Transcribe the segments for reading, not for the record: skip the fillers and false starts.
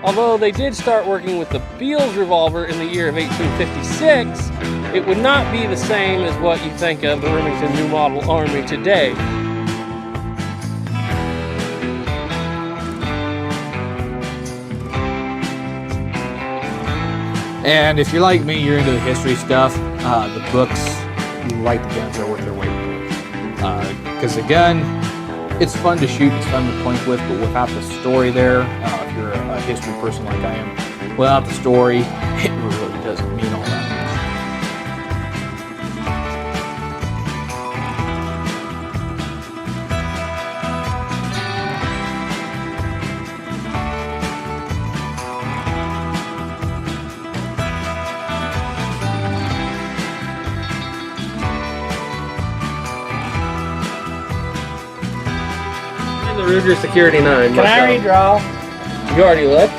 Although they did start working with the Beals revolver in the year of 1856, it would not be the same as what you think of the Remington New Model Army today. And if you're like me, you're into the history stuff, the books, you like the guns, are worth their weight in gold. Because the gun, it's fun to shoot, it's fun to point with, but without the story there, if you're a history person like I am, without the story, it really doesn't mean all that much. The Ruger Security 9. Can I redraw? You already looked?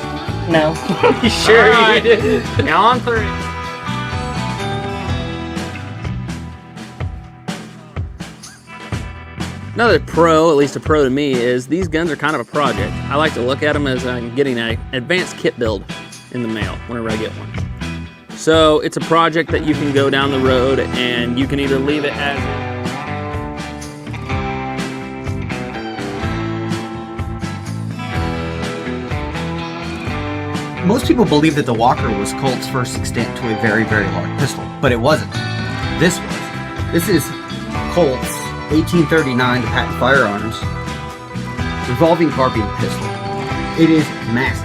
No. You sure Alright. you did? Now on 3. Another pro, at least a pro to me, is these guns are kind of a project. I like to look at them as I'm getting an advanced kit build in the mail whenever I get one. So it's a project that you can go down the road and you can either leave it as Most people believe that the Walker was Colt's first extent to a very, very large pistol, but it wasn't. This was. This is Colt's 1839 to patent firearms revolving carbine pistol. It is massive.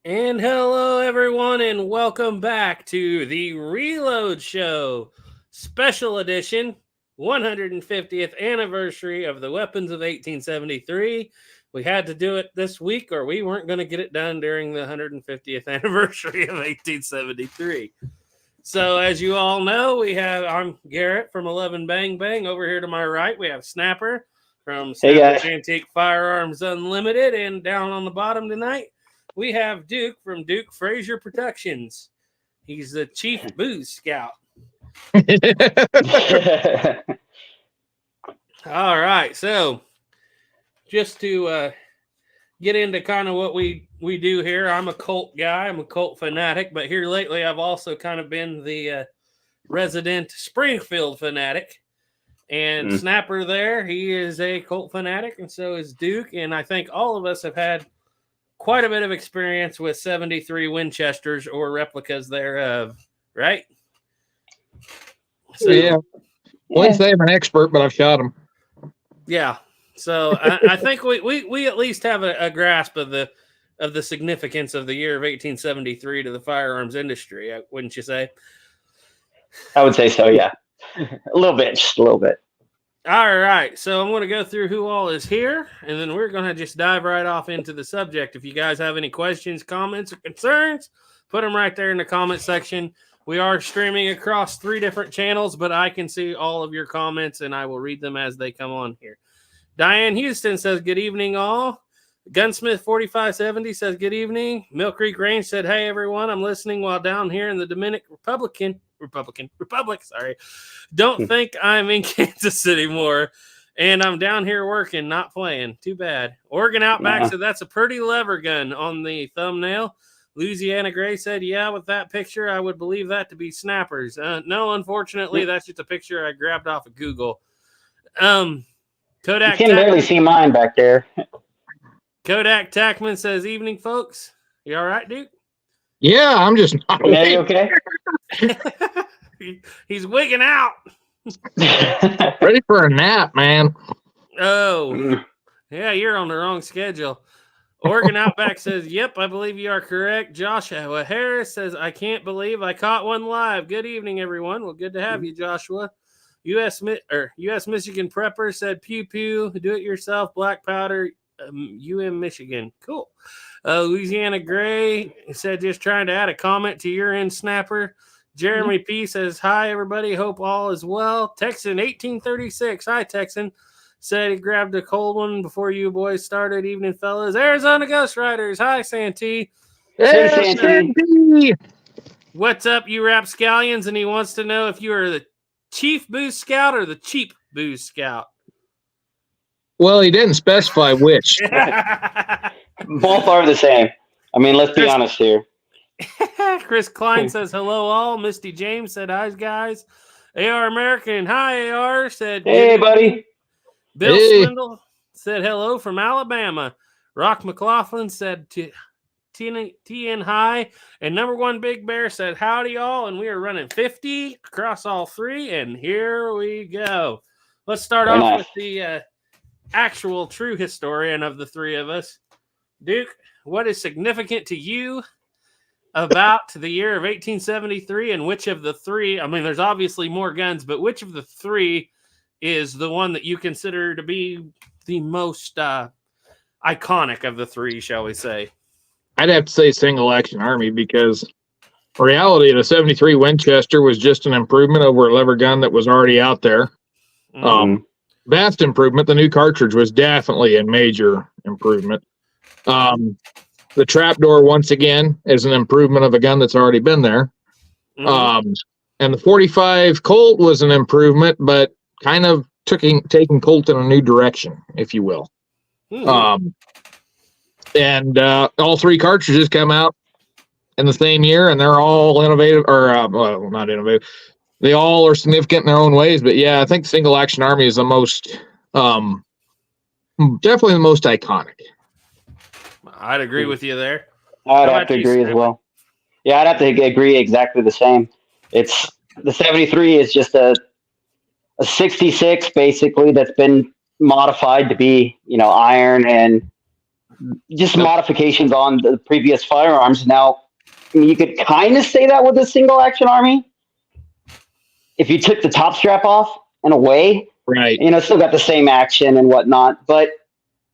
And hello, everyone, and welcome back to the Reload Show, special edition, 150th anniversary of the Weapons of 1873. We had to do it this week, or we weren't going to get it done during the 150th anniversary of 1873. So, as you all know, I'm Garrett from 11 Bang Bang. Over here to my right, we have Snapper from Snapper's Antique Firearms Unlimited, and down on the bottom tonight, we have Duke from Duke Frazier Productions. He's the chief booze scout. All right, so just to get into kind of what we do here, I'm a Colt guy. I'm a Colt fanatic, but here lately I've also kind of been the resident Springfield fanatic. And Snapper there, he is a Colt fanatic, and so is Duke. And I think all of us have had quite a bit of experience with 73 Winchesters or replicas thereof, right? So, yeah. Wouldn't say I'm an expert, but I've shot them. Yeah. So I think we at least have a grasp of the significance of the year of 1873 to the firearms industry, wouldn't you say? I would say so, yeah. A little bit, just a little bit. All right, so I'm going to go through who all is here, and then we're going to just dive right off into the subject. If you guys have any questions, comments, or concerns, put them right there in the comment section. We are streaming across 3 different channels, but I can see all of your comments, and I will read them as they come on here. Diane Houston says, good evening, all. Gunsmith 4570 says, good evening. Mill Creek Range said, hey, everyone, I'm listening while down here in the Dominican Republic, sorry. Don't think I'm in Kansas City more, and I'm down here working, not playing. Too bad. Oregon Outback said that's a pretty lever gun on the thumbnail. Louisiana Gray said, yeah, with that picture, I would believe that to be Snappers. No, unfortunately, that's just a picture I grabbed off of Google. Kodak You can barely see mine back there. Kodak Tackman says, evening, folks. You all right, Duke? Yeah, I'm just not Yeah, you awake. okay? He's wigging out. Ready for a nap, man. Oh, yeah, you're on the wrong schedule. Oregon Outback says, yep, I believe you are correct. Joshua Harris says, I can't believe I caught one live. Good evening, everyone. Well, good to have you, Joshua. U.S. Michigan Prepper said, pew, pew, do-it-yourself, black powder, Michigan. Cool. Louisiana Gray said, just trying to add a comment to your end, Snapper. Jeremy P says, hi, everybody. Hope all is well. Texan 1836. Hi, Texan. Said he grabbed a cold one before you boys started. Evening, fellas. Arizona Ghost Riders. Hi, Santee. Hey, Santee. What's up, you rapscallions? And he wants to know if you are the Chief Booze Scout or the Cheap Booze Scout. Well, he didn't specify which. Both are the same. I mean, let's be honest here. Chris Klein says, hello, all. Misty James said, hi, guys. AR American. Hi, AR. Said, Hey, buddy. Bill Hey. Swindle said, hello from Alabama. Rock McLaughlin said, TN High. And number one Big Bear said, howdy, all. And we are running 50 across all three. And here we go. Let's start Very off nice. with the actual true historian of the three of us. Duke, what is significant to you about the year of 1873, and which of the three, I mean, there's obviously more guns, but which of the three is the one that you consider to be the most iconic of the three, shall we say? I'd have to say single action army, because reality, the 73 Winchester was just an improvement over a lever gun that was already out there. Vast improvement. The new cartridge was definitely a major improvement. The trapdoor, once again, is an improvement of a gun that's already been there. And the 45 Colt was an improvement, but kind of taking Colt in a new direction, if you will. And all three cartridges come out in the same year, and they're all innovative, or well, not innovative. They all are significant in their own ways. But yeah, I think single action army is the most, definitely the most iconic. I'd agree with you there. I'd have to agree as well. Yeah, I'd have to agree exactly the same. It's the 73 is just a 66 basically that's been modified to be, iron and just modifications on the previous firearms. Now, I mean, you could kind of say that with a single action army. If you took the top strap off in a way, Right. Still got the same action and whatnot, but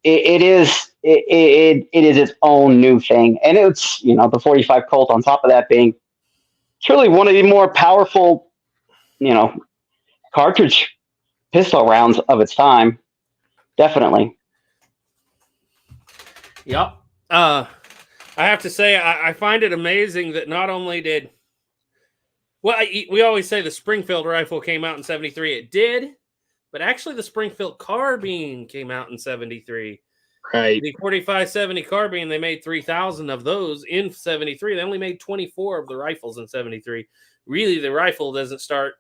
it is its own new thing. And it's, the 45 Colt on top of that being truly one of the more powerful, cartridge pistol rounds of its time. Definitely. Yep. I have to say, I find it amazing that not only did, we always say the Springfield rifle came out in 73. It did, but actually the Springfield carbine came out in 73. Right. The 4570 carbine, they made 3,000 of those in 73. They only made 24 of the rifles in 73. Really, the rifle doesn't start,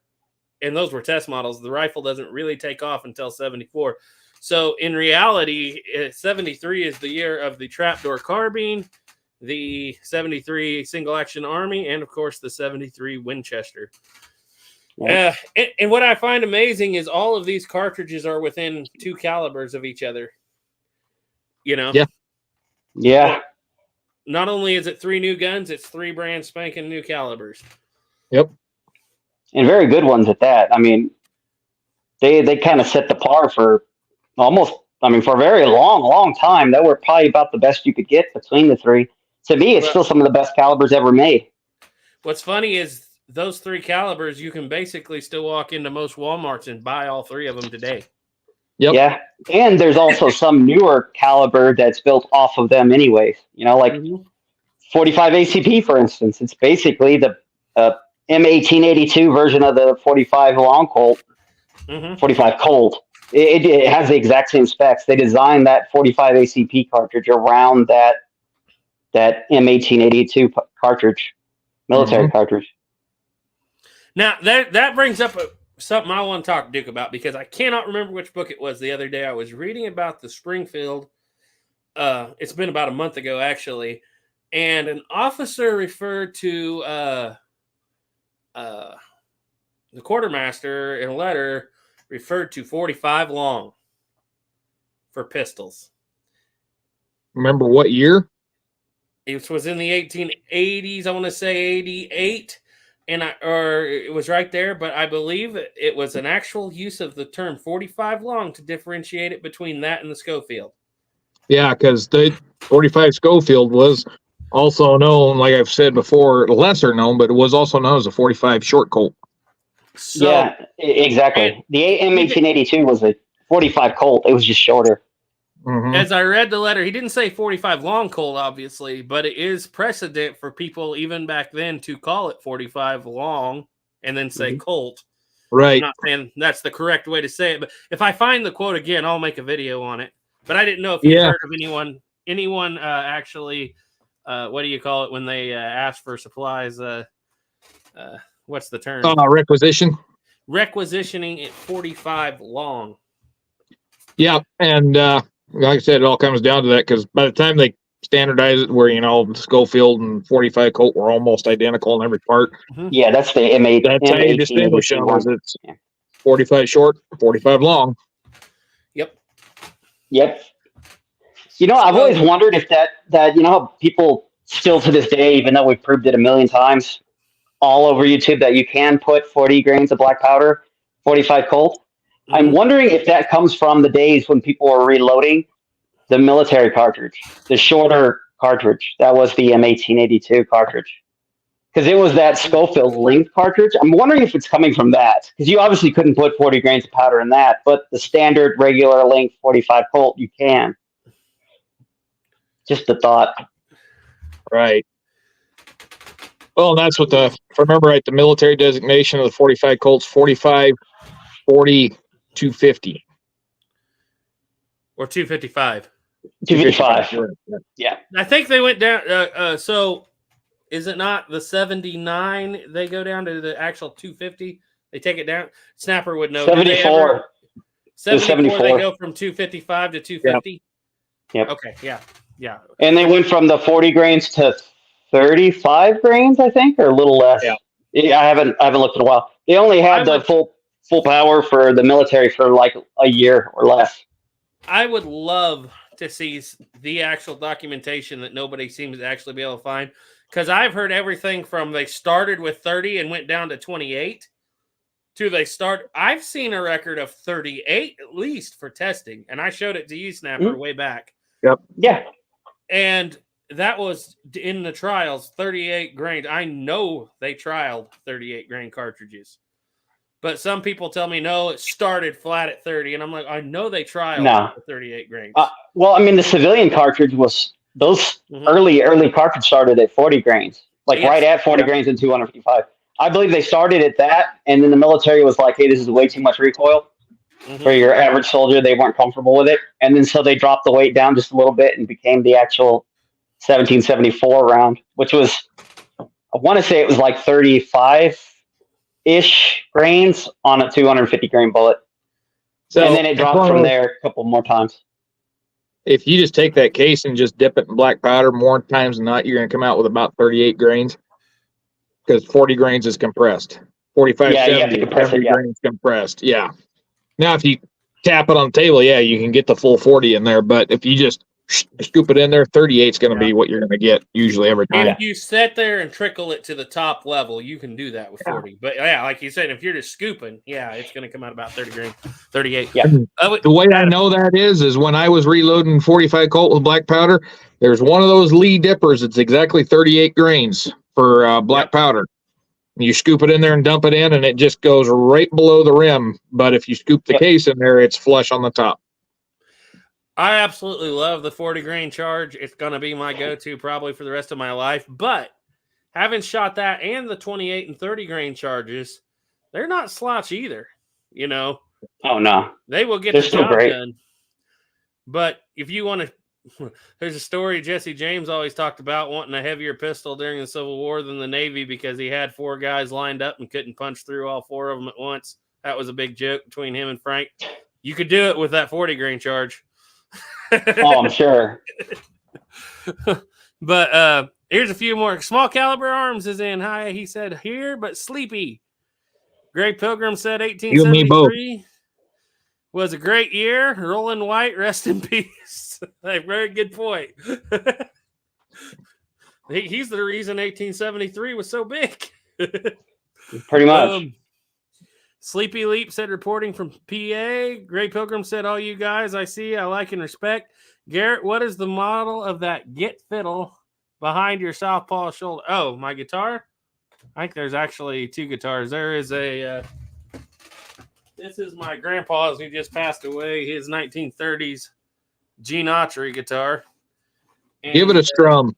and those were test models. The rifle doesn't really take off until 74. So in reality, 73 is the year of the trapdoor carbine, the 73 single action army, and of course the 73 Winchester. Yeah. And what I find amazing is all of these cartridges are within 2 calibers of each other. Yeah. Yeah. Not only is it 3 new guns, it's 3 brand spanking new calibers. Yep. And very good ones at that. I mean, they kind of set the par for for a very long time. That were probably about the best you could get between the 3. To me, it's still some of the best calibers ever made. What's funny is those 3 calibers, you can basically still walk into most Walmarts and buy all 3 of them today. Yep. Yeah. And there's also some newer caliber that's built off of them anyways. 45 ACP, for instance. It's basically the M1882 version of the 45 Long Colt, 45 Colt. It has the exact same specs. They designed that 45 ACP cartridge around that M1882 cartridge, military cartridge. Now, that brings up something I want to talk to Duke about, because I cannot remember which book it was the other day. I was reading about the Springfield. It's been about a month ago, actually. And an officer referred to the quartermaster in a letter referred to 45 long for pistols. Remember what year? It was in the 1880s. I want to say 88. Or it was right there, but I believe it was an actual use of the term 45 long to differentiate it between that and the Schofield. Yeah, because the 45 Schofield was Also known, like I've said before, lesser known, but it was also known as a 45 short Colt. So, yeah, exactly. and The M1882 was a 45 Colt. It was just shorter. Mhm. as I read the letter, he didn't say 45 long Colt, obviously, but it is precedent for people even back then to call it 45 long and then say Colt. I'm Right. not saying that's the correct way to say it, but if I find the quote again, I'll make a video on it. But I didn't know if you've Yeah. heard of anyone actually, what do you call it when they ask for supplies? What's the term? Requisition. Requisitioning at 45 long. Yeah. And like I said, it all comes down to that because by the time they standardize it, where, Schofield and 45 Colt were almost identical in every part. Yeah, that's the M8. That's how you distinguish them. Is it's 45 short, 45 long. Yep. Yep. I've always wondered if that how people still to this day, even though we've proved it a million times all over YouTube, that you can put 40 grains of black powder, 45 Colt. I'm wondering if that comes from the days when people were reloading the military cartridge, the shorter cartridge. That was the M1882 cartridge. Because it was that Schofield length cartridge. I'm wondering if it's coming from that. Because you obviously couldn't put 40 grains of powder in that, but the standard regular length 45 Colt, you can. Just a thought. Right. Well, and that's what if I remember right, the military designation of the 45 Colts, 45, 40, 250. Or 255. 255. Yeah. I think they went down. So is it not the 79? They go down to the actual 250. They take it down. Snapper would know. 74. 74. They go from 255 to 250. Yep. Okay. Yeah. Yeah. And they went from the 40 grains to 35 grains, I think, or a little less. Yeah. I haven't looked in a while. They only had the full power for the military for like a year or less. I would love to see the actual documentation that nobody seems to actually be able to find, because I've heard everything from they started with 30 and went down to 28 to I've seen a record of 38 at least for testing, and I showed it to you, Snapper, way back. Yep. Yeah. And that was in the trials, 38 grains. I know they trialed 38 grain cartridges. But some people tell me, no, it started flat at 30. And I'm like, I know they trialed 38 grains. Well, I mean, the civilian cartridge was, those early cartridge started at 40 grains. Like right at 40 grains and 255. I believe they started at that. And then the military was like, hey, this is way too much recoil for your average soldier. They weren't comfortable with it. And then so they dropped the weight down just a little bit and became the actual 1774 round, which was, I want to say it was like 35-ish grains on a 250 grain bullet. So, and then it dropped from there a couple more times. If you just take that case and just dip it in black powder, more times than not, you're going to come out with about 38 grains, because 40 grains is compressed. 45, 70 grains compressed. Yeah. Now, if you tap it on the table, you can get the full 40 in there. But if you just scoop it in there, 38 is going to be what you're going to get usually every time. If you sit there and trickle it to the top level, you can do that with 40. But like you said, if you're just scooping, it's going to come out about 30 grains, 38. Yeah. The way I know that is when I was reloading 45 Colt with black powder, there's one of those Lee dippers. It's exactly 38 grains for black powder. You scoop it in there and dump it in, and it just goes right below the rim. But if you scoop the case in there, it's flush on the top. I absolutely love the 40 grain charge. It's going to be my go-to probably for the rest of my life. But having shot that and the 28 and 30 grain charges, they're not slouch either. Oh, no. They will get the job done. But if you want to, there's a story Jesse James always talked about wanting a heavier pistol during the Civil War than the Navy because he had 4 guys lined up and couldn't punch through all 4 of them at once. That was a big joke between him and Frank. You could do it with that 40 grain charge. Oh, I'm sure. But here's a few more. Small Caliber Arms is in. Hi, he said here, but sleepy. Greg Pilgrim said 1873 was a great year. Roland White, rest in peace. A very good point. He's the reason 1873 was so big. Pretty much. Sleepy Leap said, reporting from PA. Gray Pilgrim said, all you guys I see, I like and respect. Garrett, what is the model of that Get Fiddle behind your southpaw shoulder. Oh, my guitar? I think there's actually 2 guitars. There is a... this is my grandpa's who just passed away. His 1930s Gene Autry guitar. And, Give it a strum.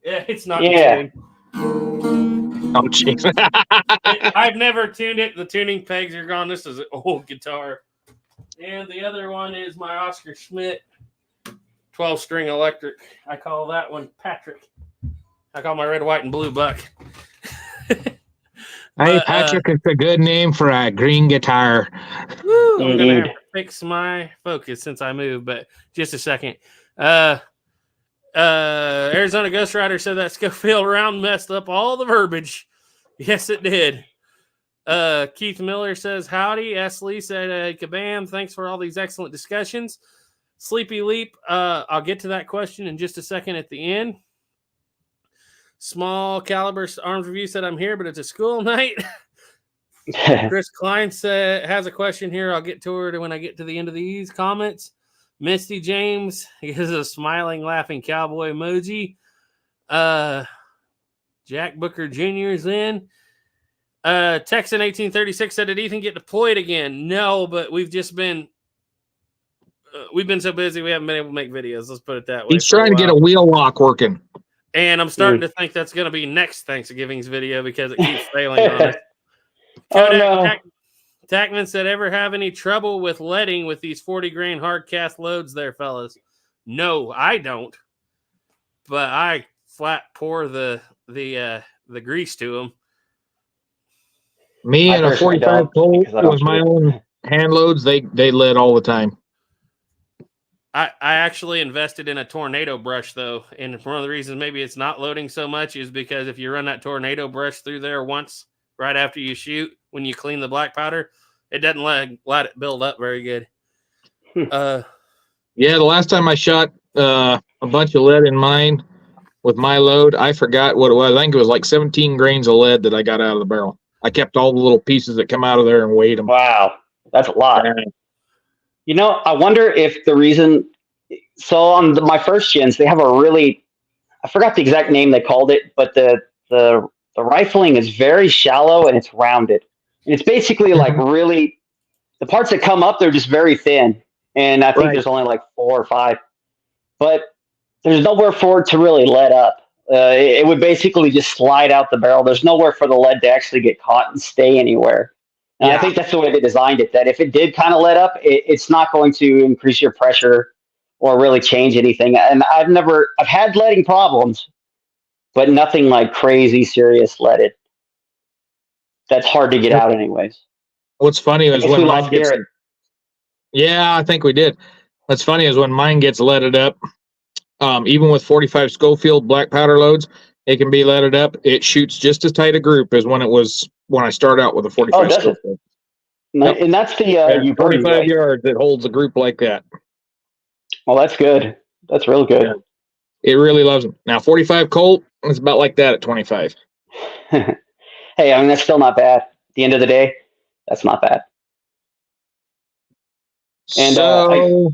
Yeah, it's not Yeah. tuned. Oh, jeez. I've never tuned it. The tuning pegs are gone. This is an old guitar. And the other one is my Oscar Schmidt 12-string electric. I call that one Patrick. I call my red, white, and blue buck. Hey, Patrick, it's a good name for a green guitar. Woo, I'm gonna have to fix my focus since I moved, but just a second. Arizona Ghost Rider said that Schofield round messed up all the verbiage. Yes, it did. Keith Miller says, howdy. S. Lee said, kabam, thanks for all these excellent discussions. Sleepy Leap, I'll get to that question in just a second at the end. Small Caliber Arms Review said, I'm here, but it's a school night. Chris Klein has a question here. I'll get to her when I get to the end of these comments. Misty James is a smiling, laughing cowboy emoji. Jack Booker Jr. is in. Texan 1836 said, did Ethan get deployed again? No, but we've just been so busy we haven't been able to make videos. Let's put it that way. He's trying to get a wheel lock working. And I'm starting to think that's going to be next Thanksgiving's video because it keeps failing on us. Oh, no. Tackman said, ever have any trouble with leading with these 40 grain hard cast loads there, fellas? No, I don't. But I flat pour the grease to them. Me and a 45 Colt with my own hand loads, they lead all the time. I actually invested in a tornado brush, though. And one of the reasons maybe it's not loading so much is because if you run that tornado brush through there once, right after you shoot, when you clean the black powder, it doesn't let it build up very good. Yeah, the last time I shot a bunch of lead in mine with my load, I forgot what it was. I think it was like 17 grains of lead that I got out of the barrel. I kept all the little pieces that come out of there and weighed them. Wow, that's a lot. You know, I wonder if the reason. So on my first gens, they have a really, I forgot the exact name they called it, but the rifling is very shallow and it's rounded. And it's basically like really, the parts that come up, they're just very thin. And I think there's only like 4 or 5. But there's nowhere for it to really let up. It would basically just slide out the barrel. There's nowhere for the lead to actually get caught and stay anywhere. And I think that's the way they designed it, that if it did kind of let up, it's not going to increase your pressure or really change anything. And I've had leading problems, but nothing like crazy serious leaded. That's hard to get out anyways. What's funny is when mine gets, yeah, I think we did. What's funny is when mine gets leaded up, even with 45 Schofield black powder loads, it can be leaded up. It shoots just as tight a group as when I start out with a 45 Schofield. And that's the 45 yards that holds a group like that. Well, that's good. That's real good. Yeah. It really loves them. Now 45 Colt, it's about like that at 25. Hey, I mean, that's still not bad. At the end of the day, that's not bad. And so,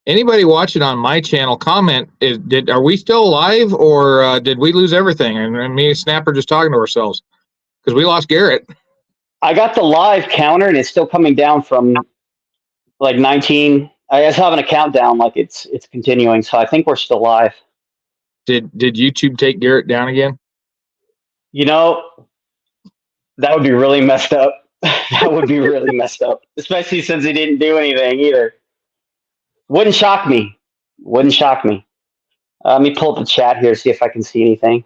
anybody watching on my channel, comment: are we still live, or did we lose everything? And me and Snapper just talking to ourselves because we lost Garrett. I got the live counter, and it's still coming down from like 19. I was having a countdown, like it's continuing. So I think we're still live. Did YouTube take Garrett down again? You know, that would be really messed up. That would be really messed up, especially since he didn't do anything either. Wouldn't shock me. Let me pull up the chat here, see if I can see anything.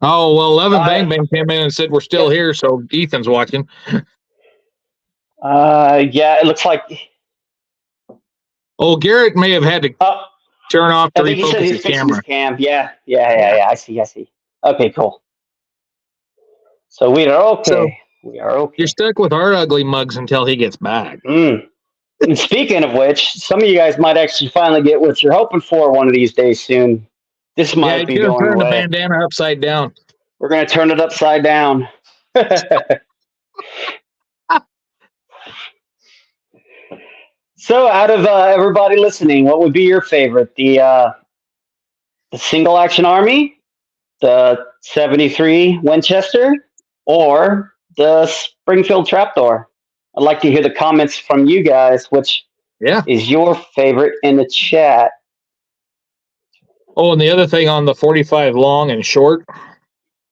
Oh, well, 11 Bang Bang came in and said we're still here, so Ethan's watching. Yeah, it looks like. Oh, Garrett may have had to turn off to refocus his camera. Yeah. I see. Okay, cool. So we are okay. You're stuck with our ugly mugs until he gets back. And speaking of which, some of you guys might actually finally get what you're hoping for one of these days soon. This might be going turn away. the bandana upside down. We're going to turn it upside down. So out of everybody listening, what would be your favorite? The the single action Army, the 73 Winchester, or the Springfield Trapdoor? I'd like to hear the comments from you guys. Which is your favorite in the chat? Oh, and the other thing on the 45 long and short,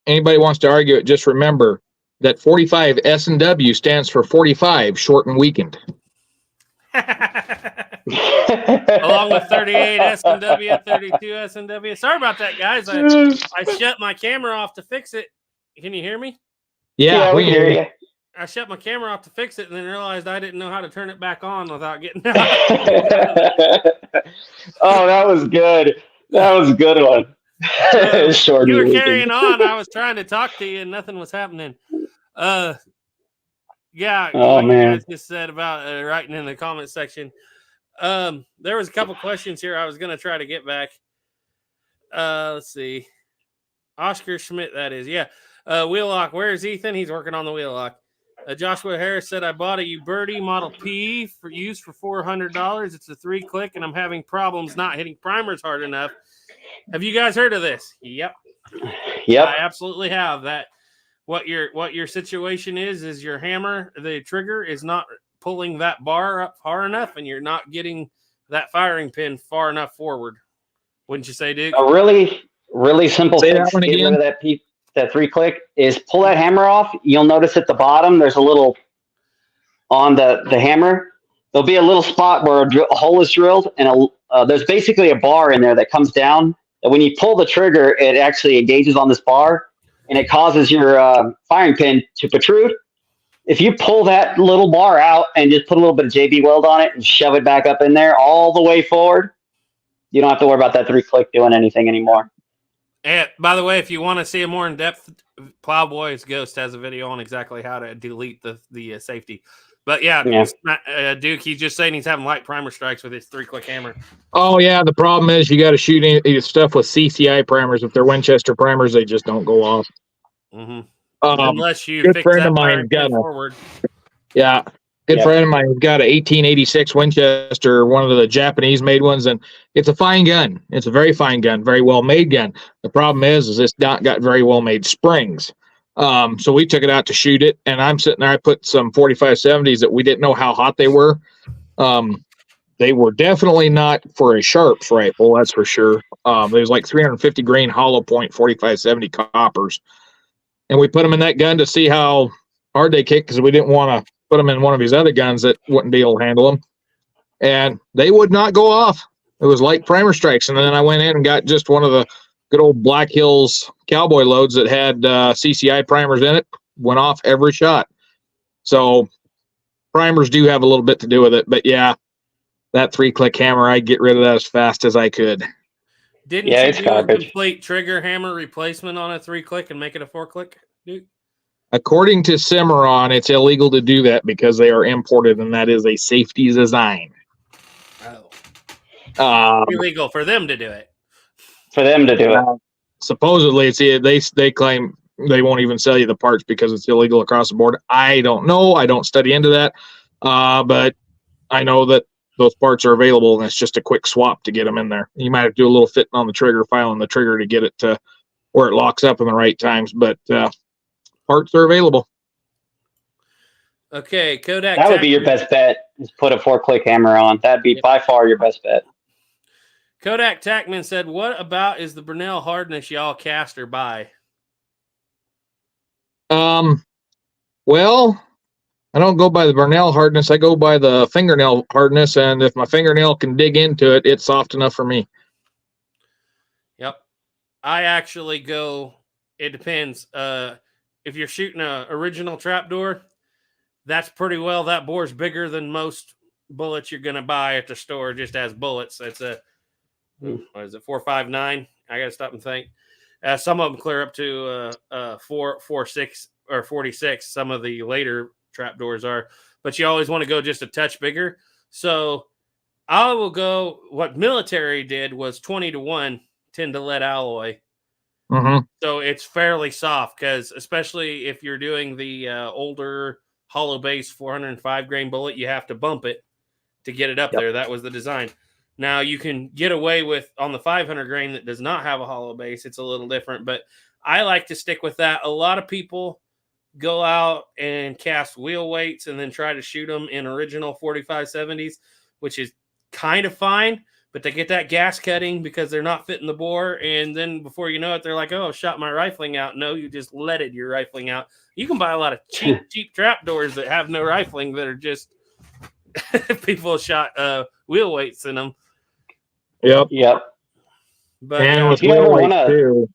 anybody wants to argue it, just remember that 45 S&W stands for 45 short and weakened. Along with 38 S&W, 32 S&W. Sorry about that, guys. I shut my camera off to fix it. Can you hear me? Yeah, we can hear you. I shut my camera off to fix it and then realized I didn't know how to turn it back on without getting out. Oh, that was good. That was a good one. Short you were and carrying weakened. on. I was trying to talk to you and nothing was happening. Yeah. Oh, like man. you guys just said about writing in the comment section. There was a couple questions here I was going to try to get back. Let's see. Oscar Schmidt, that is. Yeah. Wheelock, where's Ethan? He's working on the Wheelock. Joshua Harris said, I bought a Uberti Model P for use for $400. It's a 3-click, and I'm having problems not hitting primers hard enough. Have you guys heard of this? Yep. I absolutely have. That what your situation is your hammer, the trigger is not pulling that bar up far enough, and you're not getting that firing pin far enough forward. Wouldn't you say, Duke? A really, really simple Say fix that one to get again. rid of that 3-click is pull that hammer off. You'll notice at the bottom there's a little on the hammer. There'll be a little spot where a hole is drilled, and there's basically a bar in there that comes down. And when you pull the trigger, it actually engages on this bar, and it causes your firing pin to protrude. If you pull that little bar out and just put a little bit of JB Weld on it and shove it back up in there all the way forward, you don't have to worry about that 3-click doing anything anymore. And by the way, if you want to see a more in-depth, Plowboy's Ghost has a video on exactly how to delete the safety. But yeah. Duke, he's just saying he's having light primer strikes with his 3-click hammer. Oh, yeah. The problem is you got to shoot stuff with CCI primers. If they're Winchester primers, they just don't go off. Mm-hmm. Unless you good fix friend that of mine firing got pin a- forward. Yeah. Good friend of mine has got a 1886 Winchester, one of the Japanese made ones, and it's a fine gun. It's a very fine gun, very well made gun. The problem is it's not got very well made springs. So we took it out to shoot it, and I'm sitting there. I put some 4570s that we didn't know how hot they were. They were definitely not for a Sharps rifle, that's for sure. There's like 350 grain hollow point 4570 coppers, and we put them in that gun to see how hard they kick because we didn't want to put them in one of his other guns that wouldn't be able to handle them, and they would not go off. It was light primer strikes, and then I went in and got just one of the good old Black Hills cowboy loads that had CCI primers in it. Went off every shot. So primers do have a little bit to do with it, but yeah, that 3-click hammer, I'd get rid of that as fast as I could. Didn't you do a complete trigger hammer replacement on a 3-click and make it a 4-click, Duke? According to Cimarron, it's illegal to do that because they are imported, and that is a safety design. Illegal for them to do it. For them to do it. Supposedly, they claim they won't even sell you the parts because it's illegal across the board. I don't know. I don't study into that, but I know that those parts are available, and it's just a quick swap to get them in there. You might have to do a little fitting on the trigger, filing the trigger to get it to where it locks up in the right times, but parts are available. Okay, Kodak. That would be your best bet, is put a 4-click hammer on. That'd be by far your best bet. Kodak Tackman said, what about is the Burnell hardness y'all cast or buy? Well, I don't go by the Burnell hardness. I go by the fingernail hardness, and if my fingernail can dig into it, it's soft enough for me. Yep. I actually go, it depends. If you're shooting a original trapdoor, that's pretty well, that bore's bigger than most bullets you're going to buy at the store just as bullets. It's a, what is it, 4.59? I got to stop and think. Some of them clear up to 4.46 or 46. Some of the later trapdoors are, but you always want to go just a touch bigger. So I will go, what military did was 20-1 tin to lead alloy. Mm-hmm. So it's fairly soft because especially if you're doing the older hollow base 405 grain bullet, you have to bump it to get it up there. That was the design. Now you can get away with on the 500 grain that does not have a hollow base. It's a little different, but I like to stick with that. A lot of people go out and cast wheel weights and then try to shoot them in original 45-70s, which is kind of fine, but they get that gas cutting because they're not fitting the bore. And then before you know it, they're like, oh, I shot my rifling out. No, you just leaded your rifling out. You can buy a lot of cheap trap doors that have no rifling that are just people shot wheel weights in them. Yep. But And with if you ever wheel weight wanna- too,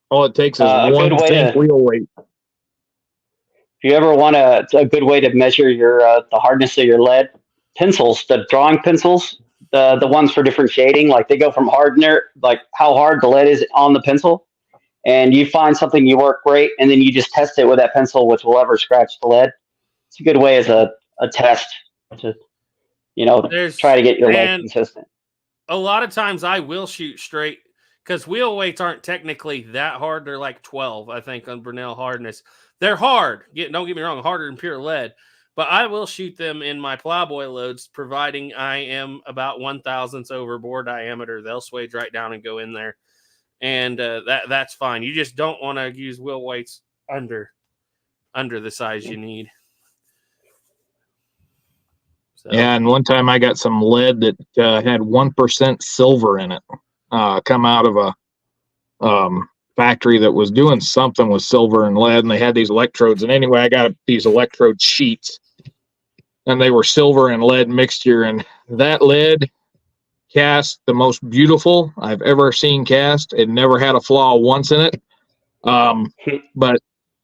all it takes is a one good way tank to- wheel weight. If you ever want a good way to measure your the hardness of your lead, pencils, the drawing pencils, the ones for different shading, like they go from hardener, like how hard the lead is on the pencil, and you find something you work great, and then you just test it with that pencil, which will ever scratch the lead. It's a good way as a test to, try to get your lead consistent. A lot of times I will shoot straight because wheel weights aren't technically that hard. They're like 12, I think, on Burnell hardness. They're hard. Don't get me wrong, harder than pure lead. But I will shoot them in my plowboy loads, providing I am about 1/1000th over bore diameter. They'll swage right down and go in there. And that's fine. You just don't want to use wheel weights under the size you need. So. Yeah, and one time I got some lead that had 1% silver in it, come out of a factory that was doing something with silver and lead, and they had these electrodes. And anyway, I got these electrode sheets, and they were silver and lead mixture, and that lead cast the most beautiful I've ever seen cast. It never had a flaw once in it. But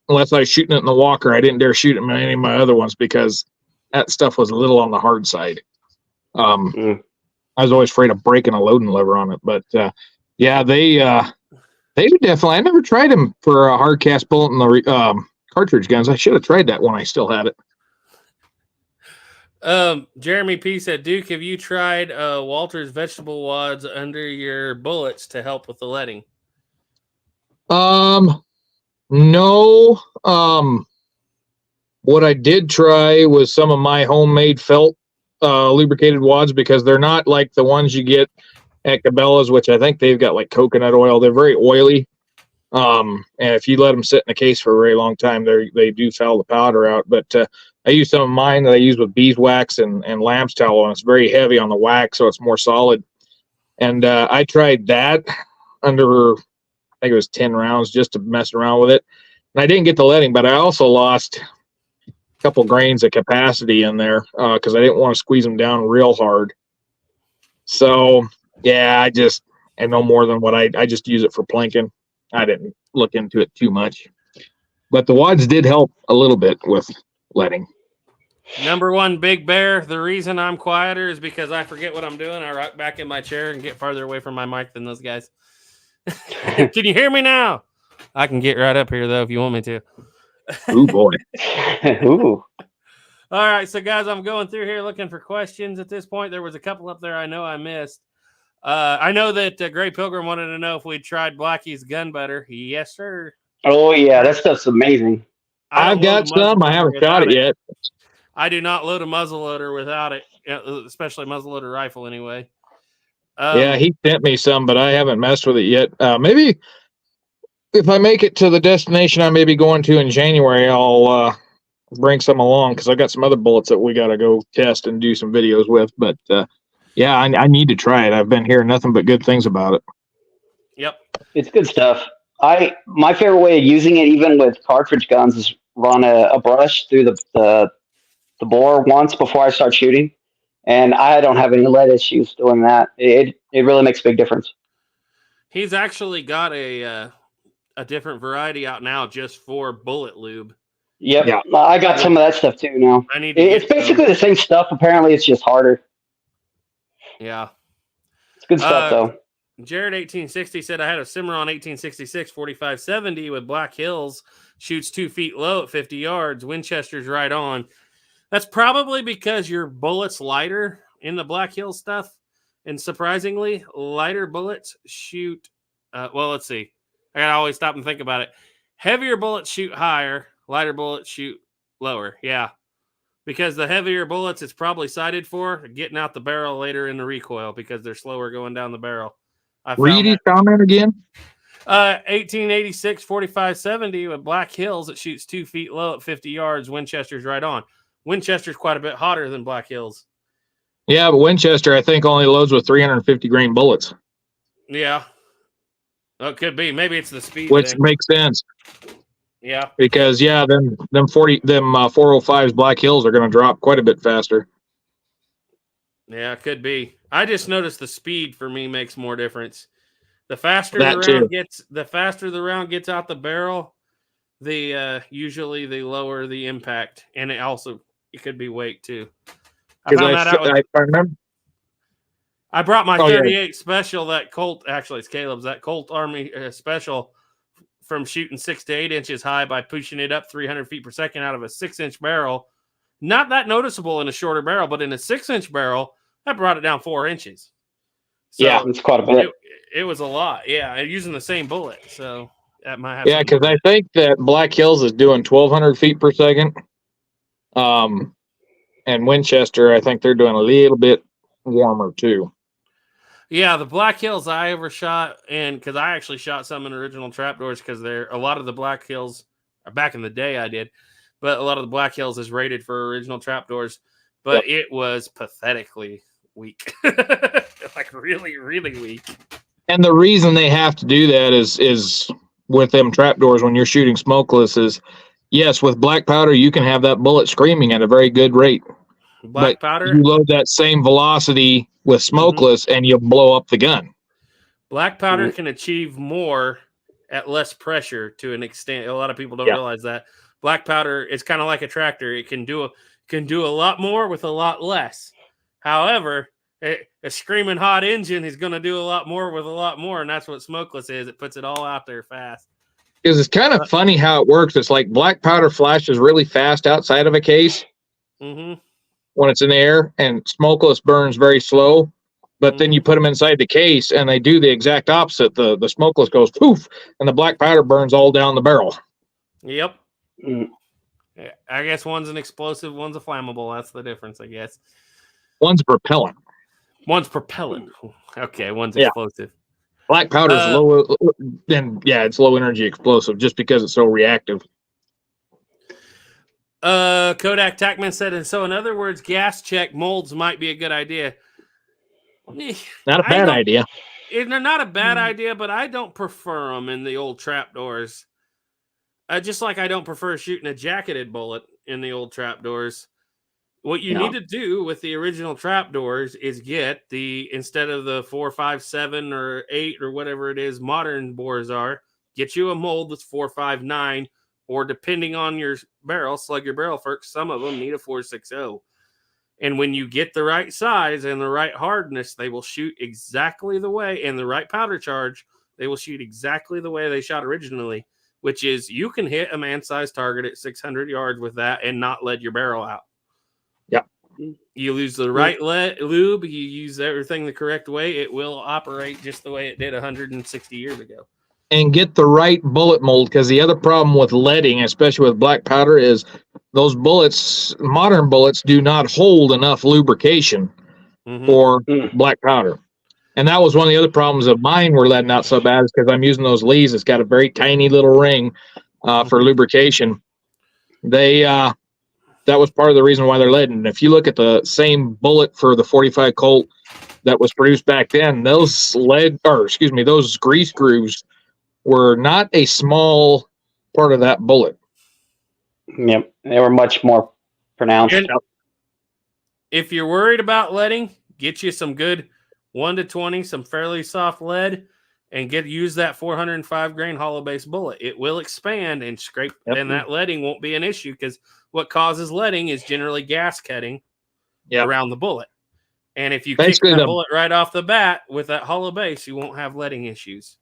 unless I was shooting it in the Walker, I didn't dare shoot it in any of my other ones because that stuff was a little on the hard side. I was always afraid of breaking a loading lever on it, but yeah, they definitely. I never tried them for a hard cast bullet in the cartridge guns. I should have tried that when I still had it. Jeremy P said, Duke, have you tried Walter's vegetable wads under your bullets to help with the leading? No. What I did try was some of my homemade felt lubricated wads, because they're not like the ones you get at Cabela's, which I think they've got like coconut oil. They're very oily. And if you let them sit in a case for a very long time, they do foul the powder out. But I use some of mine that I use with beeswax and lamb's tallow, and it's very heavy on the wax, so it's more solid. And I tried that under, I think it was 10 rounds, just to mess around with it. And I didn't get the leading, but I also lost a couple grains of capacity in there because I didn't want to squeeze them down real hard. So yeah, I know more than what I just use it for planking. I didn't look into it too much, but the wads did help a little bit with leading. Number one, Big Bear. The reason I'm quieter is because I forget what I'm doing. I rock back in my chair and get farther away from my mic than those guys. Can you hear me now? I can get right up here, though, if you want me to. Oh, boy. Ooh. All right, so, guys, I'm going through here looking for questions at this point. There was a couple up there I know I missed. I know that Gray Pilgrim wanted to know if we tried Blackie's gun butter. Yes, sir. Oh, yeah, that stuff's amazing. I've got some. I haven't shot it yet. I do not load a muzzleloader without it, especially a muzzleloader rifle anyway. Yeah, he sent me some, but I haven't messed with it yet. Maybe if I make it to the destination I may be going to in January, I'll bring some along, because I've got some other bullets that we got to go test and do some videos with. But yeah, I need to try it. I've been hearing nothing but good things about it. Yep. It's good stuff. My favorite way of using it, even with cartridge guns, is run a brush through the bore once before I start shooting, and I don't have any lead issues doing that. It really makes a big difference. He's actually got a different variety out now just for bullet lube. Yep. Yeah. I got some of that stuff too now. I need to It's basically the same stuff. Apparently, it's just harder. Yeah. It's good stuff, though. Jared 1860 said, I had a Cimarron 1866 4570 with Black Hills, shoots 2 feet low at 50 yards. Winchester's right on. That's probably because your bullet's lighter in the Black Hills stuff. And surprisingly, lighter bullets shoot, well, let's see. I got to always stop and think about it. Heavier bullets shoot higher. Lighter bullets shoot lower. Yeah. because the heavier bullets it's probably sighted for are getting out the barrel later in the recoil because they're slower going down the barrel. I found Read his comment again. 1886 4570 with Black Hills. It shoots 2 feet low at 50 yards. Winchester's right on. Winchester's quite a bit hotter than Black Hills. Yeah, but Winchester, I think, only loads with 350 grain bullets, Yeah. Well, it could be. Maybe it's the speed. which thing. makes sense Yeah. because them 405s Black Hills are going to drop quite a bit faster. Yeah, it could be. I just noticed the speed for me makes more difference. The faster That the faster the round gets out the barrel, the usually the lower the impact, and it could be weight too. I found that out. I remember. I brought my Oh, yeah. 38 special, that Colt. Actually, it's Caleb's. That Colt Army special from shooting 6 to 8 inches high by pushing it up 300 feet per second out of a 6-inch barrel. Not that noticeable in a shorter barrel, but in a 6-inch barrel, that brought it down 4 inches. So Yeah, it's quite a bit. it was a lot. Yeah, using the same bullet. So that might have. Yeah, because I think that Black Hills is doing 1,200 feet per second. And Winchester, I think they're doing a little bit warmer too. Yeah, the Black Hills I overshot, and because I actually shot some in original trapdoors, because a lot of the Black Hills, back in the day I did, but a lot of the Black Hills is rated for original trapdoors, but it was pathetically weak. Like really, really weak. And the reason they have to do that is with them trapdoors when you're shooting smokeless is, yes, with black powder you can have that bullet screaming at a very good rate. Black powder. You load that same velocity with smokeless and you'll blow up the gun. Black powder can achieve more at less pressure to an extent. A lot of people don't realize that. Black powder is kind of like a tractor. It can do a lot more with a lot less. However, a screaming hot engine is going to do a lot more with a lot more, and that's what smokeless is. It puts it all out there fast. Because it's kind of funny how it works. It's like black powder flashes really fast outside of a case when it's in the air, and smokeless burns very slow. But then you put them inside the case, and they do the exact opposite. The smokeless goes poof, and the black powder burns all down the barrel. Yep. I guess one's an explosive, one's a flammable. That's the difference, I guess. One's propellant. One's propellant. Okay, one's explosive. Black powder is low, then it's low energy explosive just because it's so reactive. Kodak Tackman said, and so in other words, gas check molds might be a good idea. Not a bad idea. They're not a bad idea, but I don't prefer them in the old trapdoors. Just like I don't prefer shooting a jacketed bullet in the old trapdoors. What you need to do with the original trapdoors is get instead of the 4, 5, 7, or 8 or whatever it is modern bores are, get you a mold that's 4, 5, 9, or depending on your barrel, slug your barrel first. Some of them need a 4.60. And when you get the right size and the right hardness, they will shoot exactly the way, and the right powder charge, they will shoot exactly the way they shot originally, which is you can hit a man-sized target at 600 yards with that and not lead your barrel out. You use the right lube, you use everything the correct way, it will operate just the way it did 160 years ago. And get the right bullet mold, because the other problem with leading, especially with black powder, is those bullets, modern bullets, do not hold enough lubrication for black powder. And that was one of the other problems of mine were leading out so bad, is because I'm using those Lees. It's got a very tiny little ring for lubrication. That was part of the reason why they're leading. And if you look at the same bullet for the 45 Colt that was produced back then, those grease grooves were not a small part of that bullet. Yep, they were much more pronounced. And if you're worried about leading, get you some good 1 to 20, some fairly soft lead, and use that 405 grain hollow base bullet. It will expand and scrape, and that leading won't be an issue, because what causes leading is generally gas cutting around the bullet. And if you kick that bullet right off the bat with that hollow base, you won't have leading issues.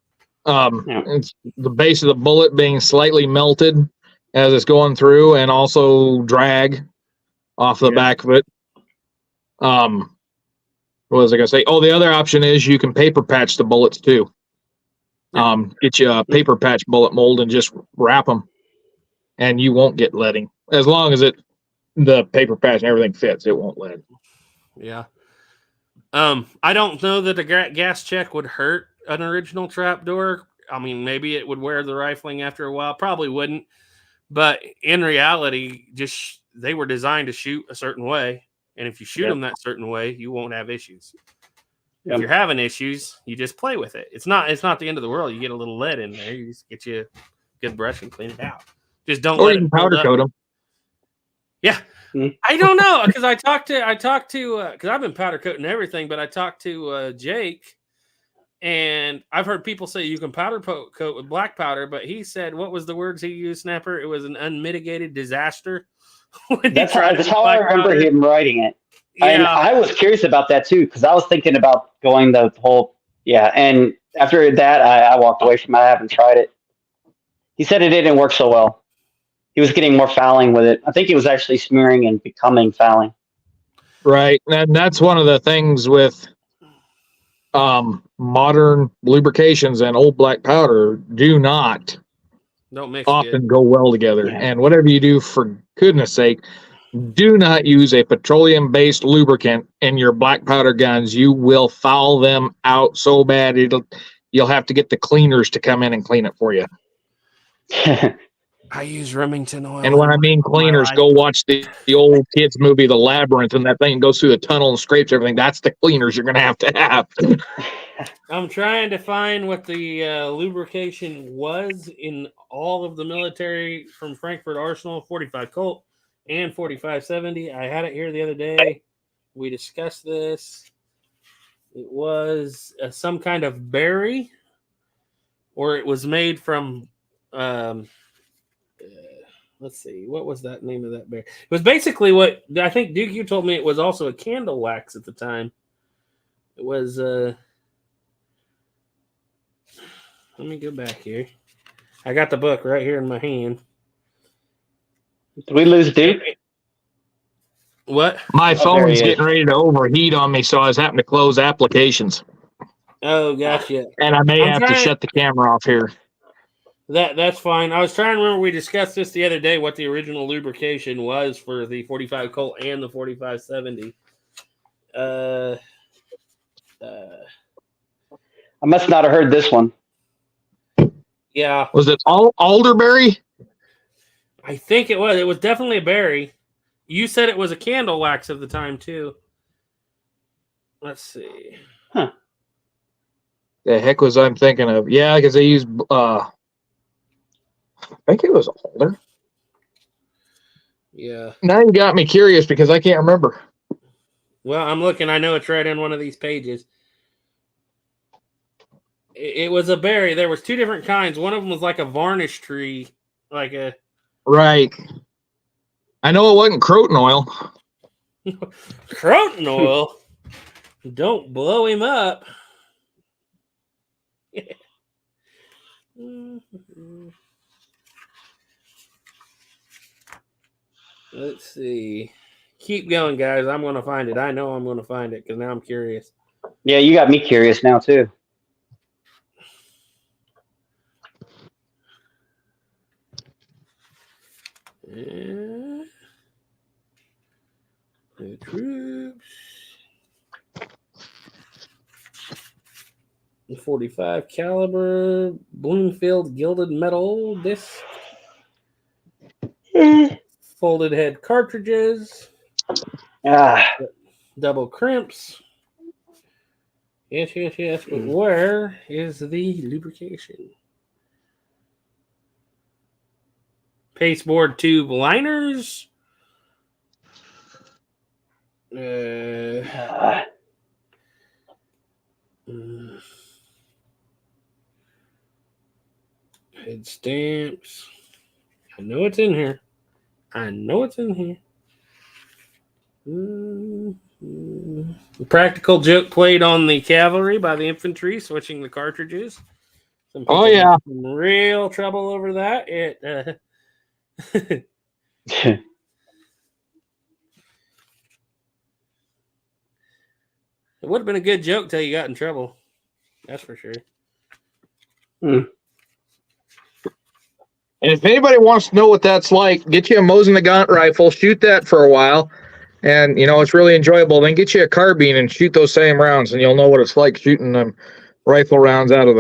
It's the base of the bullet being slightly melted as it's going through, and also drag off the back of it. What was I going to say? Oh, the other option is you can paper patch the bullets too. Get you a paper patch bullet mold and just wrap them, and you won't get leading as long as it the paper patch and everything fits, it won't lead. Yeah. I don't know that a gas check would hurt an original trapdoor. I mean, maybe it would wear the rifling after a while. Probably wouldn't. But in reality, just they were designed to shoot a certain way. And if you shoot them that certain way, you won't have issues. If you're having issues, you just play with it. It's not the end of the world. You get a little lead in there. You just get you a good brush and clean it out. Just don't Or let you can it build powder up. coat them. Yeah. I don't know, because I talked to because I've been powder coating everything, but I talked to Jake, and I've heard people say you can powder coat with black powder, but he said, what was the words he used, Snapper? It was an unmitigated disaster. That's how I remember him writing it. Yeah. And I was curious about that too, because I was thinking about going the whole, and after that, I walked away from it. I haven't tried it. He said it didn't work so well. He was getting more fouling with it. I think it was actually smearing and becoming fouling. Right. And that's one of the things with modern lubrications and old black powder do not don't mix often go well together. Yeah. And whatever you do, for goodness sake, do not use a petroleum-based lubricant in your black powder guns. You will foul them out so bad you'll have to get the cleaners to come in and clean it for you. I use Remington oil. And when I mean cleaners, go watch the old kids movie, The Labyrinth, and that thing goes through the tunnel and scrapes everything. That's the cleaners you're going to have. I'm trying to find what the lubrication was in all of the military from Frankfurt Arsenal, 45 Colt and 4570. I had it here the other day. We discussed this. It was some kind of berry, or it was made from... let's see, what was that name of that bear? It was basically what I think Duke, you told me it was also a candle wax at the time. It was let me go back here. I got the book right here in my hand. Did we lose Duke? What? My phone's getting ready to overheat on me, so I was having to close applications. Oh, gotcha. And I may have to shut the camera off here. That's fine. I was trying to remember, we discussed this the other day, what the original lubrication was for the 45 Colt and the 4570. I must not have heard this one. Yeah. Was it elderberry? I think it was. It was definitely a berry. You said it was a candle wax at the time, too. Let's see. Huh. The heck was I'm thinking of? Yeah, because they use... I think it was older. Yeah. Now you got me curious because I can't remember. Well, I'm looking. I know it's right in one of these pages. It was a berry. There was two different kinds. One of them was like a varnish tree, like a... Right. I know it wasn't croton oil. Croton oil? Don't blow him up. Let's see. Keep going, guys. I'm going to find it. I know I'm going to find it because now I'm curious. Yeah, you got me curious now, too. The troops. The 45 caliber Bloomfield gilded metal disc. Folded head cartridges. Double crimps. Yes. But where is the lubrication? Pasteboard tube liners. Head stamps. I know it's in here. Practical joke played on the cavalry by the infantry, switching the cartridges. Some people had some real trouble over that. It would have been a good joke till you got in trouble. That's for sure. And if anybody wants to know what that's like, get you a Mosin Nagant rifle, shoot that for a while, and it's really enjoyable. Then get you a carbine and shoot those same rounds, and you'll know what it's like shooting them rifle rounds out of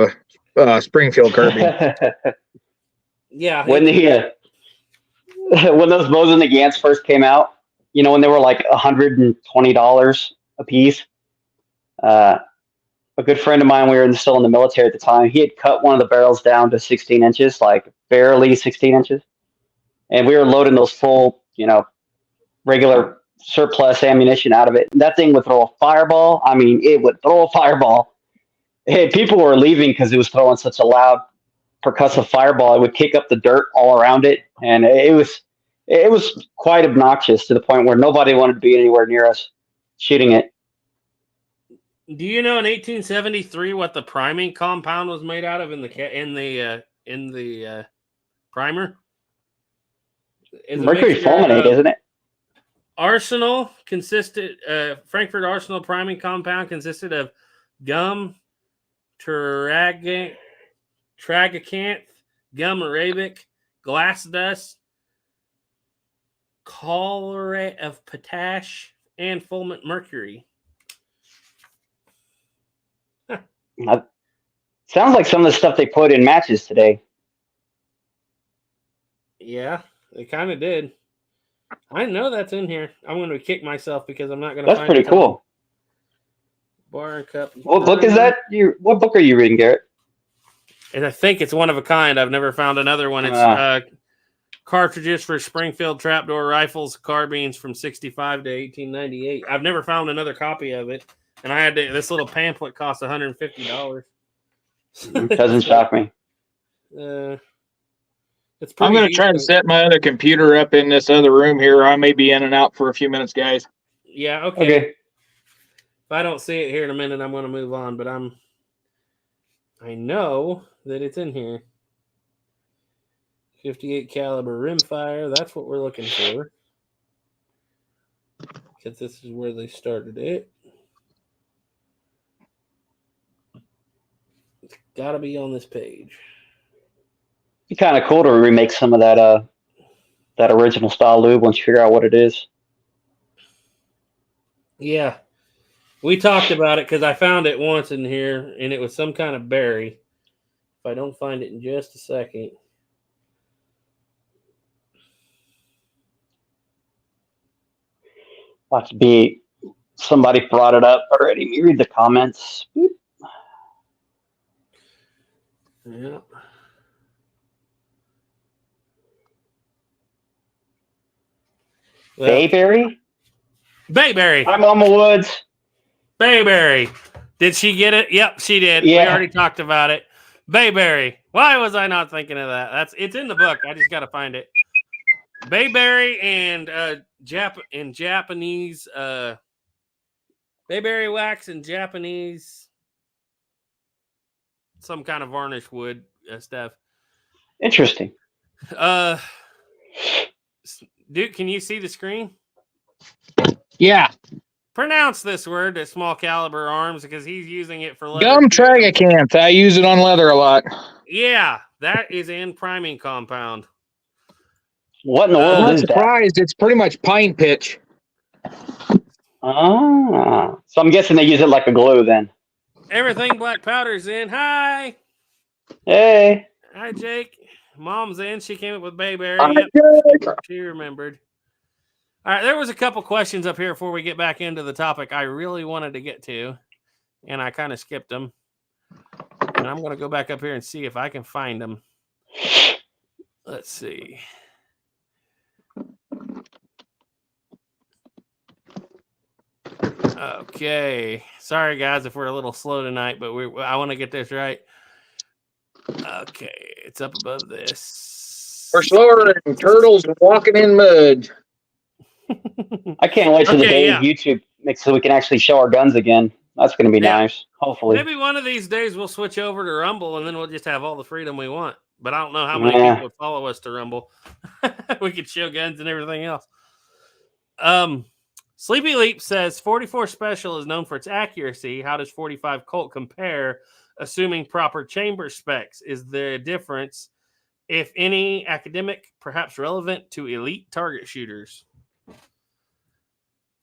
the Springfield carbine. Yeah. when when those Mosin Nagants first came out, when they were like $120 a piece, a good friend of mine, we were still in the military at the time, he had cut one of the barrels down to 16 inches, like barely 16 inches. And we were loading those full, regular surplus ammunition out of it. And that thing would throw a fireball. I mean, it would throw a fireball. Hey, people were leaving because it was throwing such a loud percussive fireball. It would kick up the dirt all around it. And it was quite obnoxious to the point where nobody wanted to be anywhere near us shooting it. Do you know in 1873 what the priming compound was made out of in the primer? It's Mercury fulminate, isn't it? Arsenal Frankfurt Arsenal priming compound consisted of gum, tragacanth, gum arabic, glass dust, chlorate of potash, and fulminate mercury. Sounds like some of the stuff they put in matches today. Yeah, they kind of did. I know that's in here. I'm going to kick myself because I'm not going to. That's pretty cool. Bar and cup. What book is that? What book are you reading, Garrett? And I think it's one of a kind. I've never found another one. It's cartridges for Springfield trapdoor rifles, carbines from 65 to 1898. I've never found another copy of it. And I had this little pamphlet cost $150. Doesn't shock me. It's I'm going to try to set my other computer up in this other room here. I may be in and out for a few minutes, guys. Yeah, okay. If I don't see it here in a minute, I'm going to move on. But I know that it's in here. 58 caliber rimfire. That's what we're looking for. Because this is where they started it. It's got to be on this page. It'd be kind of cool to remake some of that original style lube once you figure out what it is. Yeah. We talked about it because I found it once in here, and it was some kind of berry. If I don't find it in just a second. Must be somebody brought it up already. Let me read the comments. Boop. Yeah. Well, Bayberry? Bayberry. I'm on the woods. Bayberry. Did she get it? Yep, she did. Yeah. We already talked about it. Bayberry. Why was I not thinking of that? It's in the book. I just got to find it. Bayberry and Japanese bayberry wax and Japanese some kind of varnish wood stuff. Interesting. Duke, can you see the screen? Yeah. Pronounce this word at small caliber arms because he's using it for leather. Gum tragacanth. I use it on leather a lot. Yeah, that is in priming compound. What in the world I'm not is that? surprised. It's pretty much pine pitch. Ah, so I'm guessing they use it like a glue then. Everything black powder's in. Hi. Hey. Hi, Jake. Mom's in. She came up with Bayberry. Hi, Yep. She remembered. All right, there was a couple questions up here before we get back into the topic I really wanted to get to, and I kind of skipped them. And I'm going to go back up here and see if I can find them. Let's see. Okay. Sorry, guys, if we're a little slow tonight, but I want to get this right. Okay, it's up above this. We're slower than turtles walking in mud. I can't wait till the day YouTube makes so we can actually show our guns again. That's going to be nice. Hopefully. Maybe one of these days we'll switch over to Rumble and then we'll just have all the freedom we want. But I don't know how many people would follow us to Rumble. We could show guns and everything else. Sleepy Leap says 44 Special is known for its accuracy. How does 45 Colt compare, assuming proper chamber specs? Is there a difference if any, academic, perhaps relevant to elite target shooters.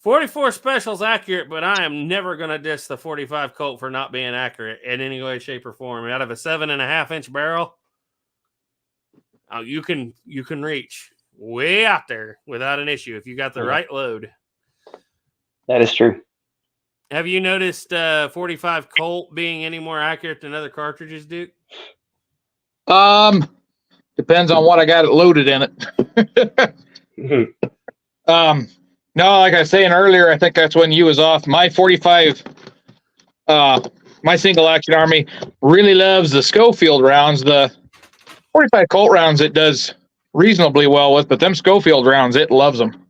44 special's accurate, but I am never going to diss the 45 Colt for not being accurate in any way, shape, or form. Out of a 7.5-inch barrel, you can reach way out there without an issue if you got the right load. That is true. Have you noticed 45 Colt being any more accurate than other cartridges, Duke? Depends on what I got it loaded in it. No, like I was saying earlier, I think that's when you was off. My 45, my single action army really loves the Schofield rounds. The 45 Colt rounds it does reasonably well with, but them Schofield rounds, it loves them.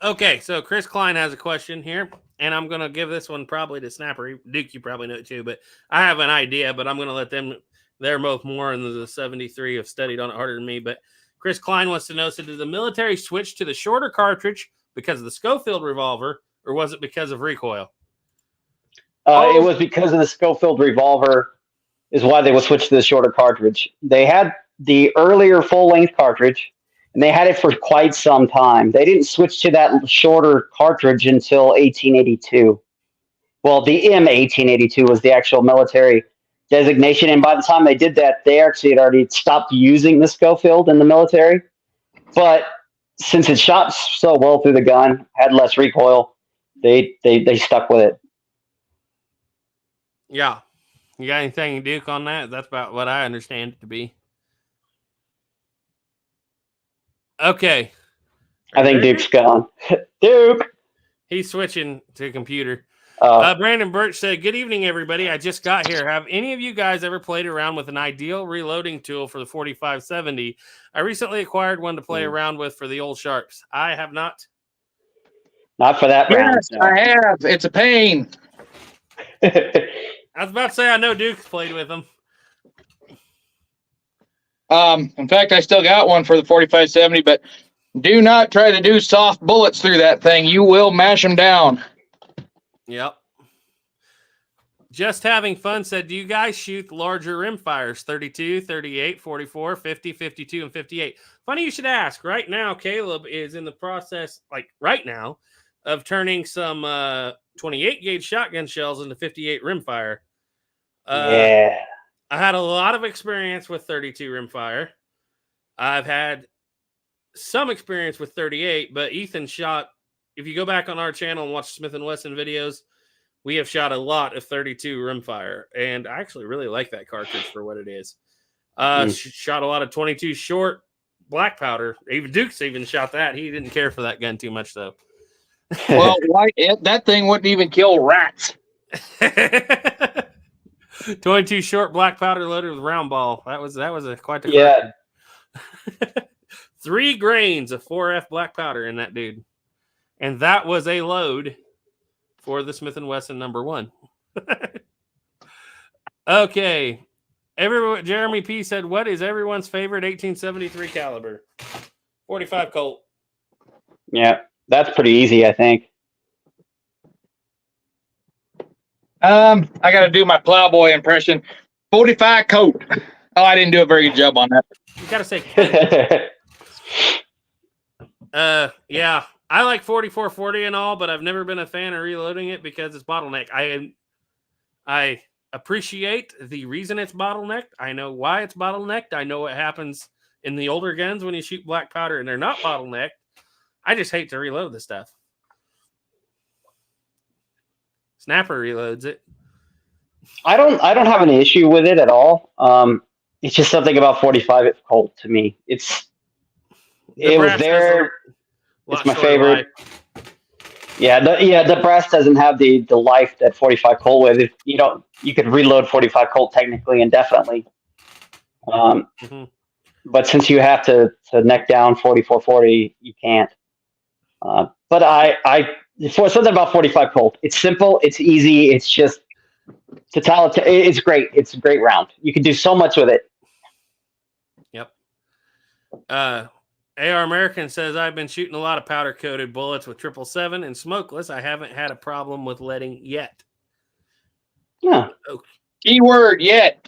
Okay, so Chris Klein has a question here, and I'm going to give this one probably to Snapper. Duke, you probably know it too, but I have an idea, but I'm going to let them, they're both more in the 73 have studied on it harder than me, but Chris Klein wants to know, so did the military switch to the shorter cartridge because of the Schofield revolver, or was it because of recoil? It was because of the Schofield revolver is why they would switch to the shorter cartridge. They had the earlier full-length cartridge, and they had it for quite some time. They didn't switch to that shorter cartridge until 1882. Well, the M1882 was the actual military designation, and by the time they did that, they actually had already stopped using the Schofield in the military. But since it shot so well through the gun, had less recoil, they stuck with it. Yeah. You got anything, Duke, on that? That's about what I understand it to be. Okay. I think Duke's gone. Duke! He's switching to computer. Brandon Birch said, good evening, everybody. I just got here. Have any of you guys ever played around with an ideal reloading tool for the 4570? I recently acquired one to play around with for the old Sharps. I have not. Not for that round. Yes, I have. It's a pain. I was about to say I know Duke's played with them. In fact, I still got one for the 4570, but do not try to do soft bullets through that thing. You will mash them down. Yep. Just having fun said, do you guys shoot larger rimfires? 32, 38, 44, 50, 52, and 58. Funny you should ask. Right now, Caleb is in the process, like right now, of turning some 28 gauge shotgun shells into 58 rimfire. Yeah. I had a lot of experience with 32 rimfire. I've had some experience with 38, but Ethan shot, if you go back on our channel and watch Smith & Wesson videos, we have shot a lot of 32 rimfire, and I actually really like that cartridge for what it is. Shot a lot of 22 short black powder. Even Duke's even shot that. He didn't care for that gun too much, though. Well, that thing wouldn't even kill rats. 22 short black powder loaded with round ball. That was quite the Yeah. 3 grains of 4F black powder in that dude. And that was a load for the Smith & Wesson #1. Okay. Jeremy P said, what is everyone's favorite 1873 caliber? 45 Colt. Yeah, that's pretty easy, I think. I got to do my plowboy impression. 45 Colt. Oh, I didn't do a very good job on that. You got to say yeah. I like 4440 and all, but I've never been a fan of reloading it because it's bottleneck. I appreciate the reason it's bottlenecked. I know why it's bottlenecked. I know what happens in the older guns when you shoot black powder and they're not bottlenecked. I just hate to reload the stuff. Snapper reloads it. I don't have an issue with it at all. It's just something about 45 Colt to me. It was there. It's my favorite. Yeah, the brass doesn't have the life that 45 Colt with. You could reload 45 Colt technically indefinitely. But since you have to neck down 4440, you can't. But for something about 45 Colt, it's simple, it's easy, it's just totalitarian. It's great. It's a great round. You can do so much with it. Yep. AR American says, I've been shooting a lot of powder coated bullets with 777 and smokeless. I haven't had a problem with leading yet. Yeah. Okay. Keyword yet.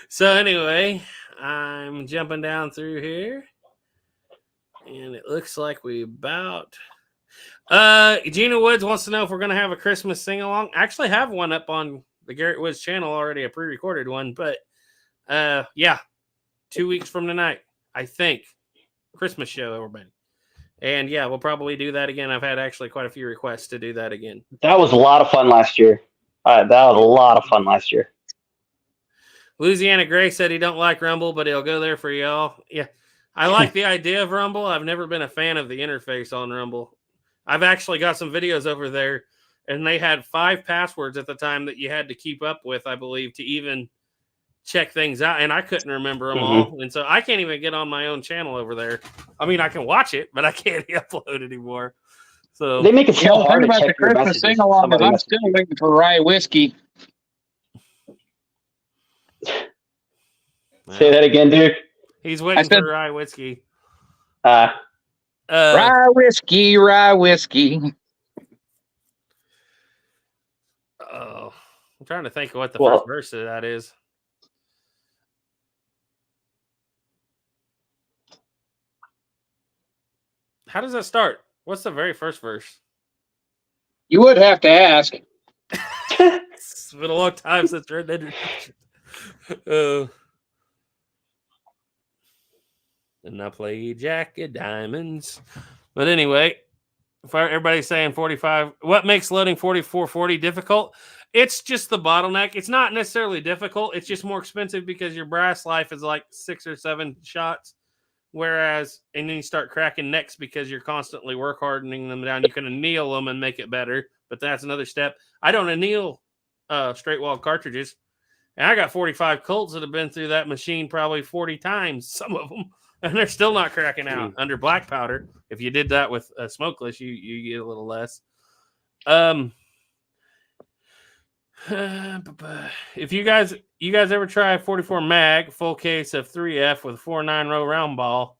So anyway, I'm jumping down through here, and it looks like we about. Gina Woods wants to know if we're going to have a Christmas sing along. I actually have one up on the Garrett Woods channel already, a pre-recorded one, but yeah, 2 weeks from tonight, I think. Christmas show, everybody. And yeah, we'll probably do that again. I've had actually quite a few requests to do that again. That was a lot of fun last year. That was a lot of fun last year. Louisiana Gray said he don't like Rumble, but he'll go there for y'all. Yeah, I like the idea of Rumble. I've never been a fan of the interface on Rumble. I've actually got some videos over there, and they had 5 passwords at the time that you had to keep up with, I believe, to even check things out, and I couldn't remember them all. And so I can't even get on my own channel over there. I mean, I can watch it, but I can't upload anymore. So They make it so hard to about the check your Christmas messages. sing along. Somebody I'm must- still waiting for rye whiskey. Say that again, dude. he's waiting I said- for rye whiskey. Uh, Rye whiskey, rye whiskey. Oh, I'm trying to think of what the Well- first verse of that is. How does that start? What's the very first verse? You would have to ask. It's been a long time since Red Dead Redemption. And I play Jack of Diamonds. But anyway, if everybody's saying 45, what makes loading 4440 difficult? It's just the bottleneck. It's not necessarily difficult. It's just more expensive because your brass life is like 6 or 7 shots. Whereas, and then you start cracking necks because you're constantly work hardening them down. You can anneal them and make it better, but that's another step. I don't anneal straight wall cartridges. And I got 45 Colts that have been through that machine probably 40 times, some of them, and they're still not cracking out under black powder. If you did that with smokeless, you get a little less. If you guys ever try a 44 mag full case of 3F with 4.9 row round ball,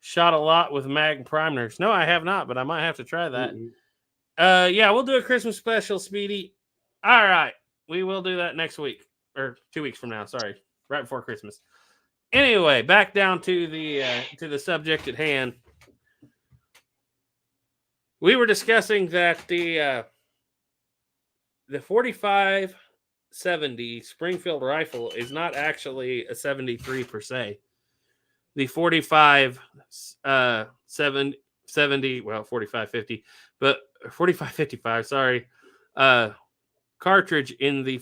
shot a lot with mag primers. No, I have not, but I might have to try that. Yeah, we'll do a Christmas special, Speedy. All right, we will do that next week or 2 weeks from now. Sorry, right before Christmas. Anyway, back down to the subject at hand. We were discussing that the 4570 Springfield rifle is not actually a 73 per se. The 4570, well, 4550, but 4555, sorry, cartridge in the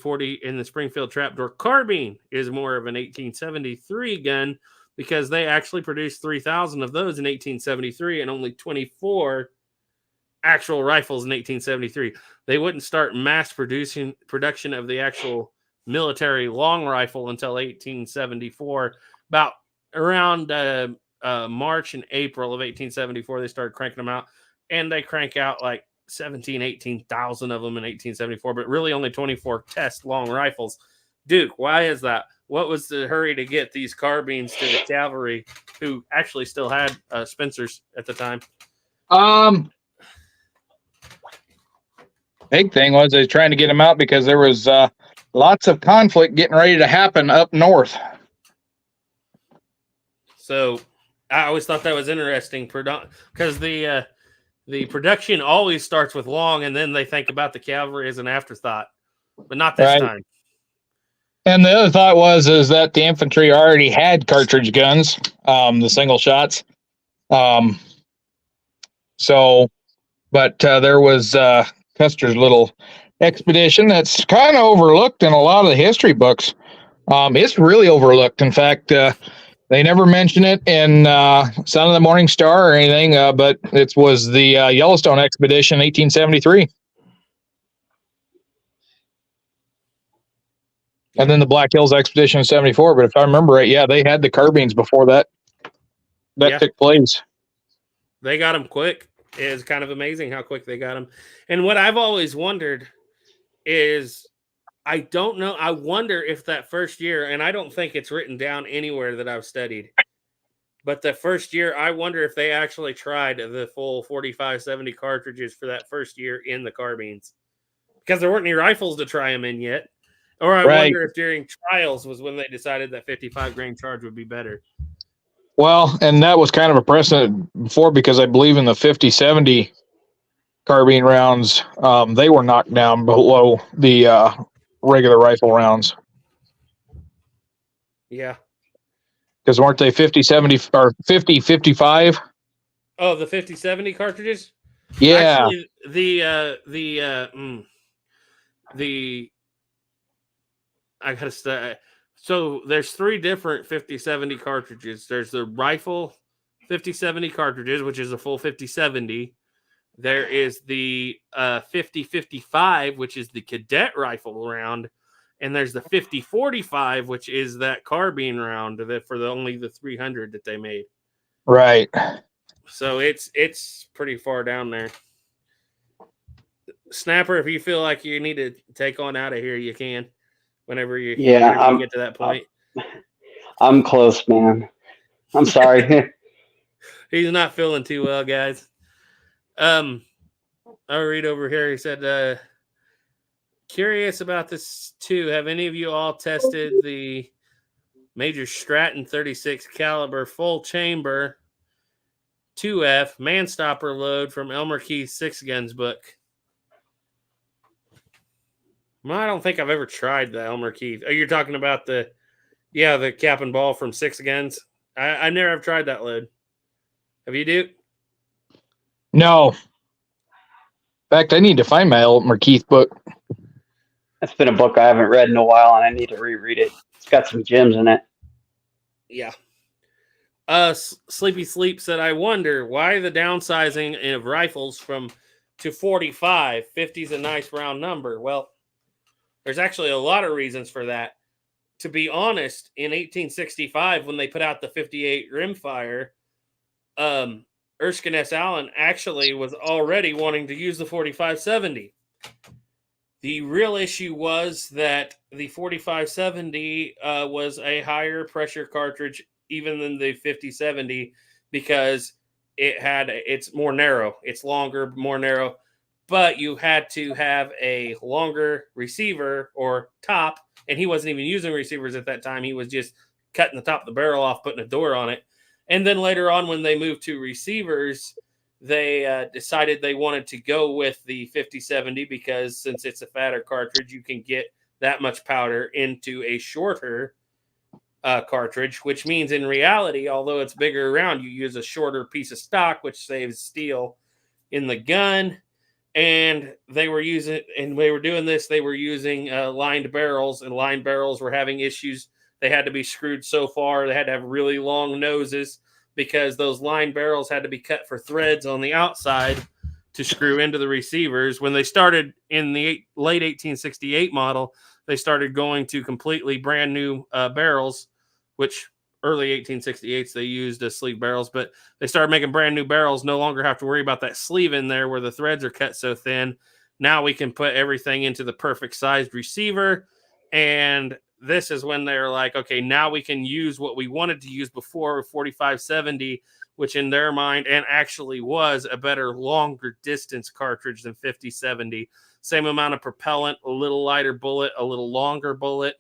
Springfield Trapdoor carbine is more of an 1873 gun because they actually produced 3,000 of those in 1873 and only 24 actual rifles in 1873. They wouldn't start mass production of the actual military long rifle until 1874. About around March and April of 1874, they started cranking them out, and they crank out like 18,000 of them in 1874, but really only 24 test long rifles. Duke, why is that? What was the hurry to get these carbines to the cavalry, who actually still had Spencers at the time? Big thing was they was trying to get them out because there was lots of conflict getting ready to happen up north. So I always thought that was interesting because the production always starts with long, and then they think about the cavalry as an afterthought, but not this time. And the other thought is that the infantry already had cartridge guns, the single shots. But there was Custer's little expedition that's kind of overlooked in a lot of the history books. It's really overlooked. In fact, they never mention it in Son of the Morning Star or anything, but it was the Yellowstone expedition, 1873. And then the Black Hills expedition in 74. But if I remember right, yeah, they had the carbines before that took place. They got them quick. It's kind of amazing how quick they got them. And what I've always wondered is, I don't know. I wonder if that first year, and I don't think it's written down anywhere that I've studied, but the first year, I wonder if they actually tried the full 4570 cartridges for that first year in the carbines, because there weren't any rifles to try them in yet. Or I Right. wonder if during trials was when they decided that 55 grain charge would be better. Well, and that was kind of a precedent before because I believe in the 50-70 carbine rounds, they were knocked down below the regular rifle rounds. Yeah. Because weren't they 50-70 or 50-55? Oh, the 50-70 cartridges? Yeah. Actually, I gotta say, so there's 3 different 50-70 cartridges. There's the rifle 50-70 cartridges, which is a full 50-70. There is the 50-55, which is the cadet rifle round, and there's the 50-45, which is that carbine round that for only the 300 that they made. Right. So it's pretty far down there. Snapper, if you feel like you need to take on out of here, you can. Whenever you get to that point. I'm close, man. I'm sorry. He's not feeling too well, guys. I'll read over here. He said, curious about this too. Have any of you all tested the Major Stratton 36 caliber full chamber 2F man stopper load from Elmer Keith's 6 Guns book? Well, I don't think I've ever tried the Elmer Keith. Oh, you're talking about the cap and ball from 6 Guns? I never have tried that load. Have you, Duke? No. In fact, I need to find my Elmer Keith book. That's been a book I haven't read in a while, and I need to reread it. It's got some gems in it. Yeah. Sleepy Sleep said, I wonder why the downsizing of rifles to 45. 50 is a nice round number. Well, there's actually a lot of reasons for that. To be honest, in 1865, when they put out the 58 rimfire, Erskine S. Allen actually was already wanting to use the 45-70. The real issue was that the 45-70 was a higher pressure cartridge even than the 50-70 because it's more narrow. It's longer, more narrow. But you had to have a longer receiver or top, and he wasn't even using receivers at that time. He was just cutting the top of the barrel off, putting a door on it. And then later on, when they moved to receivers, they decided they wanted to go with the 50-70 because since it's a fatter cartridge, you can get that much powder into a shorter cartridge, which means in reality, although it's bigger around, you use a shorter piece of stock, which saves steel in the gun. And they were doing this, they were using lined barrels, and lined barrels were having issues. They had to be screwed so far. They had to have really long noses because those lined barrels had to be cut for threads on the outside to screw into the receivers. When they started in the late 1868 model, they started going to completely brand new barrels, which early 1868s, they used sleeve barrels, but they started making brand new barrels, no longer have to worry about that sleeve in there where the threads are cut so thin. Now we can put everything into the perfect sized receiver. And this is when they're like, okay, now we can use what we wanted to use before 45-70, which in their mind, and actually was a better longer distance cartridge than 50-70. Same amount of propellant, a little lighter bullet, a little longer bullet.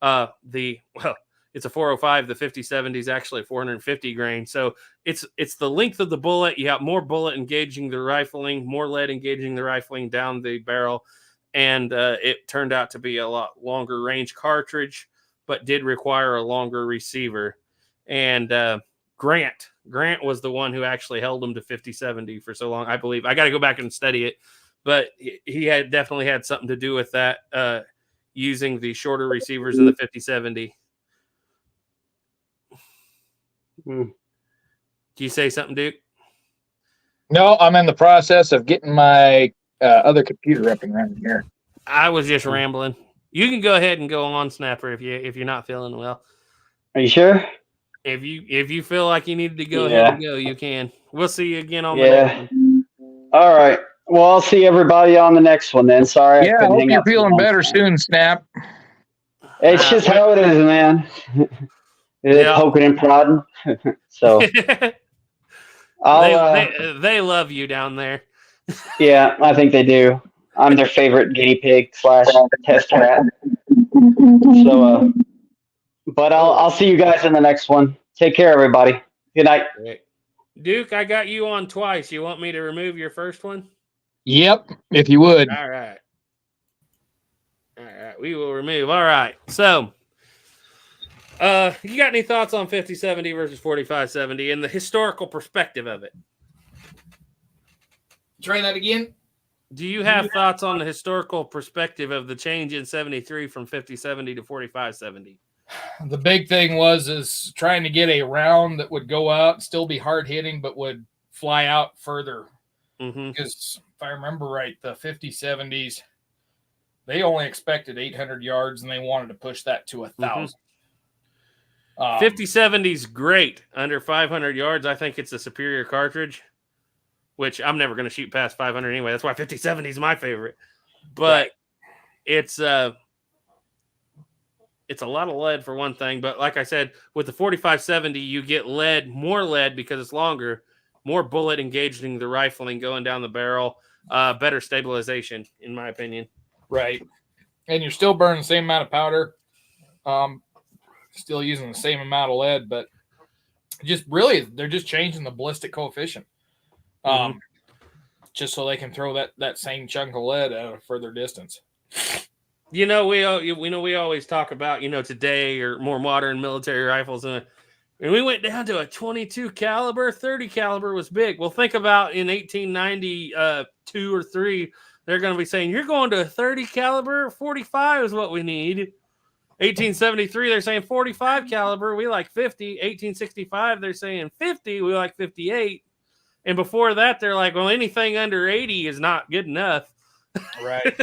It's a 405. The 50-70 is actually 450 grain. So it's the length of the bullet. You have more bullet engaging the rifling, more lead engaging the rifling down the barrel. And it turned out to be a lot longer range cartridge, but did require a longer receiver. And Grant was the one who actually held them to 50-70 for so long, I believe. I got to go back and study it. But he had definitely had something to do with that, using the shorter receivers in the 50-70. Can you say something, Duke? No, I'm in the process of getting my other computer up and running here. I was just rambling. You can go ahead and go on, Snapper, if you're not feeling well. Are you sure? If you feel like you need to go ahead and go, you can. We'll see you again on the next one. All right. Well, I'll see everybody on the next one then. Sorry. Yeah, I hope you're feeling better soon, Snap. It's just how it is, man. It's poking and prodding. So they love you down there. Yeah, I think they do. I'm their favorite guinea pig / test rat. So, but I'll see you guys in the next one. Take care, everybody. Good night. Great. Duke, I got you on twice. You want me to remove your first one? Yep, if you would. All right. We will remove. All right. So, you got any thoughts on 5070 versus 4570 and the historical perspective of it? Try that again. Do you have thoughts on the historical perspective of the change in 73 from 5070 to 4570? The big thing is trying to get a round that would go out, still be hard hitting, but would fly out further. Because if I remember right, the 5070s, they only expected 800 yards and they wanted to push that to 1,000. 5070's great under 500 yards. I think it's a superior cartridge, which I'm never going to shoot past 500 anyway. That's why 5070 is my favorite. But it's a lot of lead for one thing. But like I said, with the 4570, you get more lead because it's longer, more bullet engaging the rifling going down the barrel, better stabilization, in my opinion. Right. And you're still burning the same amount of powder, still using the same amount of lead, but they're just changing the ballistic coefficient. Just so they can throw that same chunk of lead at a further distance. We always talk about, today or more modern military rifles. And we went down to a 22 caliber, 30 caliber was big. Well, think about in 1892 or 3, they're going to be saying, you're going to a 30 caliber, 45 is what we need. 1873, they're saying 45 caliber, we like 50. 1865, they're saying 50, we like 58. And before that, they're like, well, anything under 80 is not good enough. Right.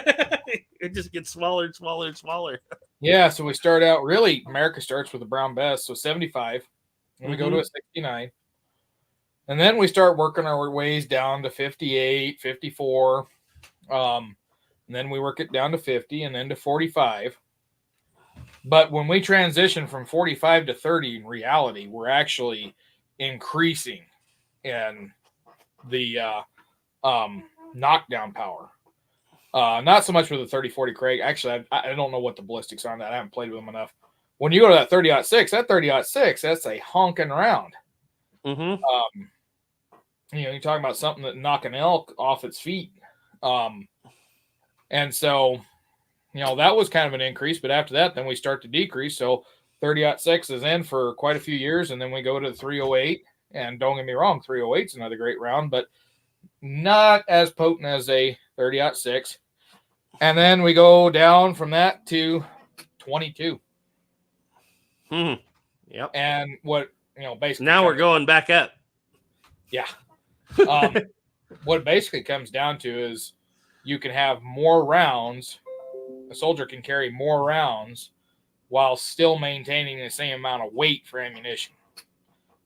It just gets smaller and smaller and smaller. Yeah, so we start out, America starts with a brown best, so 75. And we go to a 69. And then we start working our ways down to 58, 54. And then we work it down to 50 and then to 45. But when we transition from 45 to 30, in reality, we're actually increasing in the knockdown power. Not so much with the 30-40 Craig. Actually, I don't know what the ballistics are on that. I haven't played with them enough. When you go to that 30-06, that's a honking round. You're talking about something that knock an elk off its feet. And so, that was kind of an increase. But after that, then we start to decrease. So 30-06 is in for quite a few years. And then we go to the 308. And don't get me wrong, 308 is another great round, but not as potent as a 30-06. And then we go down from that to 22. Yep. And what, basically. Now we're going back up. Yeah. What it basically comes down to is you can have more rounds. A soldier can carry more rounds while still maintaining the same amount of weight for ammunition.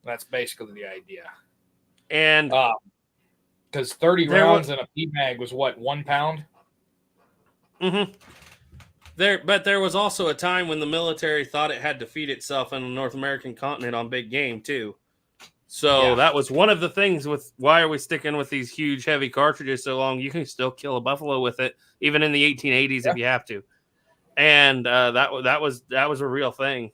That's basically the idea. And because 30 rounds in a PMag was what, 1 pound? But there was also a time when the military thought it had to feed itself on the North American continent on big game too. So that was one of the things with why are we sticking with these huge heavy cartridges so long? You can still kill a buffalo with it, even in the 1880s if you have to. And that was a real thing.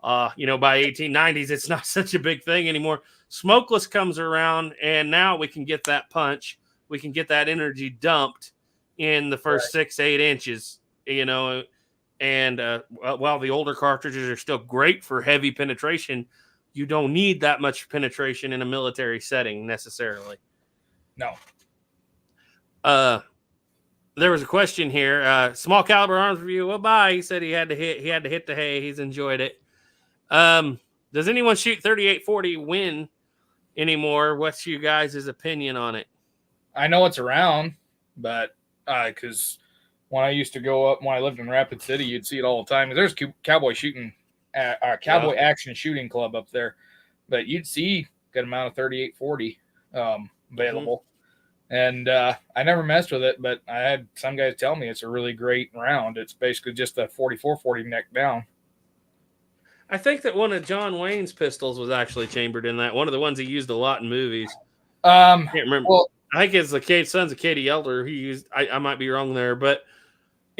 By 1890s, it's not such a big thing anymore. Smokeless comes around, and now we can get that punch. We can get that energy dumped in the first 6-8 inches, and while the older cartridges are still great for heavy penetration, you don't need that much penetration in a military setting necessarily. No. There was a question here. Small caliber arms review. Well, bye. He said he had to hit the hay. He's enjoyed it. Does anyone shoot 3840 win anymore? What's you guys' opinion on it? I know it's around, but because when I used to go up, when I lived in Rapid City, you'd see it all the time. There's cowboy shooting, cowboy action shooting club up there, but you'd see a good amount of 3840 available. And I never messed with it, but I had some guys tell me it's a really great round. It's basically just a 4440 neck down. I think that one of John Wayne's pistols was actually chambered in that. One of the ones he used a lot in movies. I can't remember. Well, I think it's the Sons of Katie Elder he used. I might be wrong there, but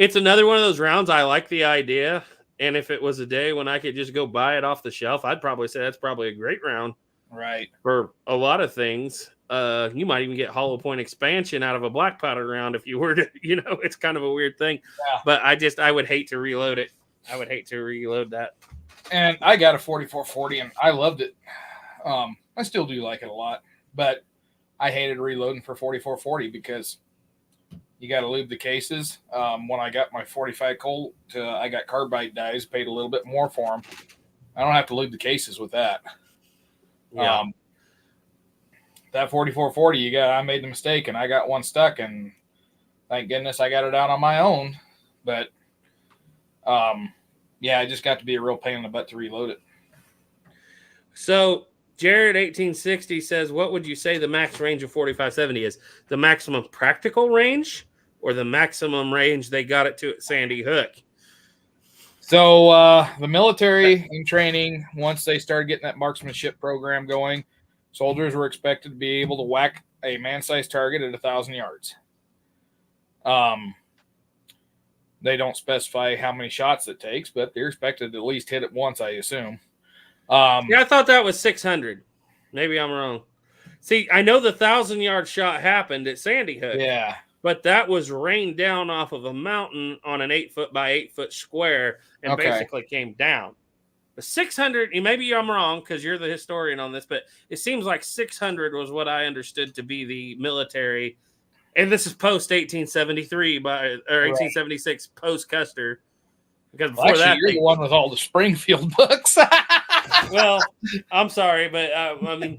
It's another one of those rounds. I like the idea. And if it was a day when I could just go buy it off the shelf, I'd probably say that's probably a great round. Right. For a lot of things. You might even get hollow point expansion out of a black powder round if you were to, it's kind of a weird thing. Yeah. But I would hate to reload it. I would hate to reload that. And I got a 4440 and I loved it. I still do like it a lot, but I hated reloading for 4440 because you got to lube the cases. When I got my 45 Colt, I got carbide dies, paid a little bit more for them. I don't have to lube the cases with that. Yeah. That 4440, I made the mistake and I got one stuck, and thank goodness I got it out on my own. But it just got to be a real pain in the butt to reload it. So Jared 1860 says, what would you say the max range of 4570 is? The maximum practical range or the maximum range they got it to at Sandy Hook? So the military in training, once they started getting that marksmanship program going, soldiers were expected to be able to whack a man-sized target at 1,000 yards. They don't specify how many shots it takes, but they're expected to at least hit it once, I assume. I thought that was 600. Maybe I'm wrong. See, I know the 1,000-yard shot happened at Sandy Hook. Yeah. But that was rained down off of a mountain on an 8 foot by 8 foot square and basically came down. The 600, and maybe I'm wrong because you're the historian on this, but it seems like 600 was what I understood to be the military. And this is post 1873 or 1876 post Custer. Because before that, you're the one with all the Springfield books. Well, I'm sorry, but I mean,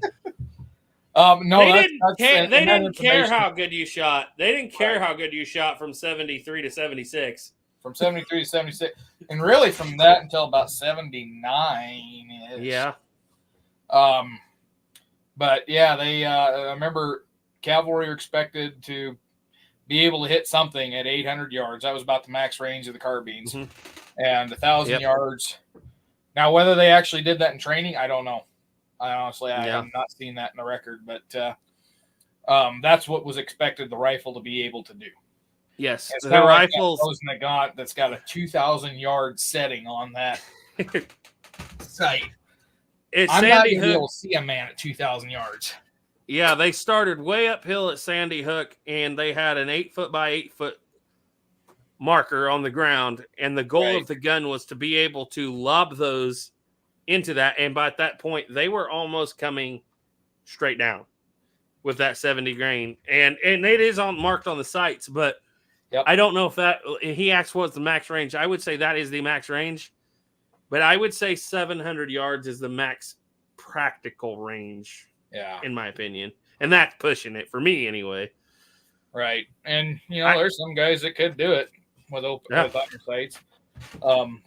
no, they didn't care how good you shot. They didn't care how good you shot from 73 to 76. From 73 to 76. And really from that until about 79. Yeah. But yeah, I remember cavalry were expected to be able to hit something at 800 yards. That was about the max range of the carbines. Mm-hmm. And 1,000 yards. Now, whether they actually did that in training, I don't know. I have not seen that in the record, but that's what was expected the rifle to be able to do. Yes, it's the rifles that's got a 2,000 yard setting on that sight. I'm not going to be able to see a man at 2,000 yards. Yeah, they started way uphill at Sandy Hook, and they had an 8 foot by 8 foot marker on the ground, and the goal of the gun was to be able to lob those into that. And by that point, they were almost coming straight down with that 70 grain, and it is marked on the sights, but. Yep. I don't know if that he asked what's the max range. I would say that is the max range, but I would say 700 yards is the max practical range. Yeah, in my opinion, and that's pushing it for me anyway. Right, and there's some guys that could do it with iron sights.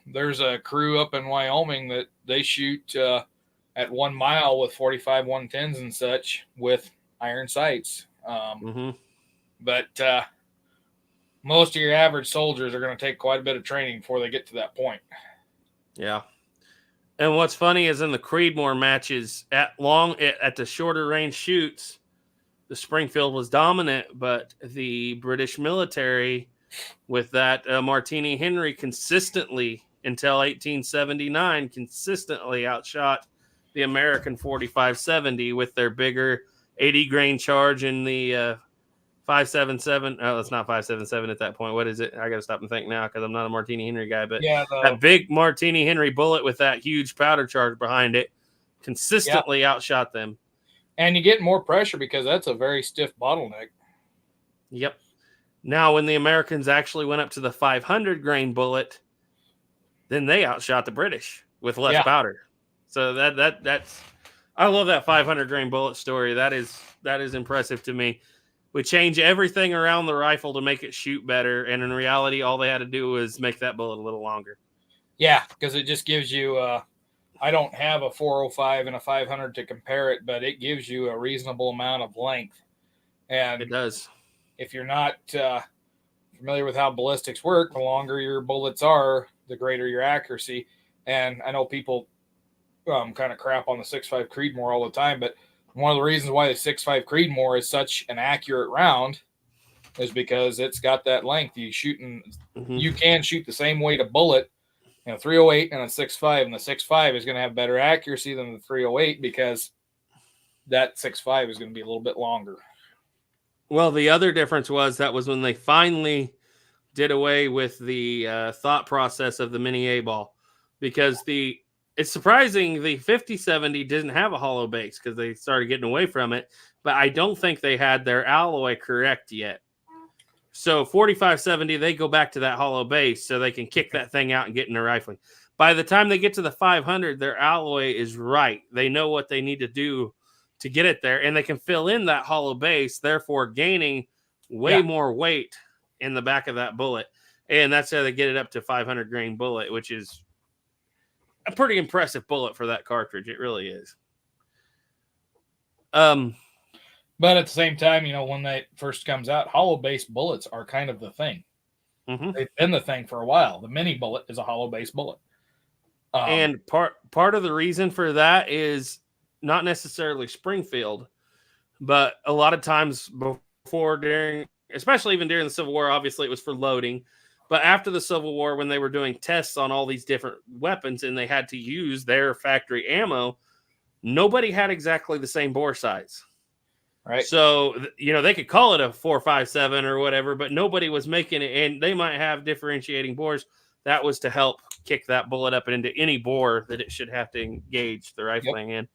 There's a crew up in Wyoming that they shoot at 1 mile with 45 110s and such with iron sights. But most of your average soldiers are going to take quite a bit of training before they get to that point. Yeah. And what's funny is in the Creedmoor matches at the shorter range shoots, the Springfield was dominant, but the British military with that Martini Henry consistently until 1879 consistently outshot the American 4570 with their bigger 80 grain charge in the 5.77. Oh, it's not 5.77 at that point. What is it? I got to stop and think now because I'm not a Martini Henry guy. But that big Martini Henry bullet with that huge powder charge behind it consistently outshot them. And you get more pressure because that's a very stiff bottleneck. Yep. Now, when the Americans actually went up to the 500 grain bullet, then they outshot the British with less powder. So that's I love that 500 grain bullet story. That is impressive to me. We change everything around the rifle to make it shoot better, and in reality, all they had to do was make that bullet a little longer. Yeah, because it just gives you. I don't have a 405 and a 500 to compare it, but it gives you a reasonable amount of length. And it does. If you're not familiar with how ballistics work, the longer your bullets are, the greater your accuracy. And I know people kind of crap on the 6.5 Creedmoor all the time, but one of the reasons why the 6.5 Creedmoor is such an accurate round is because it's got that length. Mhm. You can shoot the same weight of bullet, 308 and a 6.5, and the 6.5 is going to have better accuracy than the 308 because that 6.5 is going to be a little bit longer. Well, the other difference was that was when they finally did away with the thought process of the mini A ball, because it's surprising the 5070 didn't have a hollow base because they started getting away from it, but I don't think they had their alloy correct yet. So 4570, they go back to that hollow base so they can kick that thing out and get into rifling. By the time they get to the 500, their alloy is right. They know what they need to do to get it there, and they can fill in that hollow base, therefore gaining way more weight in the back of that bullet. And that's how they get it up to 500 grain bullet, which is a pretty impressive bullet for that cartridge. It really is. But at the same time, when that first comes out, hollow base bullets are kind of the thing. Mm-hmm. They've been the thing for a while. The mini bullet is a hollow base bullet. And part of the reason for that is not necessarily Springfield, but a lot of times before, during, especially even during the Civil War, obviously it was for loading. But after the Civil War, when they were doing tests on all these different weapons and they had to use their factory ammo, nobody had exactly the same bore size. Right. So, they could call it a 4.57 or whatever, but nobody was making it. And they might have differentiating bores. That was to help kick that bullet up into any bore that it should have to engage the rifling in.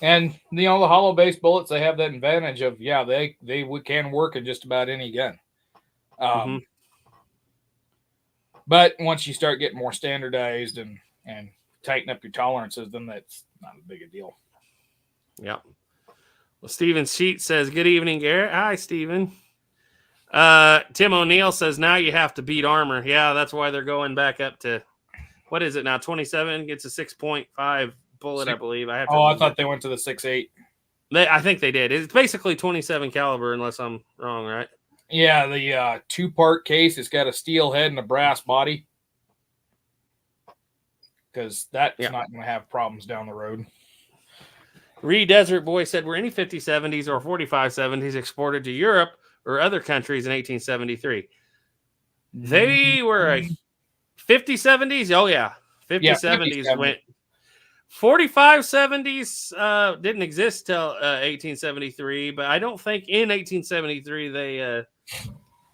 And, the hollow base bullets, they have that advantage of, they can work in just about any gun. But once you start getting more standardized and tighten up your tolerances, then that's not a big a deal. Yeah. Well, Stephen Sheet says, good evening, Garrett. Hi, Stephen. Tim O'Neill says, now you have to beat armor. Yeah, that's why they're going back up to, what is it now, 27? Gets a 6.5 bullet, I believe. I thought they went to the 6.8. I think they did. It's basically 27 caliber, unless I'm wrong, right? Yeah, the two-part case, it's got a steel head and a brass body. Because that's not going to have problems down the road. Desert Boy said, were any 5070s or 4570s exported to Europe or other countries in 1873? They were 5070s? Oh, yeah. 5070s went. 4570s didn't exist till 1873, but I don't think in 1873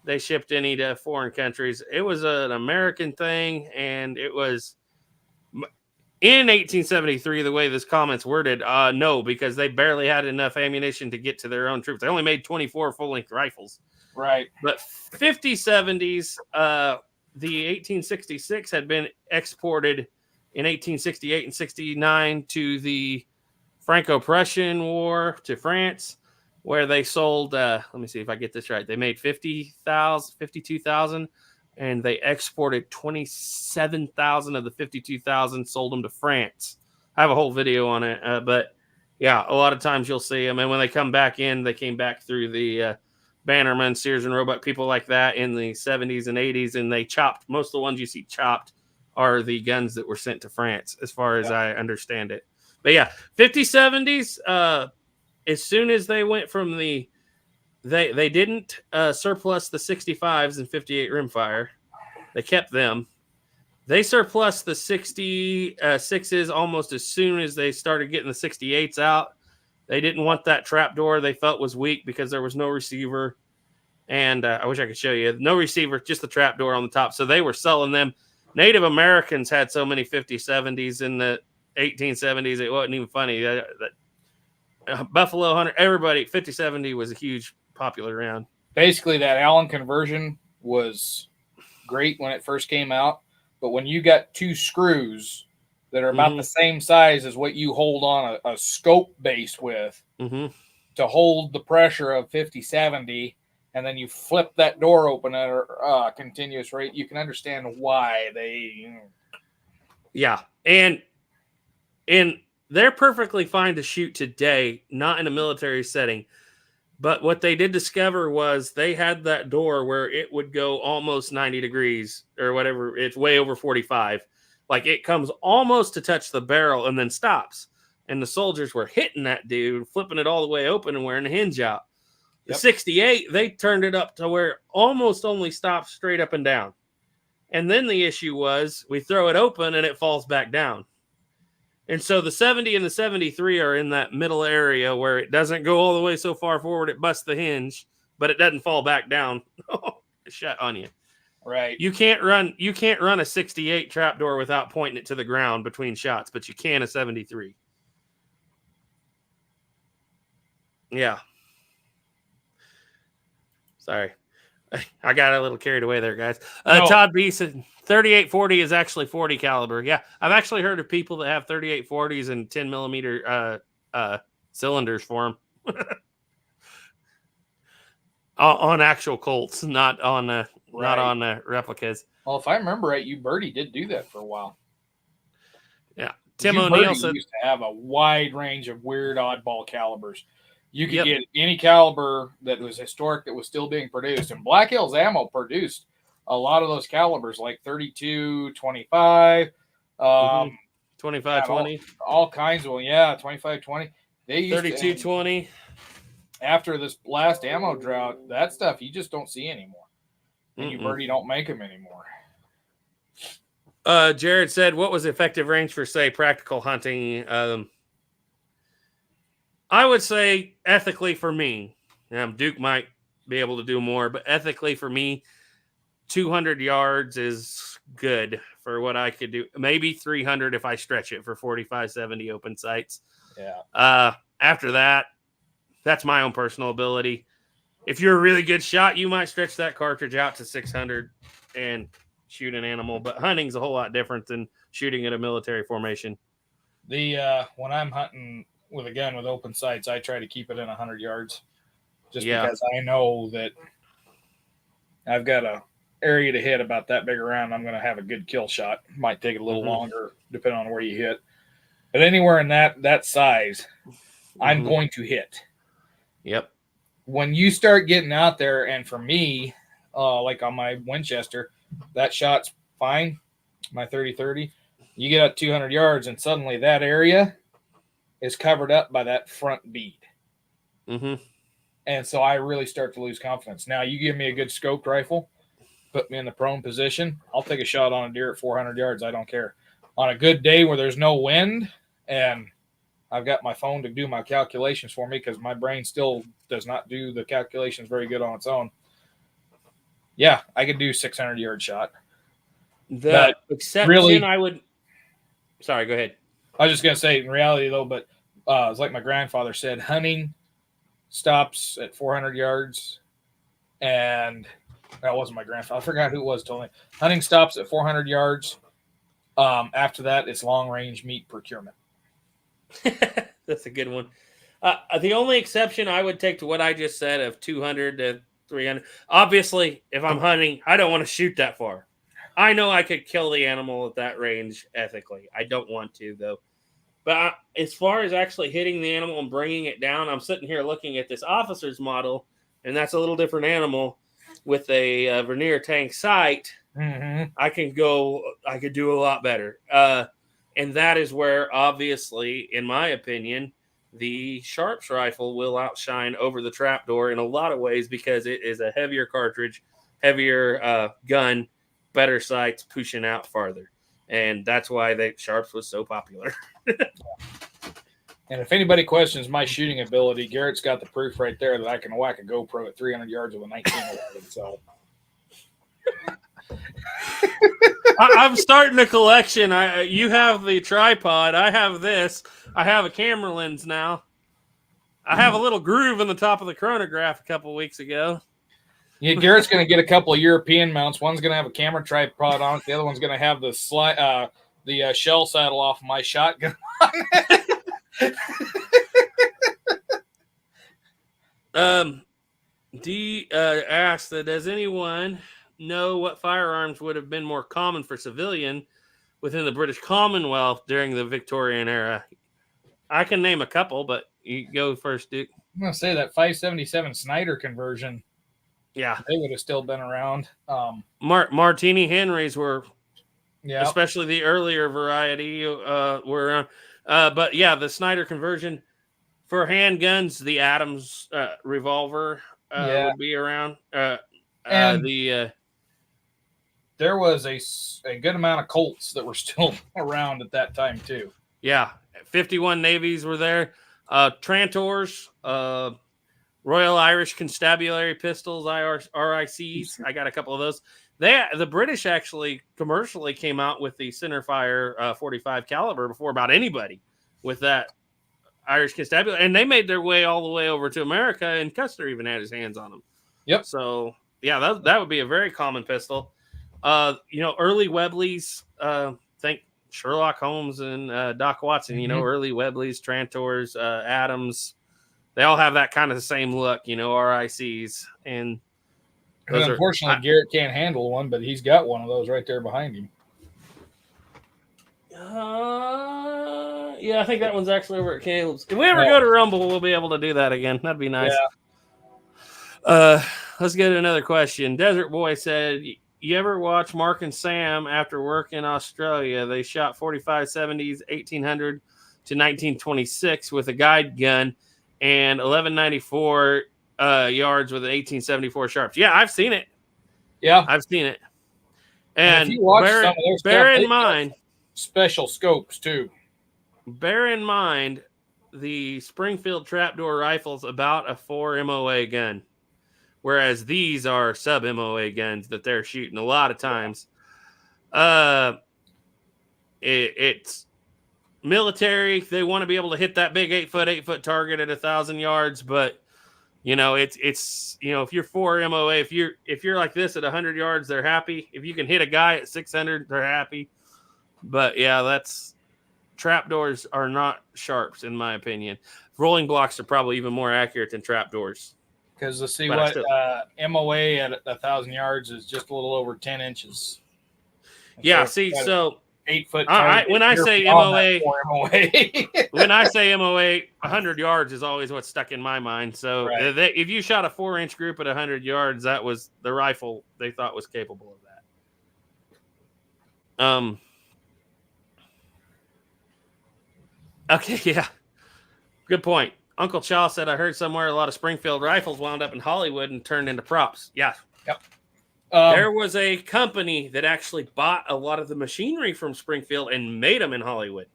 they shipped any to foreign countries. It was an American thing, and it was in 1873, the way this comment's worded, no, because they barely had enough ammunition to get to their own troops. They only made 24 full-length rifles. Right. But 5070s, the 1866 had been exported in 1868 and 69 to the Franco-Prussian War to France, where they sold, let me see if I get this right. They made 52,000, and they exported 27,000 of the 52,000, sold them to France. I have a whole video on it, but yeah, a lot of times you'll see them. And when they come back in, they came back through the Bannerman, Sears and Roebuck, people like that in the 70s and 80s, and they chopped. Most of the ones you see chopped are the guns that were sent to France, as far as I understand it. But yeah, 5070s, as soon as they went from the They didn't surplus the 65s and 58 rimfire. They kept them. They surplus the 66s almost as soon as they started getting the 68s out. They didn't want that trapdoor. They felt was weak because there was no receiver. And I wish I could show you. No receiver, just the trapdoor on the top. So they were selling them. Native Americans had so many 50-70s in the 1870s. It wasn't even funny. Buffalo Hunter, everybody, 50-70 was a huge popular round. Basically, that Allen conversion was great when it first came out. But when you got two screws that are about the same size as what you hold on a scope base with to hold the pressure of 50-70, and then you flip that door open at a continuous rate, you can understand why they... Yeah, and they're perfectly fine to shoot today, not in a military setting. But what they did discover was they had that door where it would go almost 90 degrees or whatever. It's way over 45. Like it comes almost to touch the barrel and then stops. And the soldiers were hitting that dude, flipping it all the way open and wearing a hinge out. The 68, they turned it up to where it almost only stops straight up and down. And then the issue was we throw it open and it falls back down. And so the 70 and the 73 are in that middle area where it doesn't go all the way so far forward it busts the hinge, but it doesn't fall back down. Shut on you. Right. You can't run a 68 trapdoor without pointing it to the ground between shots, but you can a 73. Yeah. Sorry. I got a little carried away there, guys. No. Todd B said 3840 is actually 40 caliber. Yeah, I've actually heard of people that have 3840s and 10 millimeter cylinders for them. On actual Colts, not on replicas. Well, if I remember right, Birdie did do that for a while. Yeah, Tim O'Neill said used to have a wide range of weird oddball calibers. You could get any caliber that was historic that was still being produced. And Black Hills Ammo produced a lot of those calibers, like 32, 25, 25, 20. All kinds of them. Yeah, 25, 20. They used 32, 20. After this last ammo drought, that stuff you just don't see anymore. And Birdie don't make them anymore. Jared said, what was the effective range for, say, practical hunting? I would say ethically for me, Duke might be able to do more, but ethically for me, 200 yards is good for what I could do. Maybe 300 if I stretch it for 45, 70 open sights. Yeah. After that, that's my own personal ability. If you're a really good shot, you might stretch that cartridge out to 600 and shoot an animal, but hunting's a whole lot different than shooting at a military formation. When I'm hunting with a gun with open sights, I try to keep it in 100 yards just because I know that I've got a area to hit about that big around. I'm going to have a good kill shot. Might take a little longer depending on where you hit, but anywhere in that size, I'm going to hit. Yep. When you start getting out there, and for me, like on my Winchester, that shot's fine, my 30-30. You get up 200 yards, and suddenly that area is covered up by that front bead. And so I really start to lose confidence. Now, you give me a good scoped rifle, put me in the prone position, I'll take a shot on a deer at 400 yards. I don't care. On a good day where there's no wind and I've got my phone to do my calculations for me because my brain still does not do the calculations very good on its own. Yeah, I could do 600-yard shot. The exception really, I would – sorry, go ahead. I was just going to say, in reality, though, but it's like my grandfather said, hunting stops at 400 yards. And that wasn't my grandfather. I forgot who it was told me. Hunting stops at 400 yards. After that, it's long-range meat procurement. That's a good one. The only exception I would take to what I just said of 200 to 300. Obviously, if I'm hunting, I don't want to shoot that far. I know I could kill the animal at that range ethically. I don't want to, though. But as far as actually hitting the animal and bringing it down, I'm sitting here looking at this officer's model, and that's a little different animal with a vernier tank sight. I could do a lot better. And that is where, obviously, in my opinion, the Sharps rifle will outshine over the trapdoor in a lot of ways because it is a heavier cartridge, heavier gun, better sights, pushing out farther. And that's why the Sharps was so popular. And if anybody questions my shooting ability, Garrett's got the proof right there that I can whack a GoPro at 300 yards with a 1911. So I'm starting a collection. You have the tripod. I have this. I have a camera lens now. I have a little groove in the top of the chronograph a couple weeks ago. Yeah, Garrett's going to get a couple of European mounts. One's going to have a camera tripod on it. The other one's going to have the shell saddle off my shotgun on it. D asked that, does anyone know what firearms would have been more common for civilian within the British Commonwealth during the Victorian era? I can name a couple, but you go first, Duke. I'm going to say that 577 Snyder conversion. Yeah. They would have still been around. Martini Henrys were, yeah, especially the earlier variety, were around. But yeah, the Snyder conversion for handguns, the Adams revolver Yeah. would be around. And The there was a good amount of Colts that were still around at that time too. yeah, 51 Navies were there. Trantors, Royal Irish Constabulary Pistols, RICs. I got a couple of those. The British actually commercially came out with the centerfire 45 caliber before about anybody with that Irish Constabulary, and they made their way all the way over to America, and Custer even had his hands on them. Yep. So yeah, that would be a very common pistol. Early Webleys. Think Sherlock Holmes and Doc Watson. Early Webleys, Trantors, Adams. They all have that kind of the same look. RICs, and unfortunately, Garrett can't handle one, but he's got one of those right there behind him. Yeah, I think that one's actually over at Caleb's. If we ever go to Rumble, we'll be able to do that again. That'd be nice. Yeah. Let's get to another question. Desert Boy said, you ever watch Mark and Sam after work in Australia? They shot 45-70s, 1800 to 1926 with a guide gun and 1194 yards with an 1874 Sharps. Yeah, I've seen it. Yeah. I've seen it. And if you watch some of those bear stuff, in mind, special scopes too. Bear in mind, the Springfield trapdoor rifle's about a 4 MOA gun, whereas these are sub MOA guns that they're shooting a lot of times. It's military. They want to be able to hit that big 8-foot target at 1,000 yards, but it's if you're 4 MOA, if you're like this at 100 yards, they're happy. If you can hit a guy at 600, they're happy. But yeah, trapdoors are not sharps in my opinion. Rolling blocks are probably even more accurate than trapdoors. Because MOA at 1,000 yards is just a little over 10 inches. Yeah, so 8 foot. When I say MOA, when I say MOA, 100 yards is always what's stuck in my mind. So if you shot a 4-inch group at 100 yards, that was the rifle they thought was capable of that. Okay, yeah. Good point. Uncle Chaw said, I heard somewhere a lot of Springfield rifles wound up in Hollywood and turned into props. Yeah. Yep. There was a company that actually bought a lot of the machinery from Springfield and made them in Hollywood.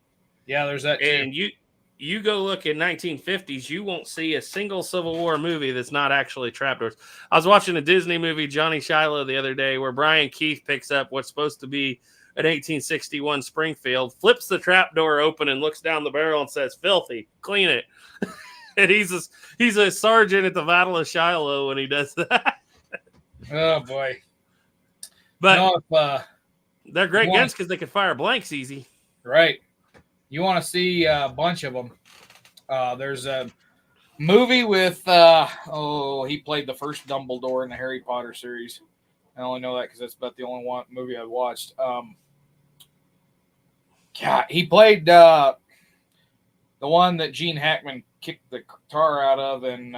Yeah, there's that too. And you go look in 1950s, you won't see a single Civil War movie that's not actually trapdoors. I was watching a Disney movie, Johnny Shiloh, the other day, where Brian Keith picks up what's supposed to be an 1861 Springfield, flips the trapdoor open and looks down the barrel and says, filthy, clean it. And he's a sergeant at the Battle of Shiloh when he does that. Oh, boy. But they're great guns because they can fire blanks easy. Right. You want to see a bunch of them. There's a movie with, he played the first Dumbledore in the Harry Potter series. I only know that because that's about the only movie I've watched. He played the one that Gene Hackman kicked the tar out of, and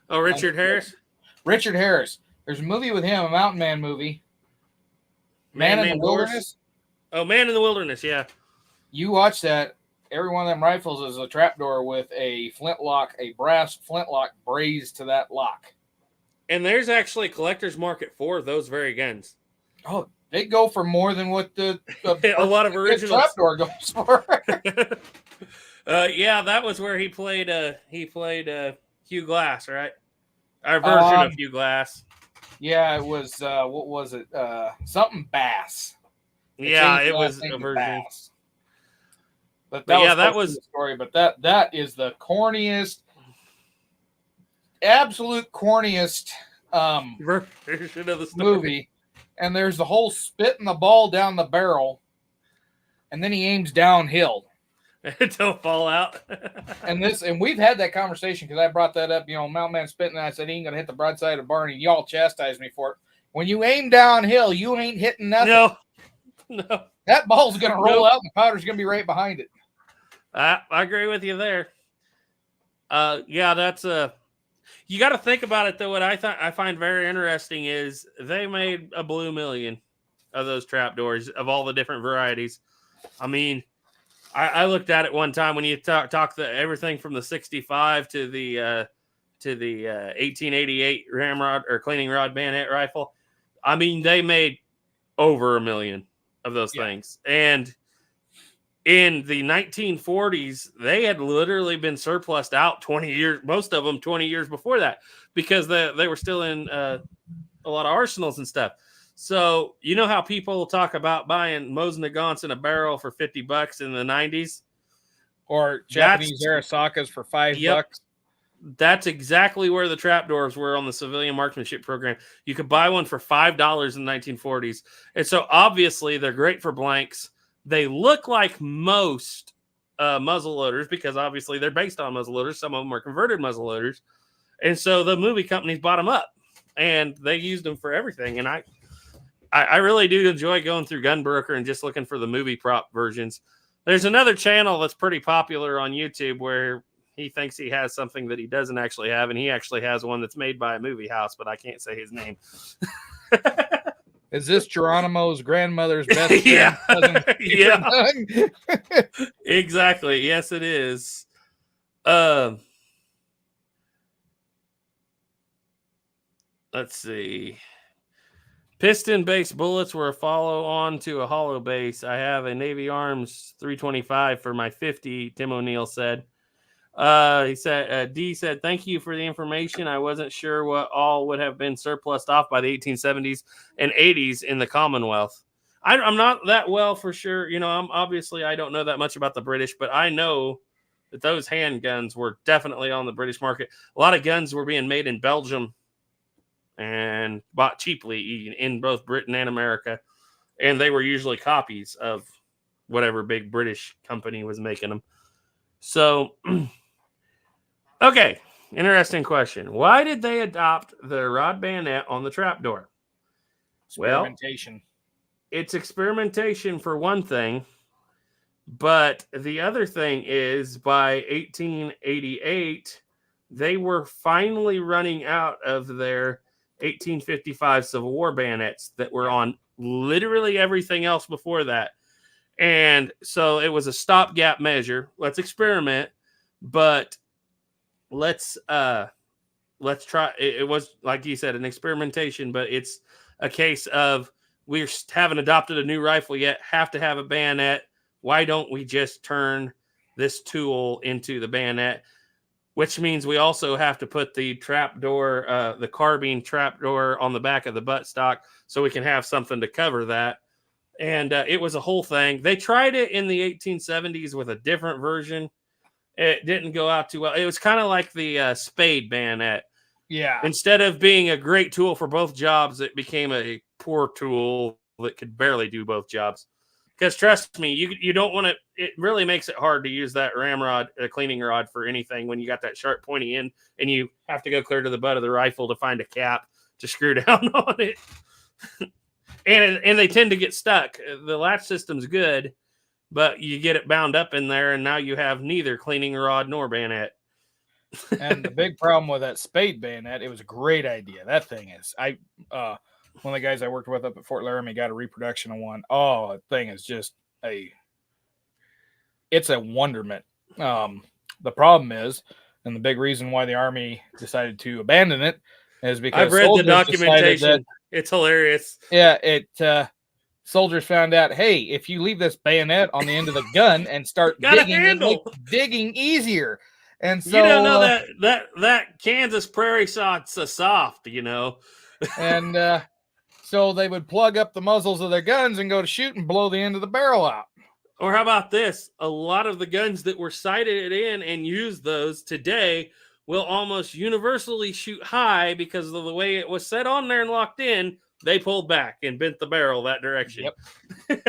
Richard Harris. Richard Harris. There's a movie with him, a Mountain Man movie. Man in the Wilderness. Oh, Man in the Wilderness. Yeah. You watch that. Every one of them rifles is a trapdoor with a flintlock, a brass flintlock brazed to that lock. And there's actually a collector's market for those very guns. Oh, they go for more than what the a lot of original trapdoor goes for. Yeah, that was where he played Hugh Glass, right? Our version of Hugh Glass. Yeah, it was what was it? Something Bass. Yeah, it was a version. Bass. But that was the story. But that is the corniest, absolute corniest version of the movie. And there's the whole spitting the ball down the barrel, and then he aims downhill. Don't fall out. and we've had that conversation because I brought that up. Mountain Man spitting, and I said he ain't gonna hit the broadside of the barn, and y'all chastised me for it. When you aim downhill, you ain't hitting nothing. No. That ball's gonna roll out, and the powder's gonna be right behind it. I agree with you there. Yeah, that's you got to think about it though. What I find very interesting is they made a blue million of those trapdoors of all the different varieties. I mean, I looked at it one time when you talk everything from the 65 to the 1888 ramrod or cleaning rod bayonet rifle. I mean, they made over 1 million of those things. And in the 1940s, they had literally been surplused out 20 years, most of them 20 years before that, because they were still in a lot of arsenals and stuff. So, you know how people talk about buying Mosin Nagants in a barrel for $50 in the 90s? Or Japanese Arasakas for $5. That's exactly where the trapdoors were on the civilian marksmanship program. You could buy one for $5 in the 1940s. And so obviously they're great for blanks. They look like most muzzle loaders because obviously they're based on muzzle loaders. Some of them are converted muzzle loaders. And so the movie companies bought them up and they used them for everything. And I really do enjoy going through Gunbroker and just looking for the movie prop versions. There's another channel that's pretty popular on YouTube where he thinks he has something that he doesn't actually have, and he actually has one that's made by a movie house, but I can't say his name. Is this Geronimo's grandmother's best friend? Yeah. Cousin Yeah. Exactly. Yes, it is. Let's see. Piston-based bullets were a follow-on to a hollow base. I have a Navy Arms 325 for my 50, Tim O'Neill said. He said, D said, thank you for the information. I wasn't sure what all would have been surplused off by the 1870s and 80s in the Commonwealth. I'm not that well for sure. You know, I don't know that much about the British, but I know that those handguns were definitely on the British market. A lot of guns were being made in Belgium and bought cheaply in both Britain and America. And they were usually copies of whatever big British company was making them. So, okay, interesting question. Why did they adopt the rod bayonet on the trapdoor? Experimentation. Well, it's experimentation for one thing, but the other thing is by 1888, they were finally running out of their 1855 Civil War bayonets that were on literally everything else before that. And so it was a stopgap measure. Let's experiment, but let's try. It was, like you said, an experimentation, but it's a case of we haven't adopted a new rifle yet, have to have a bayonet. Why don't we just turn this tool into the bayonet? Which means we also have to put the trapdoor, the carbine trapdoor on the back of the buttstock so we can have something to cover that. And it was a whole thing. They tried it in the 1870s with a different version. It didn't go out too well. It was kind of like the spade bayonet. Yeah. Instead of being a great tool for both jobs, it became a poor tool that could barely do both jobs. Because trust me, you don't want to. It really makes it hard to use that ramrod, cleaning rod for anything when you got that sharp pointy end, and you have to go clear to the butt of the rifle to find a cap to screw down on it. And they tend to get stuck. The latch system's good, but you get it bound up in there, and now you have neither cleaning rod nor bayonet. And the big problem with that spade bayonet, it was a great idea. That thing is, one of the guys I worked with up at Fort Laramie got a reproduction of one. Oh, that thing is just it's a wonderment. The problem is, and the big reason why the Army decided to abandon it is because I've read the documentation. It's hilarious. Yeah, soldiers found out, hey, if you leave this bayonet on the end of the gun and start digging, it makes digging easier. And so you don't know that Kansas prairie sod's so soft, you know. And so they would plug up the muzzles of their guns and go to shoot and blow the end of the barrel out. Or how about this? A lot of the guns that were sighted in and use those today will almost universally shoot high because of the way it was set on there and locked in. They pulled back and bent the barrel that direction. Yep.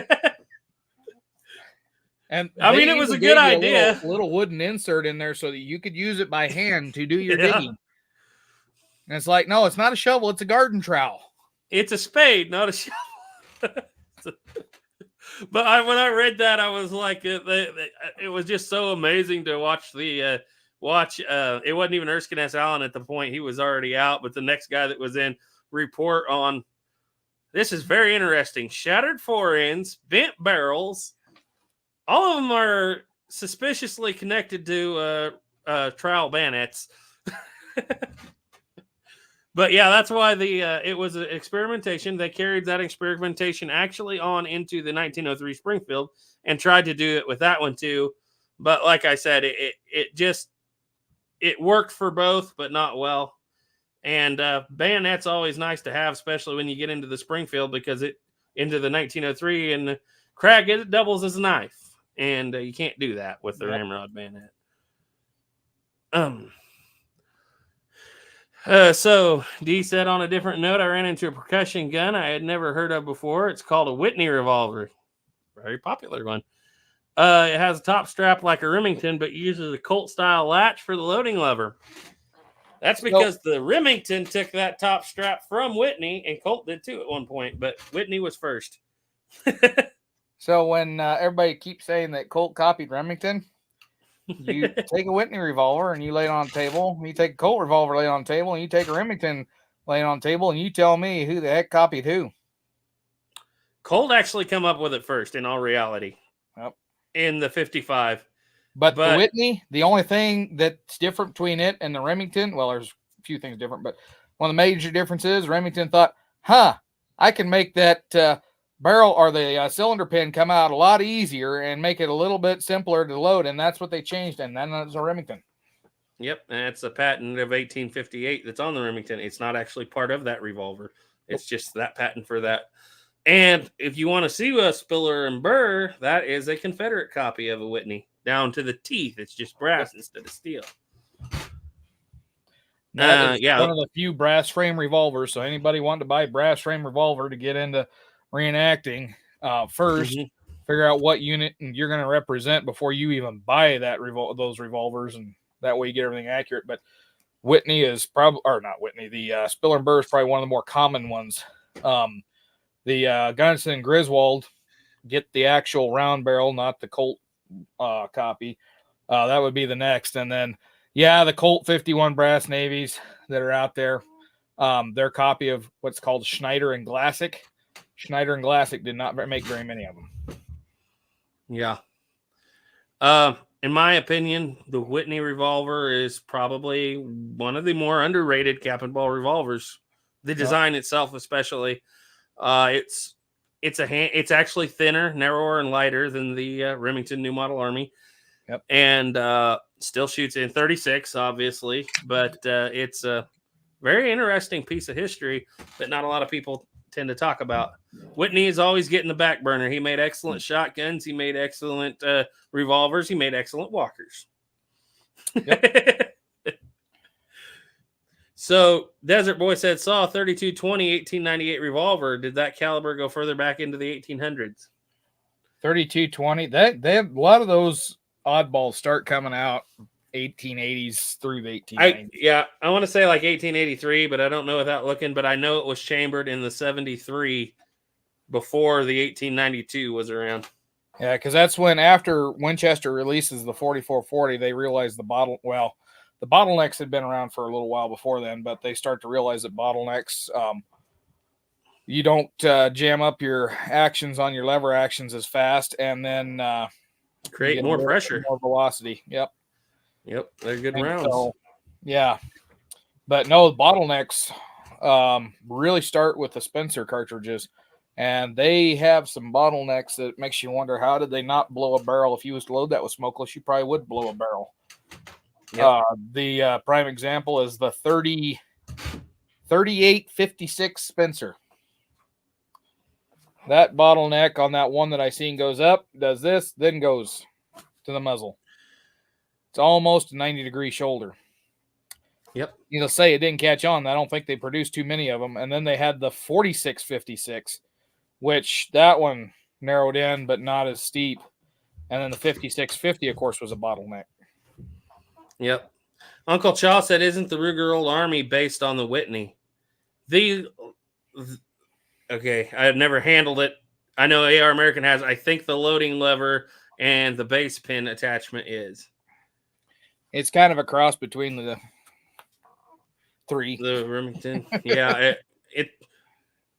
And I mean, it was a good idea. A little wooden insert in there so that you could use it by hand to do your digging. And it's like, no, it's not a shovel; it's a garden trowel. It's a spade, not a shovel. But when I read that, I was like, it was just so amazing to watch the watch. It wasn't even Erskine S. Allen at the point; he was already out. But the next guy that was in report on this is very interesting: shattered fore ends, bent barrels. All of them are suspiciously connected to trowel bayonets. But yeah, that's why it was an experimentation. They carried that experimentation actually on into the 1903 Springfield and tried to do it with that one too. But like I said, it worked for both, but not well. And bayonet's always nice to have, especially when you get into the Springfield, because into the 1903 and the Krag, it doubles as a knife, and you can't do that with the ramrod bayonet. So D said, on a different note, I ran into a percussion gun I had never heard of before. It's called a Whitney revolver. Very popular one. It has a top strap like a Remington, but uses a Colt style latch for the loading lever. That's because the Remington took that top strap from Whitney, and Colt did too at one point, but Whitney was first. So when everybody keeps saying that Colt copied Remington, you take a Whitney revolver and you lay it on the table. You take a Colt revolver, lay it on the table, and you take a Remington, lay it on the table, and you tell me who the heck copied who. Colt actually come up with it first, in all reality. Yep. In the 55. But the Whitney, the only thing that's different between it and the Remington, well, there's a few things different, but one of the major differences, Remington thought, I can make that barrel or the cylinder pin come out a lot easier and make it a little bit simpler to load, and that's what they changed, and then it's a Remington. Yep, and it's a patent of 1858 that's on the Remington. It's not actually part of that revolver. It's just that patent for that. And if you want to see a Spiller and Burr, that is a Confederate copy of a Whitney, down to the teeth. It's just brass instead of steel. That is one of the few brass frame revolvers. So anybody wanting to buy a brass frame revolver to get into reenacting, first figure out what unit you're going to represent before you even buy that those revolvers, and that way you get everything accurate. But Whitney is probably, or not Whitney, the Spiller and Burr is probably one of the more common ones. The Gunnison and Griswold get the actual round barrel, not the Colt copy. That would be the next. And then, the Colt 51 brass navies that are out there, their copy of what's called Schneider and Glassick. Schneider and Glassick did not make very many of them. Yeah. In my opinion, the Whitney revolver is probably one of the more underrated cap and ball revolvers. The design itself, especially, it's actually thinner, narrower, and lighter than the Remington New Model Army. Yep. And still shoots in 36, obviously, but it's a very interesting piece of history that not a lot of people tend to talk about. Whitney is always getting the back burner. He made excellent shotguns. He made excellent revolvers. He made excellent walkers. Yep. So Desert Boy said, saw a 32-20 1898 revolver. Did that caliber go further back into the 1800s? 32-20. They have a lot of those oddballs start coming out 1880s through the 1890s. I want to say like 1883, but I don't know without looking. But I know it was chambered in the 73 before the 1892 was around. Yeah, because that's when, after Winchester releases the 4440, they realize the bottlenecks had been around for a little while before then, but they start to realize that bottlenecks, you don't jam up your actions on your lever actions as fast, and then create more pressure, more velocity. Yep, they're good rounds. So, but no, bottlenecks really start with the Spencer cartridges, and they have some bottlenecks that makes you wonder, how did they not blow a barrel? If you was to load that with smokeless, you probably would blow a barrel. Yep. The prime example is the 3856 Spencer. That bottleneck on that one that I seen goes up, does this, then goes to the muzzle. It's almost a 90-degree shoulder. Yep. You'll say it didn't catch on. I don't think they produced too many of them. And then they had the 4656, which that one narrowed in, but not as steep. And then the 5650, of course, was a bottleneck. Yep. Uncle Chaw said, isn't the Ruger Old Army based on the Whitney? Okay, I have never handled it. I know AR American has. I think the loading lever and the base pin attachment is. It's kind of a cross between the three. The Remington. Yeah,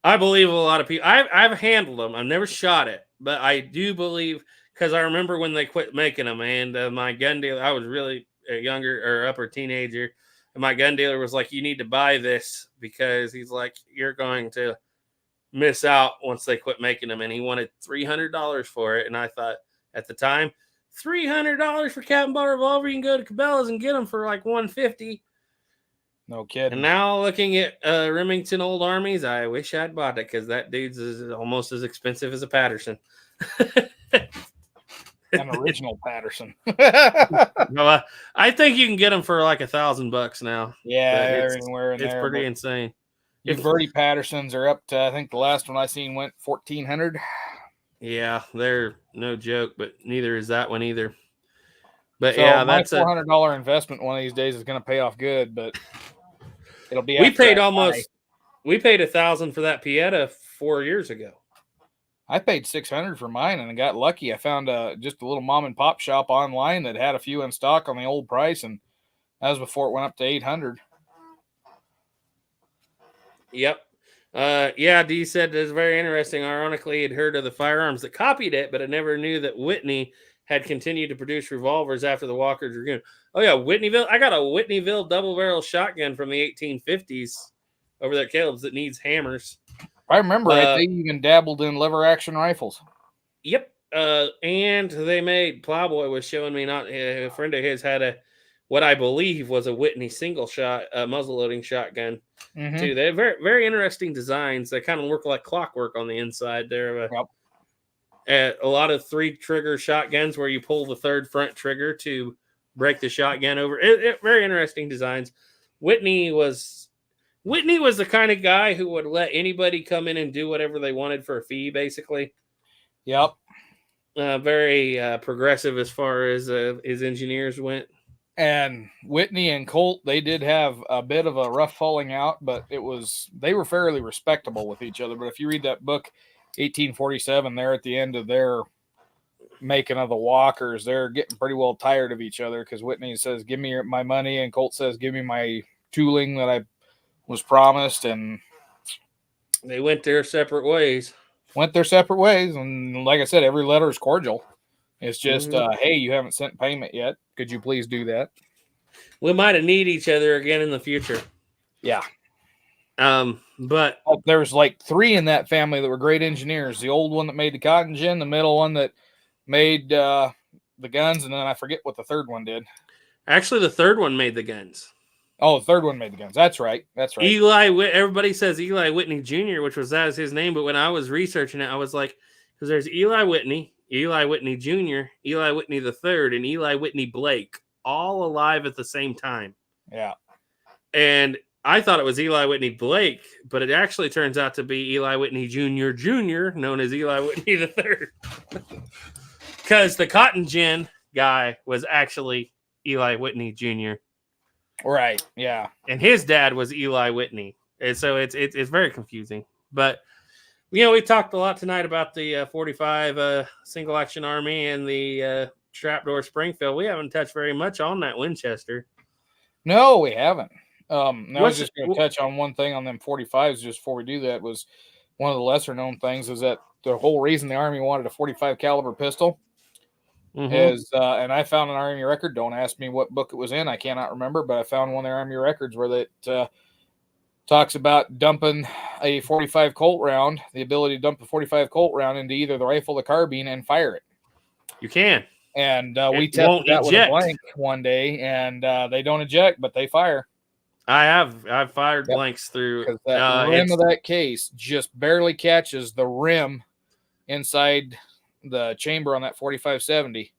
I believe a lot of people. I've handled them. I've never shot it, but I do believe, because I remember when they quit making them, and my gun dealer, I was really a younger or upper teenager. And my gun dealer was like, you need to buy this because he's like, you're going to miss out once they quit making them. And he wanted $300 for it. And I thought at the time, $300 for Captain Ball revolver, you can go to Cabela's and get them for like $150. No kidding. And now looking at Remington Old Armies, I wish I'd bought it because that dude's is almost as expensive as a Patterson. An original Patterson. No, I think you can get them for like $1,000 now. Yeah, But anywhere in it's there. pretty insane. Your Verdi Pattersons are up to, I think the last one I seen went 1,400. Yeah, they're no joke, but neither is that one either. But So yeah, my that's a $400 investment one of these days is going to pay off good, but it'll be. we after paid I almost we paid $1,000 for that Pieta 4 years ago. I paid $600 for mine, and I got lucky. I found just a little mom and pop shop online that had a few in stock on the old price, and that was before it went up to $800. Yep. Yeah, D said it's very interesting. Ironically, he'd heard of the firearms that copied it, but I never knew that Whitney had continued to produce revolvers after the Walker Dragoon. Oh yeah, Whitneyville. I got a Whitneyville double barrel shotgun from the 1850s over there at Caleb's that needs hammers. I remember they even dabbled in lever action rifles. Yep. And they made Plowboy was showing me not a friend of his had a what I believe was a Whitney single shot muzzle loading shotgun too. They have very very interesting designs. They kind of work like clockwork on the inside. They're a lot of 3 trigger shotguns where you pull the third front trigger to break the shotgun over. Very interesting designs. Whitney was the kind of guy who would let anybody come in and do whatever they wanted for a fee, basically. Yep. Very progressive as far as his engineers went. And Whitney and Colt, they did have a bit of a rough falling out, but they were fairly respectable with each other. But if you read that book, 1847, they're at the end of their making of the Walkers. They're getting pretty well tired of each other because Whitney says, give me my money, and Colt says, give me my tooling that I was promised, and they went their separate ways. And like I said, every letter is cordial. It's just, hey, you haven't sent payment yet. Could you please do that? We might have need each other again in the future. Yeah. But there was like 3 in that family that were great engineers. The old one that made the cotton gin, the middle one that made the guns, and then I forget what the third one did. Actually, the third one made the guns. Oh, the third one made the guns. That's right. Everybody says Eli Whitney Jr., which was that is his name. But when I was researching it, I was like, because there's Eli Whitney Jr., Eli Whitney III, and Eli Whitney Blake, all alive at the same time. Yeah. And I thought it was Eli Whitney Blake, but it actually turns out to be Eli Whitney Jr., known as Eli Whitney III. Because the cotton gin guy was actually Eli Whitney Jr. Right. Yeah. And his dad was Eli Whitney. And so it's very confusing. But, we talked a lot tonight about the 45 single action Army and the Trapdoor Springfield. We haven't touched very much on that Winchester. No, we haven't. I was just going to touch on one thing on them 45s just before we do that. Was one of the lesser known things is that the whole reason the Army wanted a 45 caliber pistol is, and I found an Army record. Don't ask me what book it was in. I cannot remember, but I found one of their Army records where that talks about dumping a 45 Colt round, the ability to dump a 45 Colt round into either the rifle or the carbine and fire it. You can. And we tested that with a blank one day, and they don't eject, but they fire. I've fired blanks through. Because that rim of that case just barely catches the rim inside the chamber on that 45-70.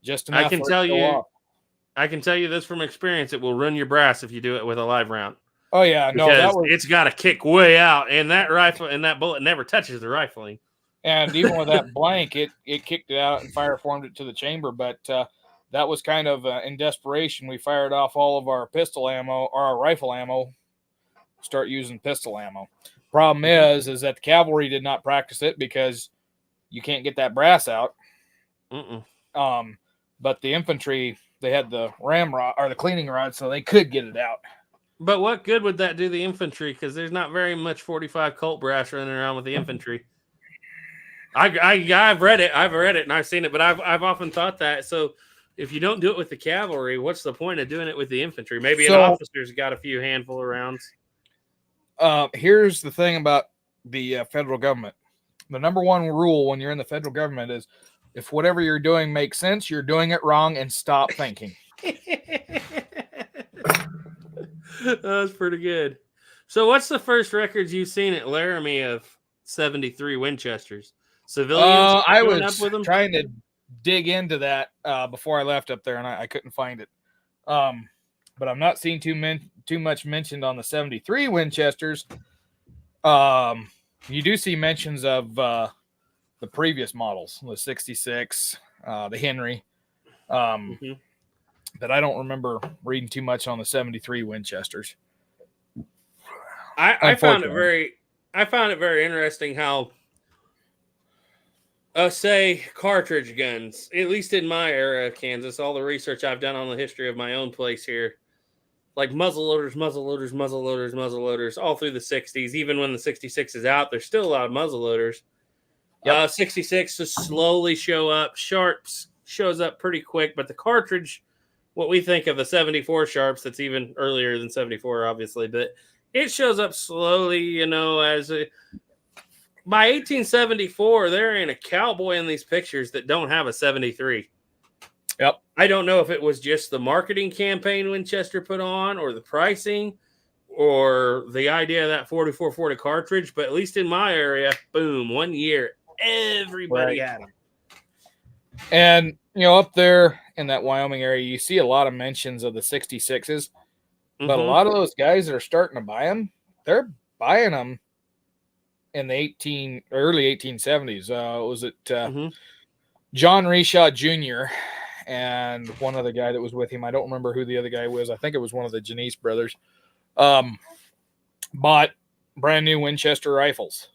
Just enough. I can tell you this from experience. It will run your brass if you do it with a live round. Oh yeah, it's got to kick way out, and that rifle and that bullet never touches the rifling. And even with that blank, it kicked it out and fire formed it to the chamber. But that was kind of in desperation. We fired off all of our pistol ammo or our rifle ammo. Start using pistol ammo. Problem is that the cavalry did not practice it because you can't get that brass out. But the infantry, they had the ramrod or the cleaning rod, so they could get it out. But what good would that do the infantry? Because there's not very much 45 Colt brass running around with the infantry. I've read it, and I've seen it, but I've often thought that. So if you don't do it with the cavalry, what's the point of doing it with the infantry? Maybe So- an officer's got a few handful of rounds. Here's the thing about the federal government. The number one rule when you're in the federal government is if whatever you're doing makes sense, you're doing it wrong, and stop thinking. That's pretty good. So, what's the first records you've seen at Laramie of 73 Winchesters? Civilians I showing was up with them? trying to dig into that before I left up there, and I couldn't find it. But I'm not seeing too much mentioned on the 73 Winchesters. You do see mentions of the previous models, the 66, the Henry. But I don't remember reading too much on the 73 Winchesters. I found it very interesting how say cartridge guns, at least in my era of Kansas, all the research I've done on the history of my own place here, like muzzle loaders, all through the 60s. Even when the 66 is out, there's still a lot of muzzle loaders. 66 just slowly show up. Sharps shows up pretty quick, but the cartridge, what we think of the 74 Sharps, that's even earlier than 74, obviously, but it shows up slowly, as by 1874, there ain't a cowboy in these pictures that don't have a 73. Yep. I don't know if it was just the marketing campaign Winchester put on, or the pricing, or the idea of that 4440 cartridge, but at least in my area, boom, 1 year, everybody had them. And, up there in that Wyoming area, you see a lot of mentions of the 66s, but a lot of those guys that are starting to buy them, they're buying them in the early 1870s. Was it John Reshaw Jr. and one other guy that was with him? I don't remember who the other guy was. I think it was one of the Janisse brothers. Bought brand new Winchester rifles.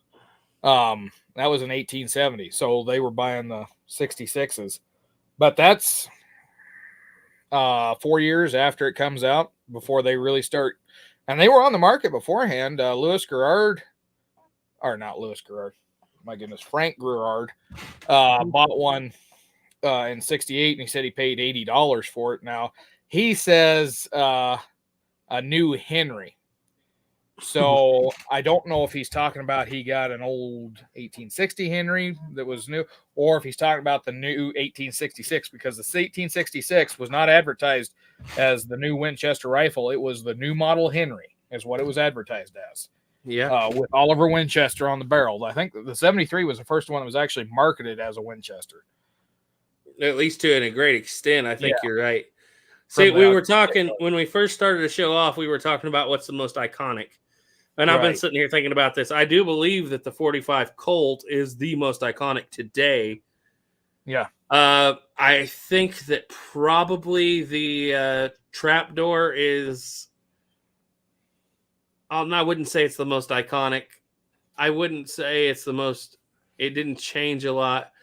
That was in 1870. So they were buying the 66s. But that's 4 years after it comes out before they really start. And they were on the market beforehand. Frank Gerard bought one in 68, and he said he paid $80 for it. Now, he says a new Henry. So I don't know if he's talking about he got an old 1860 Henry that was new, or if he's talking about the new 1866, because the 1866 was not advertised as the new Winchester rifle. It was the new model Henry is what it was advertised as. Yeah. With Oliver Winchester on the barrel. I think the 73 was the first one that was actually marketed as a Winchester. At least to a great extent. I think you're right. See, we were talking, when we first started to show off, we were talking about what's the most iconic. And I've been sitting here thinking about this. I do believe that the 45 Colt is the most iconic today. Yeah. I think that probably the trapdoor is... I wouldn't say it's the most iconic. I wouldn't say it's the most... It didn't change a lot.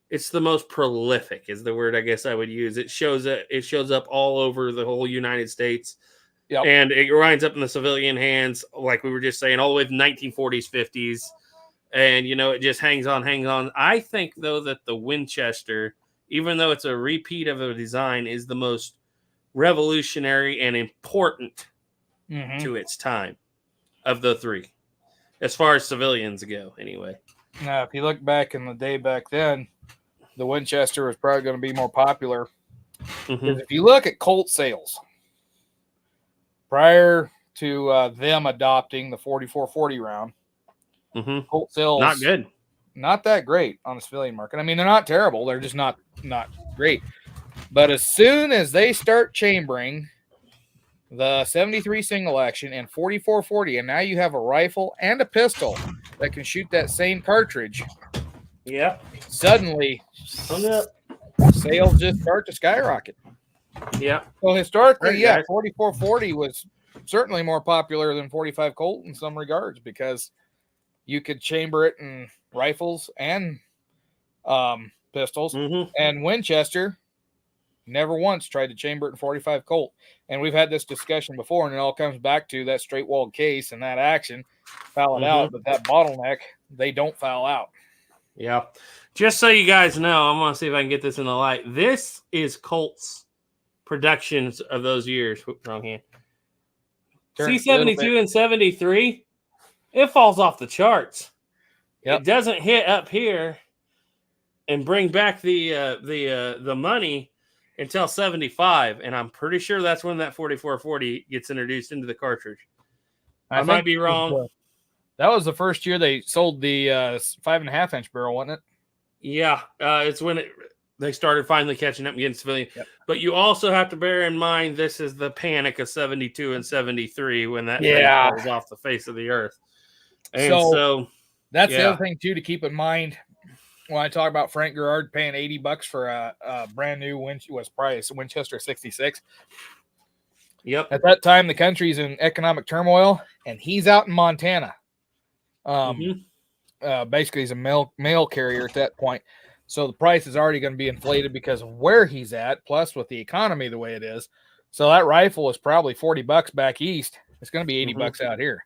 It's the most prolific is the word I guess I would use. It shows up all over the whole United States. Yep. And it winds up in the civilian hands, like we were just saying, all the way from 1940s, 50s. And, it just hangs on. I think, though, that the Winchester, even though it's a repeat of a design, is the most revolutionary and important to its time of the three, as far as civilians go, anyway. Now, if you look back in the day back then, the Winchester was probably going to be more popular. Because if you look at Colt sales, prior to them adopting the 4440 round, Colt sales not good, not that great on the civilian market. I mean, they're not terrible; they're just not great. But as soon as they start chambering the 73 single action and 4440, and now you have a rifle and a pistol that can shoot that same cartridge. Yeah. Suddenly, sales just start to skyrocket. Yeah. Well, historically, 4440 was certainly more popular than 45 Colt in some regards because you could chamber it in rifles and pistols. And Winchester never once tried to chamber it in 45 Colt. And we've had this discussion before, and it all comes back to that straight-walled case and that action, foul it out. But that bottleneck, they don't foul out. Yeah. Just so you guys know, I'm gonna see if I can get this in the light. This is Colt's productions of those years. Whoops, wrong hand. Turn See it a little 72 bit. and 73. It falls off the charts. Yep. It doesn't hit up here and bring back the money until 75, and I'm pretty sure that's when that 4440 gets introduced into the cartridge. I might think be wrong. That was the first year they sold the 5.5 inch barrel, wasn't it? Yeah, it's when they started finally catching up and getting civilian. Yep. But you also have to bear in mind this is the panic of 72 and 73 when that thing Yeah. falls off the face of the earth. And So- so That's the Yeah. other thing too to keep in mind when I talk about Frank Gerard paying $80 for a brand new Winchester 66. yep. At that time, the country's in economic turmoil, and he's out in Montana. Basically, he's a mail carrier at that point. So the price is already going to be inflated because of where he's at, plus with the economy the way it is. So that rifle is probably $40 back east. It's going to be $80 out here.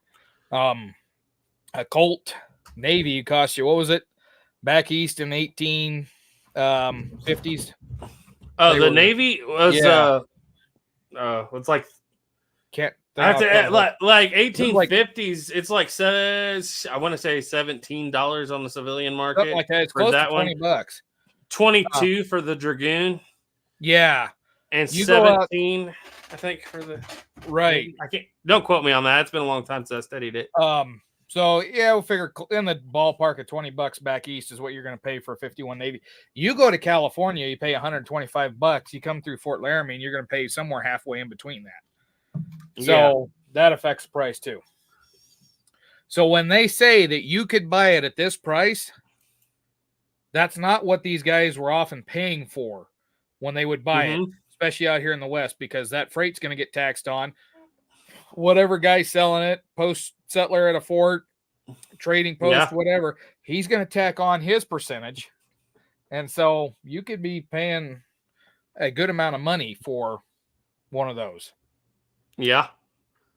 A Colt Navy cost you, what was it? Back east in 1850s. Oh, They the were- Navy was Yeah. it's like Can't I have to think off like It was like- 1850s. It's like says I want to say $17 on the civilian market. something like that. It's for close that to one. $20. 22 for the Dragoon Yeah, and You go out- 17 I think for the right. I can't don't quote me on that. It's been a long time since I studied it. So yeah, we'll figure in the ballpark of $20 back east is what you're going to pay for a 51 Navy. You go to California, you pay $125. You come through Fort Laramie, and you're going to pay somewhere halfway in between that. So that affects the price too. So when they say that you could buy it at this price, that's not what these guys were often paying for when they would buy it, especially out here in the West, because that freight's going to get taxed on. Whatever guy's selling it, post settler at a fort, trading post, Yeah. whatever, he's going to tack on his percentage. And so you could be paying a good amount of money for one of those. Yeah.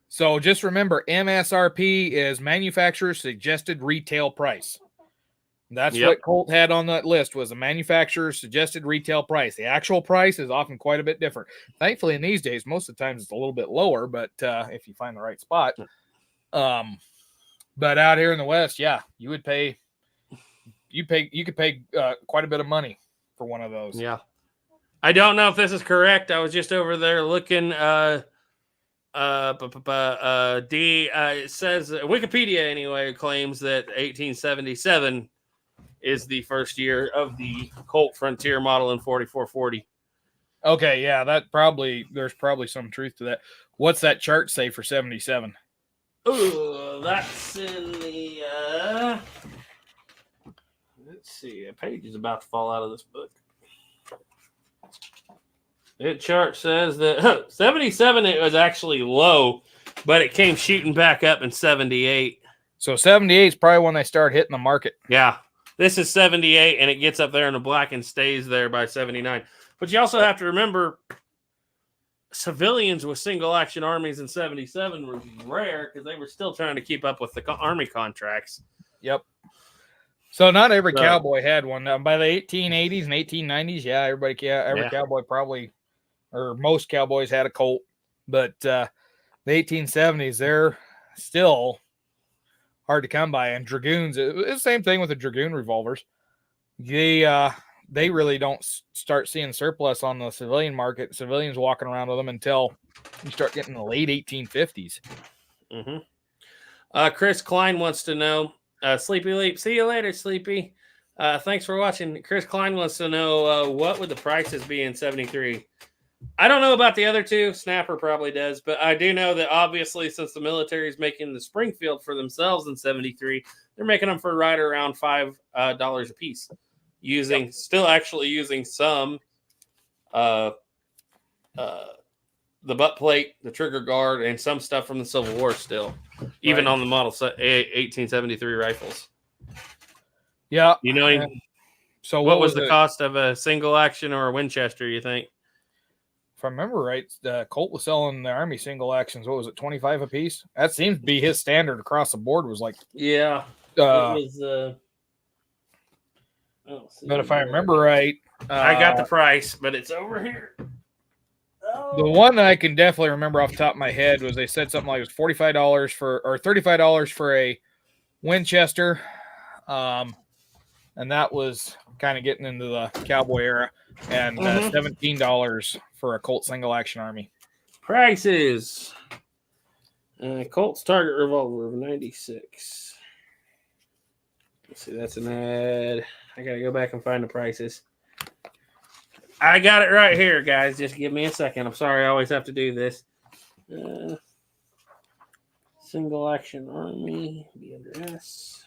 So just remember, MSRP is manufacturer's suggested retail price. That's Yep. what Colt had on that list, was a manufacturer's suggested retail price. The actual price is often quite a bit different. Thankfully, in these days, most of the times it's a little bit lower, but if you find the right spot. But out here in the West, yeah, you could pay quite a bit of money for one of those. Yeah. I don't know if this is correct. I was just over there looking. It says Wikipedia anyway claims that 1877 is the first year of the Colt Frontier model in 4440. Okay, yeah, there's probably some truth to that. What's that chart say for 77? Oh, that's in the. Let's see. A page is about to fall out of this book. It chart says that 77 it was actually low, but it came shooting back up in 78. So 78 is probably when they start hitting the market. Yeah, this is 78, and it gets up there in the black and stays there by 79. But you also have to remember, civilians with single action armies in 77 was rare because they were still trying to keep up with the army contracts. Yep. So not every So- cowboy had one. By the 1880s and 1890s, yeah, every Yeah. cowboy probably, or most cowboys had a Colt. But the 1870s, they're still hard to come by. And dragoons, it's the same thing with the dragoon revolvers. They really don't start seeing surplus on the civilian market. Civilians walking around with them until you start getting the late 1850s. Chris Klein wants to know, Sleepy Leap, see you later, Sleepy. Thanks for watching. Chris Klein wants to know what would the prices be in 73? I don't know about the other two. Snapper probably does, but I do know that obviously since the military is making the Springfield for themselves in 73, they're making them for right around $5 a piece. Still actually using some the butt plate, the trigger guard, and some stuff from the Civil War still, even on the model 1873 rifles. Yeah. You know, So what was the cost of a single action or a Winchester, you think? If I remember right, Colt was selling the Army single actions. What was it, 25 a piece? That seems to be his standard across the board. Was like, Yeah, uh, it was. Oh, see, But if I remember right, I got the price, but it's over here. the one that I can definitely remember off the top of my head was they said something like it was $45 or $35 for a Winchester. And that was kind of getting into the cowboy era, and $17 for a Colt single action Army. Prices. Colt's target revolver of 96. Let's see, that's an ad. I gotta go back and find the prices. I got it right here, guys. Just give me a second. I'm sorry, I always have to do this. Single action Army, be under S.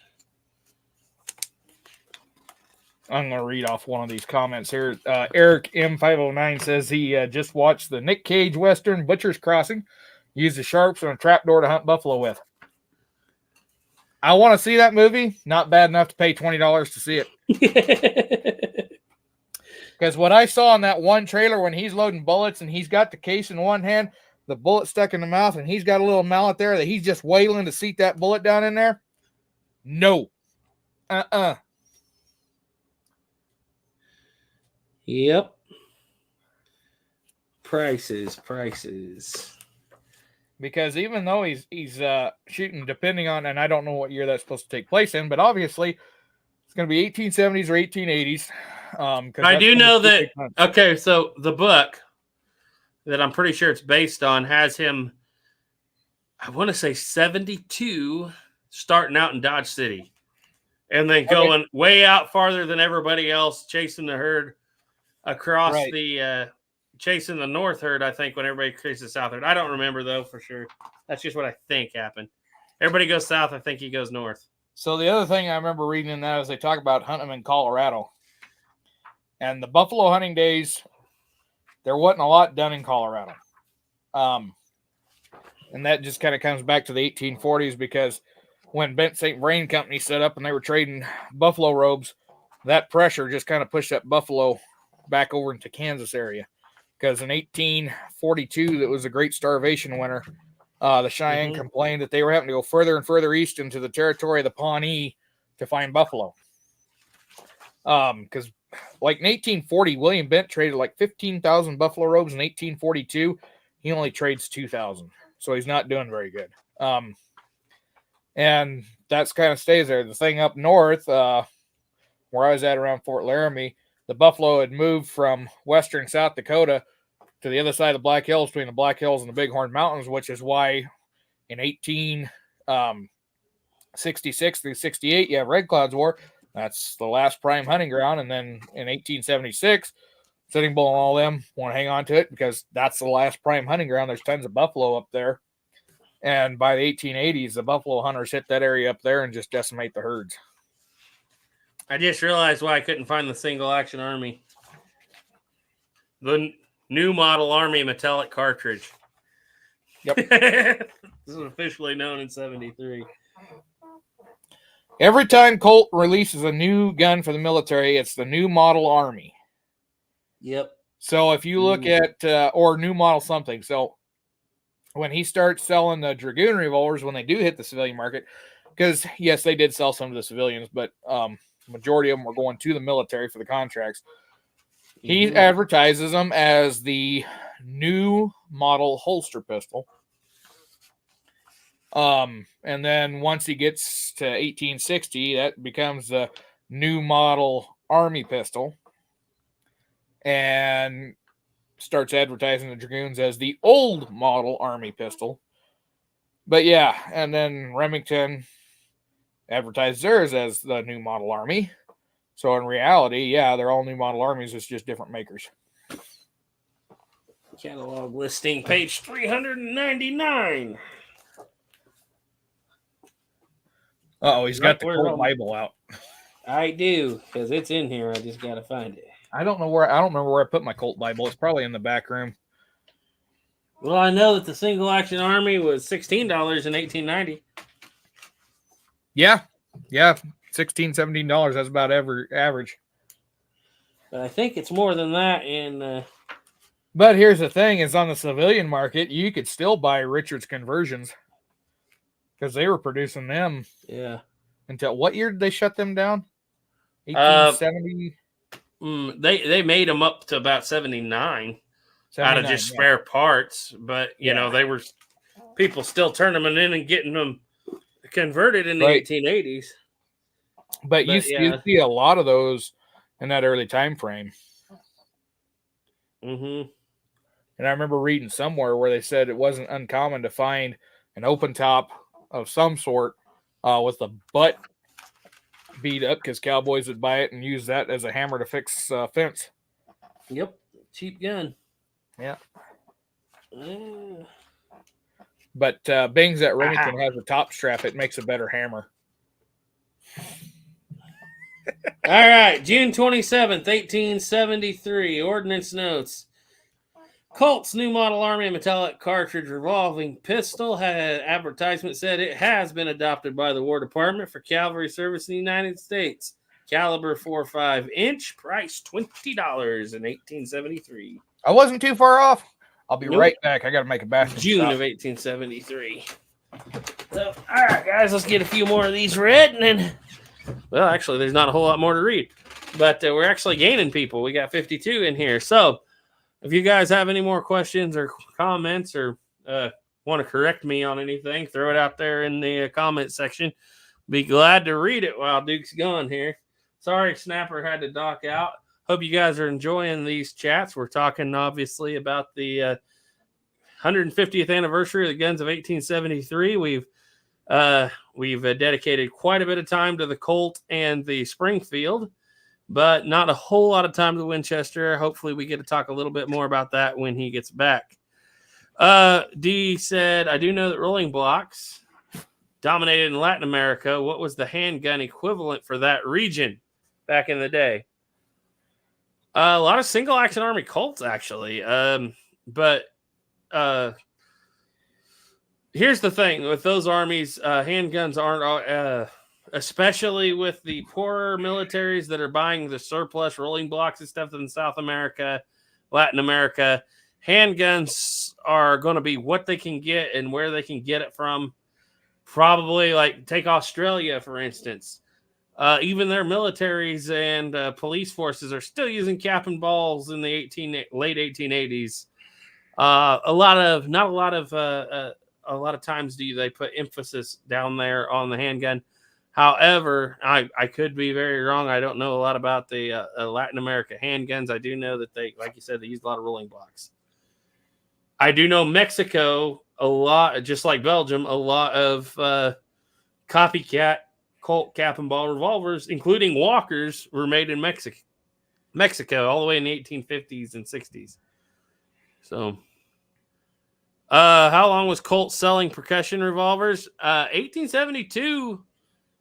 I'm going to read off one of these comments here. Eric M509 says he just watched the Nick Cage Western Butcher's Crossing. Used the sharps and a trapdoor to hunt buffalo with. I want to see that movie. Not bad enough to pay $20 to see it. Because what I saw in that one trailer when he's loading bullets and he's got the case in one hand, the bullet stuck in the mouth, and he's got a little mallet there that he's just wailing to seat that bullet down in there. No. Yep. Prices. Because even though he's shooting, depending on, and I don't know what year that's supposed to take place in, but obviously it's going to be 1870s or 1880s. I do know that. Okay, so the book that I'm pretty sure it's based on has him, I want to say 72, starting out in Dodge City, and then going way out farther than everybody else, chasing the herd across the chasing the north herd, I think, when everybody chases the south herd. I don't remember, though, for sure. That's just what I think happened. Everybody goes south. I think he goes north. So the other thing I remember reading in that is they talk about hunting them in Colorado. And the buffalo hunting days, there wasn't a lot done in Colorado. And that just kind of comes back to the 1840s, because when Bent St. Vrain Company set up and they were trading buffalo robes, that pressure just kind of pushed that buffalo back over into Kansas area. Because in 1842, that was a great starvation winter. The Cheyenne complained that they were having to go further and further east into the territory of the Pawnee to find buffalo. Because like in 1840, William Bent traded like 15,000 buffalo robes. In 1842, he only trades 2,000. So he's not doing very good. And that's kind of stays there. The thing up north, where I was at around Fort Laramie, the buffalo had moved from western South Dakota to the other side of the Black Hills, between the Black Hills and the Bighorn Mountains, which is why in 1866 through 68, you have Red Cloud's War. That's the last prime hunting ground. And then in 1876, Sitting Bull and all them want to hang on to it because that's the last prime hunting ground. There's tons of buffalo up there. And by the 1880s, the buffalo hunters hit that area up there and just decimate the herds. I just realized why I couldn't find the single action Army. The new model Army metallic cartridge. Yep. This is officially known in 73. Every time Colt releases a new gun for the military, it's the new model Army. Yep. So if you look at, or new model something. So when he starts selling the Dragoon revolvers, when they do hit the civilian market, because yes, they did sell some to the civilians, but majority of them were going to the military for the contracts. He advertises them as the new model holster pistol. And then once he gets to 1860, that becomes the new model Army pistol, and starts advertising the Dragoons as the old model Army pistol. But yeah, and then Remington advertised theirs as the new model Army. So in reality, yeah, they're all new model Armies. It's just different makers. Catalog listing, page 399. Uh-oh, he's got the Colt Bible out. I do, because it's in here. I just got to find it. I don't remember where I put my Colt Bible. It's probably in the back room. Well, I know that the single action Army was $16 in 1890. Yeah. $16, $17. That's about average. But I think it's more than that in... But here's the thing, is on the civilian market, you could still buy Richards conversions. Because they were producing them. Yeah. Until what year did they shut them down? 1870. They made them up to about 79 out of just spare parts, but you know they were people still turning them in and getting them converted in the 1880s. But you see a lot of those in that early time frame. Mm-hmm. And I remember reading somewhere where they said it wasn't uncommon to find an open top of some sort with the butt beat up because cowboys would buy it and use that as a hammer to fix fence. Yep, cheap gun. Yeah. But Bing's that Remington has a top strap. It makes a better hammer. All right, June 27th, 1873. Ordnance notes. Colt's new model Army metallic cartridge revolving pistol had advertisement said it has been adopted by the War Department for cavalry service in the United States. Caliber 4.5 inch, price $20 in 1873. I wasn't too far off. I'll be right back. I got to make a bathroom June stop. of 1873. So, all right, guys, let's get a few more of these read, and then, well, actually, there's not a whole lot more to read, but we're actually gaining people. We got 52 in here. So, if you guys have any more questions or comments or want to correct me on anything, throw it out there in the comment section. Be glad to read it while Duke's gone here. Sorry, Snapper had to dock out. Hope you guys are enjoying these chats. We're talking, obviously, about the 150th anniversary of the guns of 1873. We've dedicated quite a bit of time to the Colt and the Springfield, but not a whole lot of time to the Winchester. Hopefully, we get to talk a little bit more about that when he gets back. D said, I do know that rolling blocks dominated in Latin America. What was the handgun equivalent for that region back in the day? A lot of single action Army Colts, actually. But here's the thing with those armies, handguns aren't, especially with the poorer militaries that are buying the surplus rolling blocks and stuff in South America, Latin America. Handguns are going to be what they can get and where they can get it from. Probably like take Australia, for instance. Even their militaries and police forces are still using cap and balls in the late 1880s. A lot of times they put emphasis down there on the handgun. However, I could be very wrong. I don't know a lot about the Latin America handguns. I do know that they, like you said, they use a lot of rolling blocks. I do know Mexico a lot, just like Belgium, a lot of copycat Colt cap and ball revolvers, including Walkers, were made in Mexico all the way in the 1850s and 60s. So, how long was Colt selling percussion revolvers? 1872,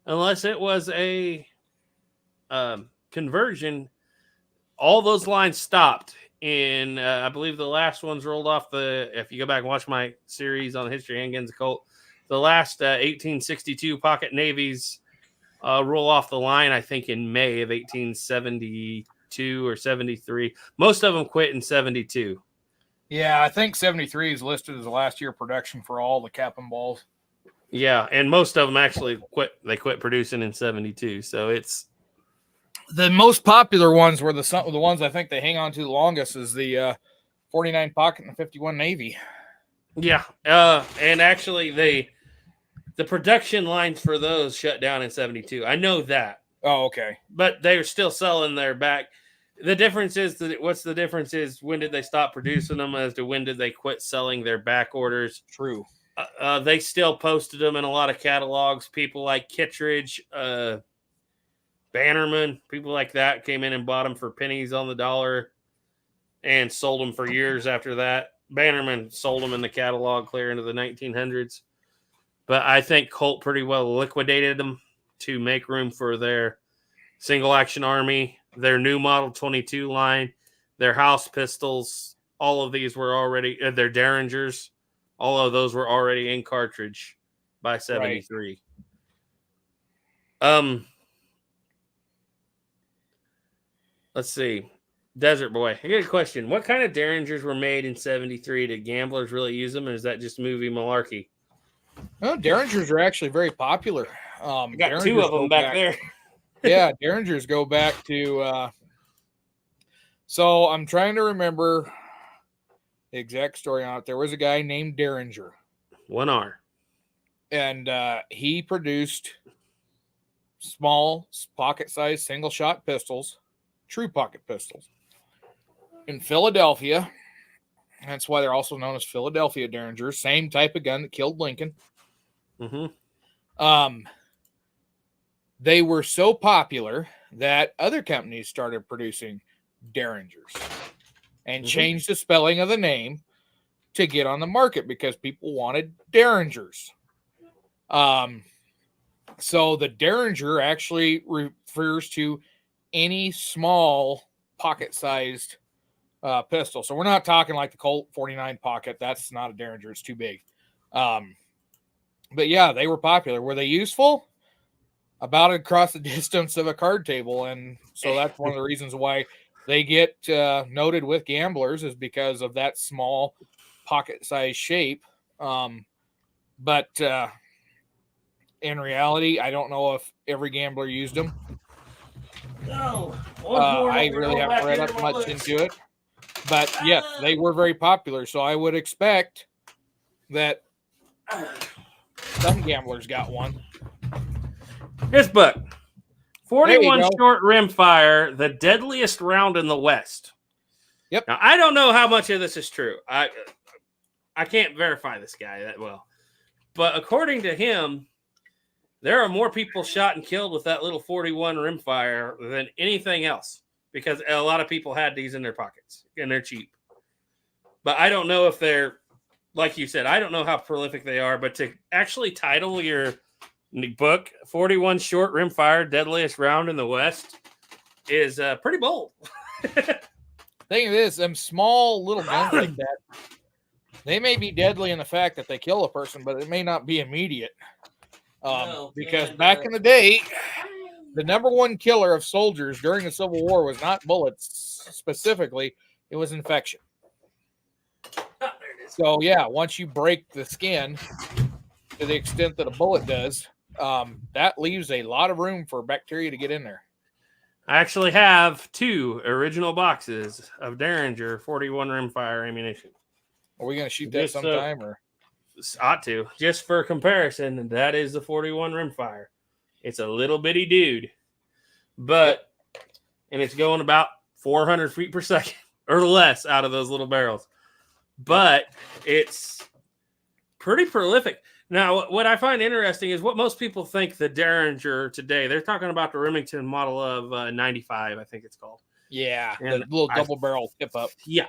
unless it was a conversion, all those lines stopped. And I believe the last ones rolled off if you go back and watch my series on the history of handguns of Colt, the last 1862 pocket navies roll off the line, I think, in May of 1872 or 73. Most of them quit in 72. Yeah, I think 73 is listed as the last year of production for all the cap and balls. Yeah, and most of them actually quit. They quit producing in 72. So it's the most popular ones were the ones I think they hang on to the longest is the 49 pocket and 51 Navy. Yeah, and actually the production lines for those shut down in 72. I know that. Oh, okay. But they're still selling their back. The difference is when did they stop producing them as to when did they quit selling their back orders? True. They still posted them in a lot of catalogs. People like Kittredge, Bannerman, people like that came in and bought them for pennies on the dollar and sold them for years after that. Bannerman sold them in the catalog clear into the 1900s. But I think Colt pretty well liquidated them to make room for their single action Army, their new Model 22 line, their house pistols. All of these were already, their Derringers, all of those were already in cartridge by 73. Right. Let's see. Desert Boy, I get a question. What kind of Derringers were made in 73? Did gamblers really use them, or is that just movie malarkey? Well, Derringers are actually very popular. I got two of them back there. Yeah, Derringers go back to. So I'm trying to remember the exact story on it. There was a guy named Derringer, 1R. and he produced small pocket-sized single-shot pistols, true pocket pistols, in Philadelphia. That's why they're also known as Philadelphia Derringers. Same type of gun that killed Lincoln. Mm-hmm. They were so popular that other companies started producing Derringers and changed the spelling of the name to get on the market because people wanted Derringers. So the Derringer actually refers to any small pocket-sized pistol. So we're not talking like the Colt 49 pocket. That's not a Derringer. It's too big. But yeah, they were popular. Were they useful? About across the distance of a card table. And so that's one of the reasons why they get noted with gamblers, is because of that small pocket-sized shape. But in reality, I don't know if every gambler used them. I really haven't read up much into it. But yes, they were very popular. So I would expect that some gamblers got one. This book, There 41 you go. short rimfire, the deadliest round in the West. Yep. Now, I don't know how much of this is true. I can't verify this guy that well. But according to him, there are more people shot and killed with that little 41 rimfire than anything else, because a lot of people had these in their pockets and they're cheap. But I don't know if they're, like you said, I don't know how prolific they are, but to actually title your book 41 short rimfire, deadliest round in the West is pretty bold. Thing of this, them small little guns like that, they may be deadly in the fact that they kill a person, but it may not be immediate. Because back in the day, the number one killer of soldiers during the Civil War was not bullets specifically, it was infection. So yeah, once you break the skin to the extent that a bullet does, that leaves a lot of room for bacteria to get in there. I actually have 2 original boxes of Derringer 41 rimfire ammunition. Are we going to shoot that Just, sometime? Or Ought to, just for comparison. That is the 41 rimfire. It's a little bitty dude, but and it's going about 400 feet per second or less out of those little barrels. But it's pretty prolific. Now, what I find interesting is what most people think the Derringer today. They're talking about the Remington model of 95, I think it's called. yeah, And the little double barrel tip up. Yeah.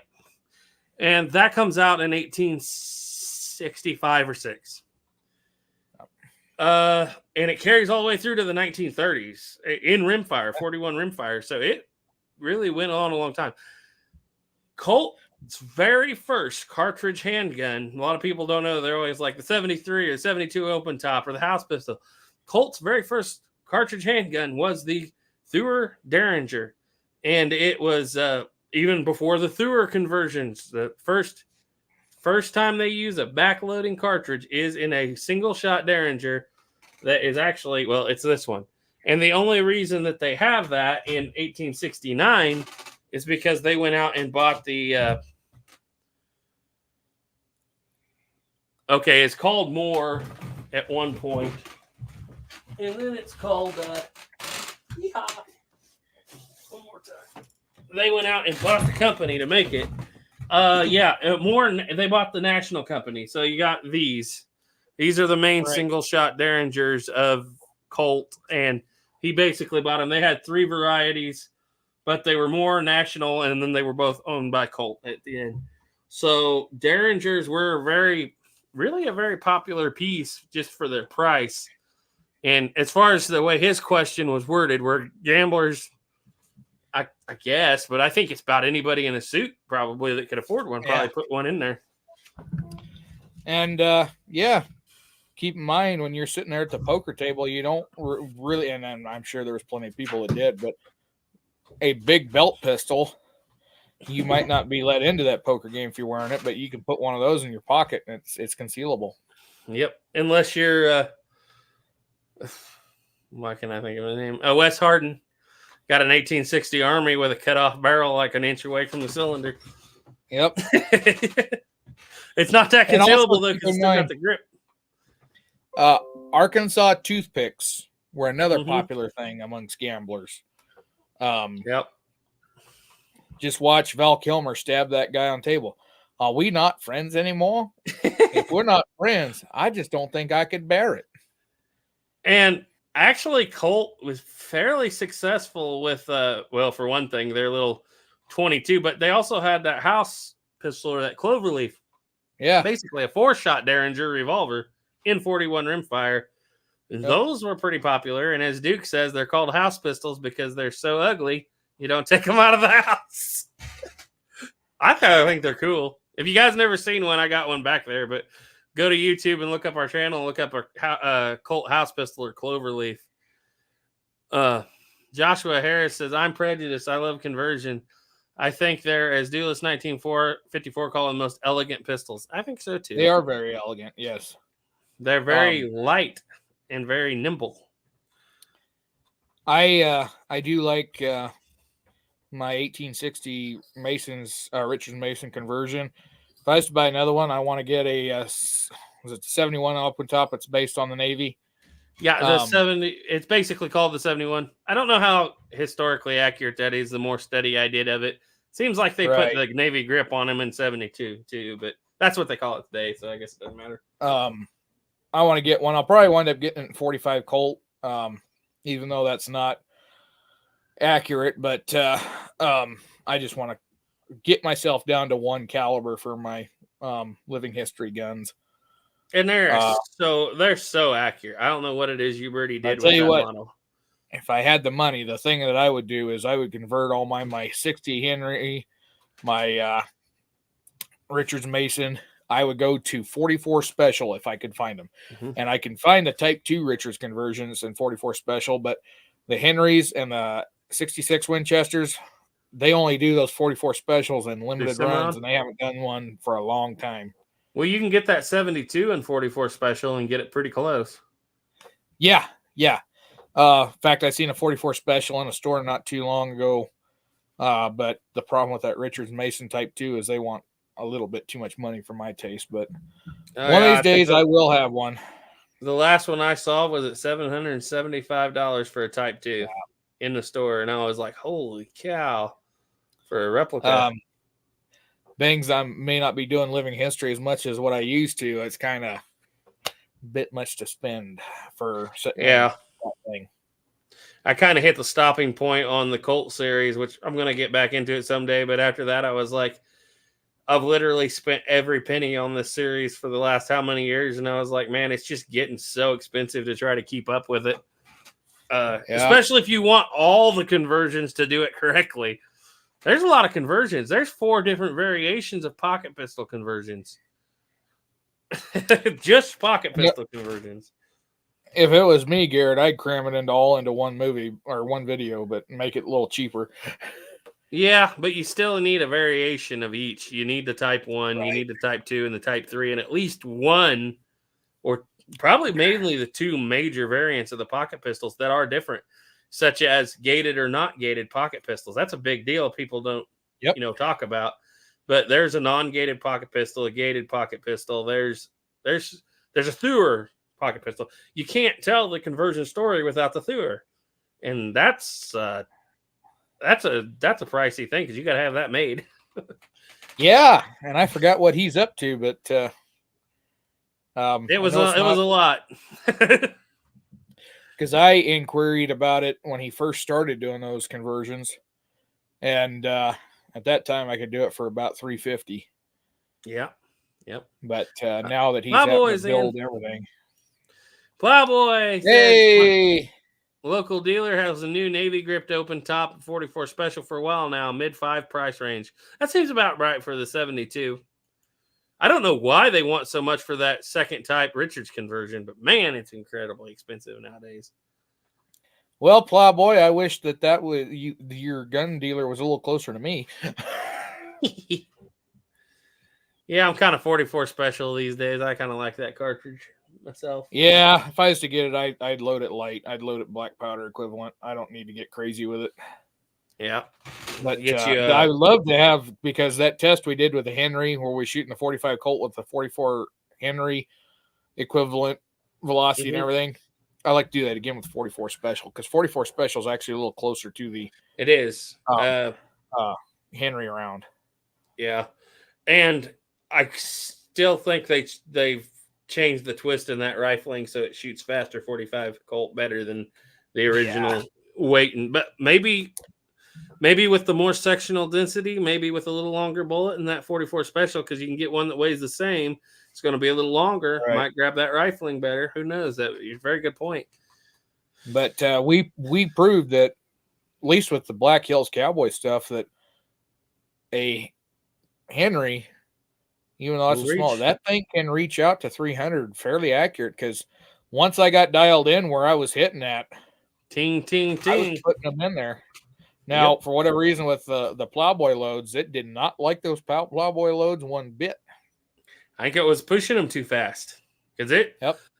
And that comes out in 1865 or 6. And it carries all the way through to the 1930s in rimfire, 41 rimfire. So it really went on a long time. Colt's very first cartridge handgun, a lot of people don't know, they're always like the 73 or 72 open top or the house pistol. Colt's very first cartridge handgun was the Thur Derringer. And it was even before the Thur conversions. The first time they use a backloading cartridge is in a single shot Derringer that is actually, well, it's this one. And the only reason that they have that in 1869 is because they went out and bought the it's called Moore at one point. And then it's called one more time. They went out and bought the company to make it. Moore, they bought the national company. So you got these. These are the main single shot Derringers of Colt, and he basically bought them. They had 3 varieties, but they were more national, and then they were both owned by Colt at the end. So Derringers were really a very popular piece just for their price. And as far as the way his question was worded, were gamblers, I guess, but I think it's about anybody in a suit probably that could afford one, probably put one in there. And keep in mind when you're sitting there at the poker table, you don't really, and I'm sure there was plenty of people that did, but a big belt pistol, you might not be let into that poker game if you're wearing it, but you can put one of those in your pocket and it's concealable. Yep. Unless you're Why can I think of the name? Wes Harden got an 1860 Army with a cut-off barrel like an inch away from the cylinder. Yep. It's not that And also concealable though, keep because in it's still got mind- the grip. Arkansas toothpicks were another Mhm. popular thing amongst gamblers. Yep. Just watch Val Kilmer stab that guy on table. Are we not friends anymore? If we're not friends, I just don't think I could bear it. And actually, Colt was fairly successful with, well, for one thing, their little 22, but they also had that house pistol or that cloverleaf, Yeah. basically a 4-shot Derringer revolver in 41 rimfire. And Yep. those were pretty popular. And as Duke says, they're called house pistols because they're so ugly, you don't take them out of the house. I kind of think they're cool. If you guys never seen one, I got one back there, but go to YouTube and look up our channel, look up our Colt house pistol or cloverleaf. Joshua Harris says, I'm prejudiced. I love conversion. I think they're, as Duelist 1954 call them, most elegant pistols. I think so too. They are very elegant. Yes. They're very light and very nimble. I do like my 1860 Mason's Richards Mason conversion. If I was to buy another one, I want to get a was it the 71 open top? It's based on the Navy. Yeah, the 70. It's basically called the 71. I don't know how historically accurate that is. The more study I did of it, seems like they put the Navy grip on them in 72 too, but that's what they call it today. So I guess it doesn't matter. I want to get one. I'll probably wind up getting 45 Colt, even though that's not accurate. But I just want to get myself down to one caliber for my living history guns. And they're so accurate. I don't know what it is you already did tell with you that what, model. If I had the money, the thing that I would do is I would convert all my 60 Henry, my Richards Mason. I would go to 44 special if I could find them. Mm-hmm. And I can find the type 2 Richards conversions in 44 special, but the Henrys and the 66 Winchesters, they only do those 44 specials in limited runs, and they haven't done one for a long time. Well, you can get that 72 and 44 special and get it pretty close. Yeah. In fact, I seen a 44 special in a store not too long ago. But the problem with that Richards Mason Type 2 is they want a little bit too much money for my taste. But one of these days I will have one. The last one I saw was at $775 for a Type 2 in the store. And I was like, holy cow, for a replica. Things I may not be doing living history as much as what I used to. It's kind of a bit much to spend for that thing. I kind of hit the stopping point on the Colt series, which I'm going to get back into it someday. But after that, I was like, I've literally spent every penny on this series for the last how many years. And I was like, man, it's just getting so expensive to try to keep up with it. Especially if you want all the conversions to do it correctly. There's a lot of conversions. There's 4 different variations of pocket pistol conversions. Just pocket pistol conversions. If it was me, Garrett, I'd cram it into one movie or one video, but make it a little cheaper. Yeah, but you still need a variation of each. You need the Type 1, you need the Type 2, and the Type 3, and at least one, or probably mainly the 2 major variants of the pocket pistols that are different, such as gated or not gated pocket pistols. That's a big deal. People don't, talk about. But there's a non-gated pocket pistol, a gated pocket pistol. There's a Thur pocket pistol. You can't tell the conversion story without the Thur, and that's a pricey thing because you got to have that made. Yeah, and I forgot what he's up to, but it was a lot. Because I inquired about it when he first started doing those conversions, and at that time I could do it for about $350. Yeah, yep. But now that he's having to build everything, Plowboy, hey, local dealer has a new Navy gripped open top 44 special for a while now, mid-5 price range. That seems about right for the 72. I don't know why they want so much for that second type Richards conversion, but man, it's incredibly expensive nowadays. Well, Plowboy, I wish that was your gun dealer was a little closer to me. Yeah, I'm kind of 44 special these days. I kind of like that cartridge. myself. Yeah, if I was to get it, I'd load it light. I'd load it black powder equivalent. I don't need to get crazy with it. Yeah. But Get you, I would love to have, because that test we did with the Henry, where we're shooting the 45 Colt with the 44 Henry equivalent velocity and everything. I like to do that again with 44 Special, because 44 Special is actually a little closer to the It is. Henry round. Yeah. And I still think they've changed the twist in that rifling so it shoots faster 45 Colt better than the original weight. But maybe with the more sectional density, maybe with a little longer bullet in that 44 Special, because you can get one that weighs the same. It's going to be a little longer. Right. Might grab that rifling better. Who knows? That is a very good point. But we proved that, at least with the Black Hills Cowboy stuff, that a Henry, even though it's a small, that thing can reach out to 300 fairly accurate, because once I got dialed in where I was hitting at, ting, ting, I ting. was putting them in there. Now, for whatever reason, with the Plowboy loads, it did not like those Plowboy loads one bit. I think it was pushing them too fast, because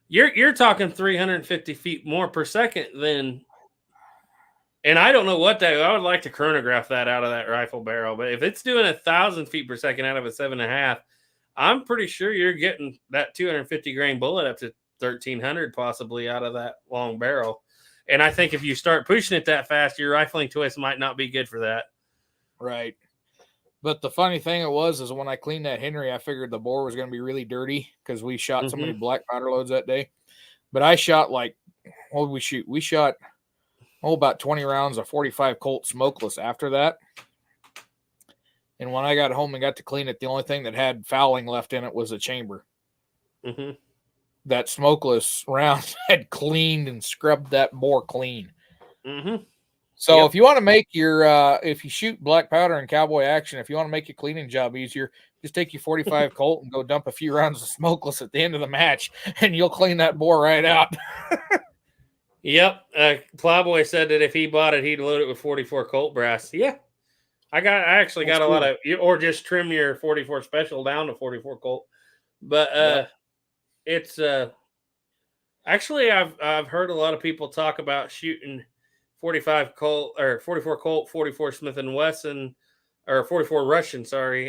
you're talking 350 feet more per second than, and I don't know what that. I would like to chronograph that out of that rifle barrel, but if it's doing 1,000 feet per second out of a 7.5, I'm pretty sure you're getting that 250 grain bullet up to 1,300 possibly out of that long barrel. And I think if you start pushing it that fast, your rifling twist might not be good for that. Right. But the funny thing is when I cleaned that Henry, I figured the bore was going to be really dirty because we shot so many black powder loads that day. But I shot what did we shoot? We shot about 20 rounds of 45 Colt smokeless after that. And when I got home and got to clean it, the only thing that had fouling left in it was the chamber. That smokeless round had cleaned and scrubbed that bore clean. So if you want to make your, if you shoot black powder in cowboy action, if you want to make your cleaning job easier, just take your 45 Colt and go dump a few rounds of smokeless at the end of the match, and you'll clean that bore right out. Plowboy said that if he bought it, he'd load it with 44 Colt brass. Yeah. I actually got a lot of, or just trim your 44 Special down to 44 Colt. But it's actually I've heard a lot of people talk about shooting 45 Colt or 44 Colt, 44 Smith and Wesson, or 44 Russian,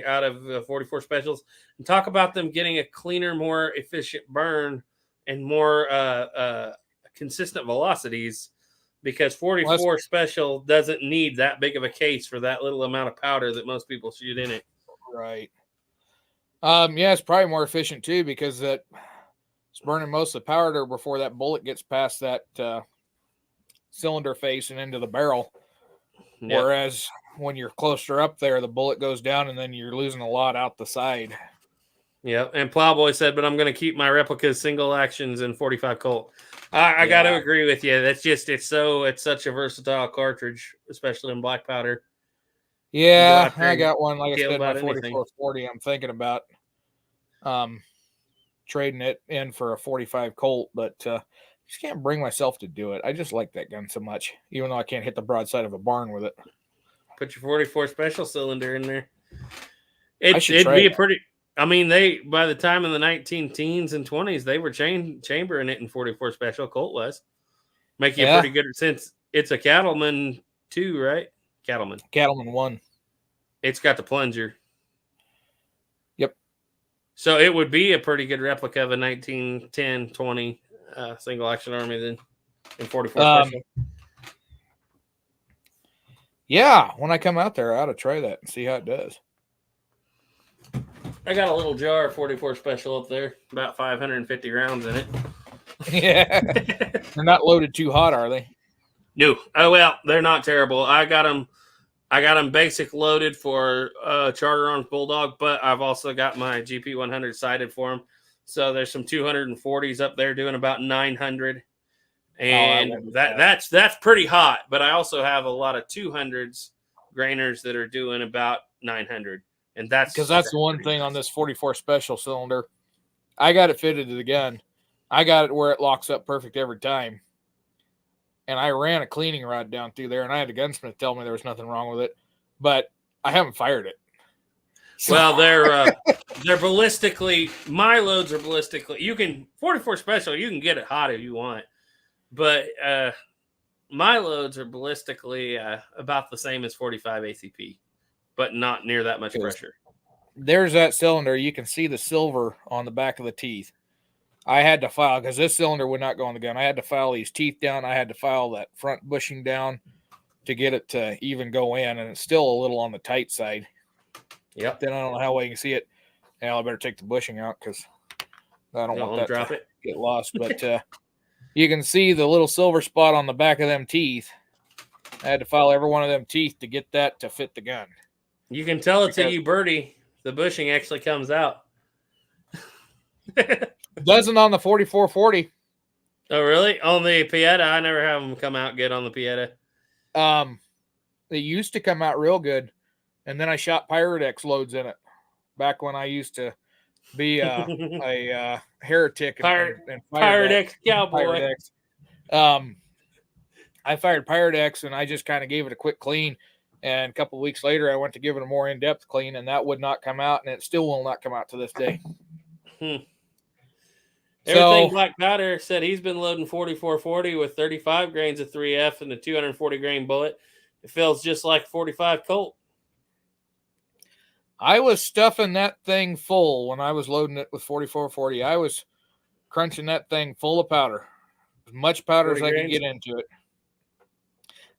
out of the 44 Specials, and talk about them getting a cleaner, more efficient burn and more consistent velocities, because 44 Special doesn't need that big of a case for that little amount of powder that most people shoot in it. Right. It's probably more efficient too, because it's burning most of the powder before that bullet gets past that cylinder face and into the barrel. Whereas when you're closer up there, the bullet goes down and then you're losing a lot out the side. Yeah, and Plowboy said, but I'm going to keep my replicas single actions in 45 Colt. I got to agree with you. That's just it's such a versatile cartridge, especially in black powder. Yeah, I got one. Like I said, my 4440. 4440. I'm thinking about trading it in for a 45 Colt, but just can't bring myself to do it. I just like that gun so much, even though I can't hit the broadside of a barn with it. Put your 44 Special cylinder in there. It'd be a pretty. I mean, by the time in the 19-teens and 20s, they were chambering it in 44 Special. Colt was make you pretty good, since it's a Cattleman 2, right? Cattleman 1. It's got the plunger. Yep. So it would be a pretty good replica of a 1910-20 single action Army then in 44 Special. Yeah, when I come out there, I ought to try that and see how it does. I got a little jar of 44 Special up there, about 550 rounds in it. Yeah. They're not loaded too hot, are they? No. Oh, well, they're not terrible. I got them basic loaded for Charter Arms Bulldog, but I've also got my GP100 sighted for them. So there's some 240s up there doing about 900. And that's pretty hot, but I also have a lot of 200s grainers that are doing about 900. And that's the one thing on this 44 Special cylinder. I got it fitted to the gun. I got it where it locks up perfect every time. And I ran a cleaning rod down through there, and I had a gunsmith tell me there was nothing wrong with it, but I haven't fired it. Well, they're ballistically. My loads are ballistically. You can 44 special. You can get it hot if you want, but my loads are ballistically about the same as 45 ACP, but not near that much pressure. There's that cylinder. You can see the silver on the back of the teeth. I had to file because this cylinder would not go on the gun. I had to file these teeth down. I had to file that front bushing down to get it to even go in, and it's still a little on the tight side. Yep. Then I don't know how well you can see it. Now I better take the bushing out because I don't want that drop to it. get lost. But you can see the little silver spot on the back of them teeth. I had to file every one of them teeth to get that to fit the gun. You can tell it to you, Birdie. The bushing actually comes out. Doesn't on the 4440. Oh, really? On the Pieta? I never have them come out good on the Pieta. They used to come out real good. And then I shot Pyrodex loads in it back when I used to be a heretic and Pyrodex cowboy. Pyrodex. I fired Pyrodex and I just kind of gave it a quick clean. And a couple of weeks later, I went to give it a more in-depth clean, and that would not come out, and it still will not come out to this day. Everything Black Powder said he's been loading 4440 with 35 grains of 3F and a 240 grain bullet. It feels just like 45 Colt. I was stuffing that thing full when I was loading it with 4440. I was crunching that thing full of powder, as much powder as I could get into it.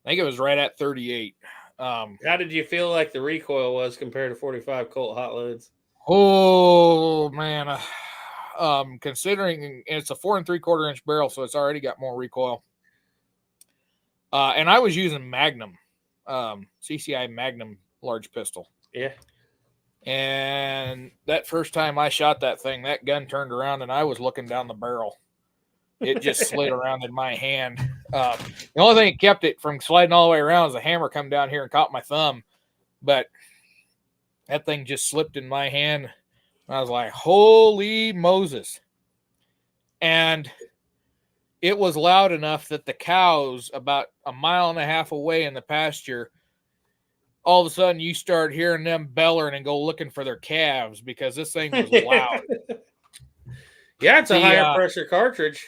I think it was right at 38. How did you feel like the recoil was compared to 45 Colt hot loads? Oh man, considering it's a 4 3/4 inch barrel, so it's already got more recoil. And I was using Magnum, CCI Magnum large pistol. Yeah. And that first time I shot that thing, that gun turned around and I was looking down the barrel. It just slid around in my hand. The only thing that kept it from sliding all the way around is the hammer come down here and caught my thumb. But that thing just slipped in my hand. I was like, holy Moses. And it was loud enough that the cows about 1.5 miles away in the pasture, all of a sudden you start hearing them bellering and go looking for their calves because this thing was loud. Yeah, it's a higher pressure cartridge.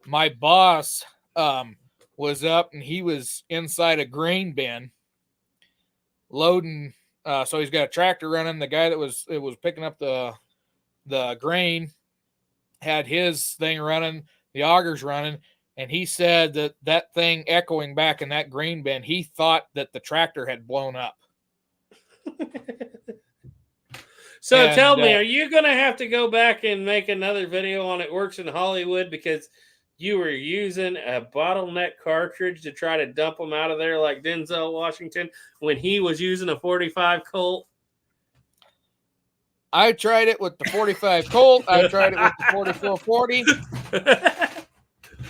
My boss was up and he was inside a grain bin loading. So he's got a tractor running. The guy that was picking up the grain had his thing running, the augers running, and he said that thing echoing back in that grain bin, he thought that the tractor had blown up. So tell me, are you going to have to go back and make another video on It Works in Hollywood because you were using a bottleneck cartridge to try to dump them out of there like Denzel Washington when he was using a 45 Colt? I tried it with the 45 Colt. I tried it with the 4440.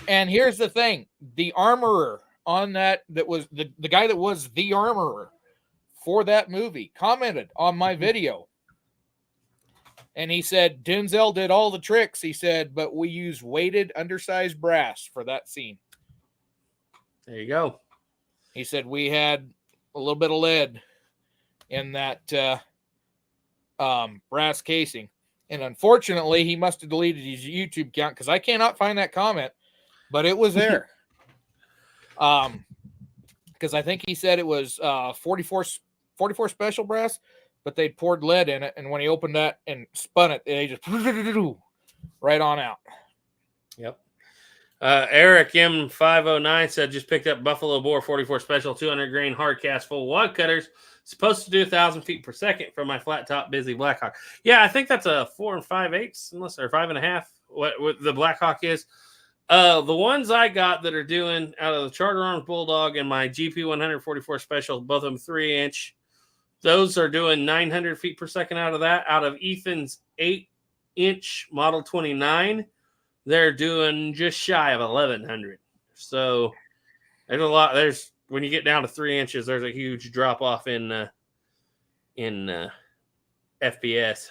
And here's the thing. The armorer on that was the guy that was the armorer for that movie commented on my video. And he said, Denzel did all the tricks. He said, but we use weighted undersized brass for that scene. There you go. He said, we had a little bit of lead in that brass casing. And unfortunately, he must have deleted his YouTube account because I cannot find that comment, but it was there. Because I think he said it was 44 special brass, but they poured lead in it, and when he opened that and spun it, they just right on out. Yep. Eric M509 said just picked up Buffalo Bore 44 special 200 grain hard cast full wad cutters. Supposed to do 1,000 feet per second for my flat top busy Blackhawk. Yeah, I think that's a 4 5/8, unless or 5.5. What the Blackhawk is. The ones I got that are doing out of the Charter Arms Bulldog and my GP 144 special, both of them 3-inch. Those are doing 900 feet per second out of that. Out of Ethan's 8-inch Model 29, they're doing just shy of 1,100. So there's a lot. There's when you get down to 3 inches, there's a huge drop off in FPS.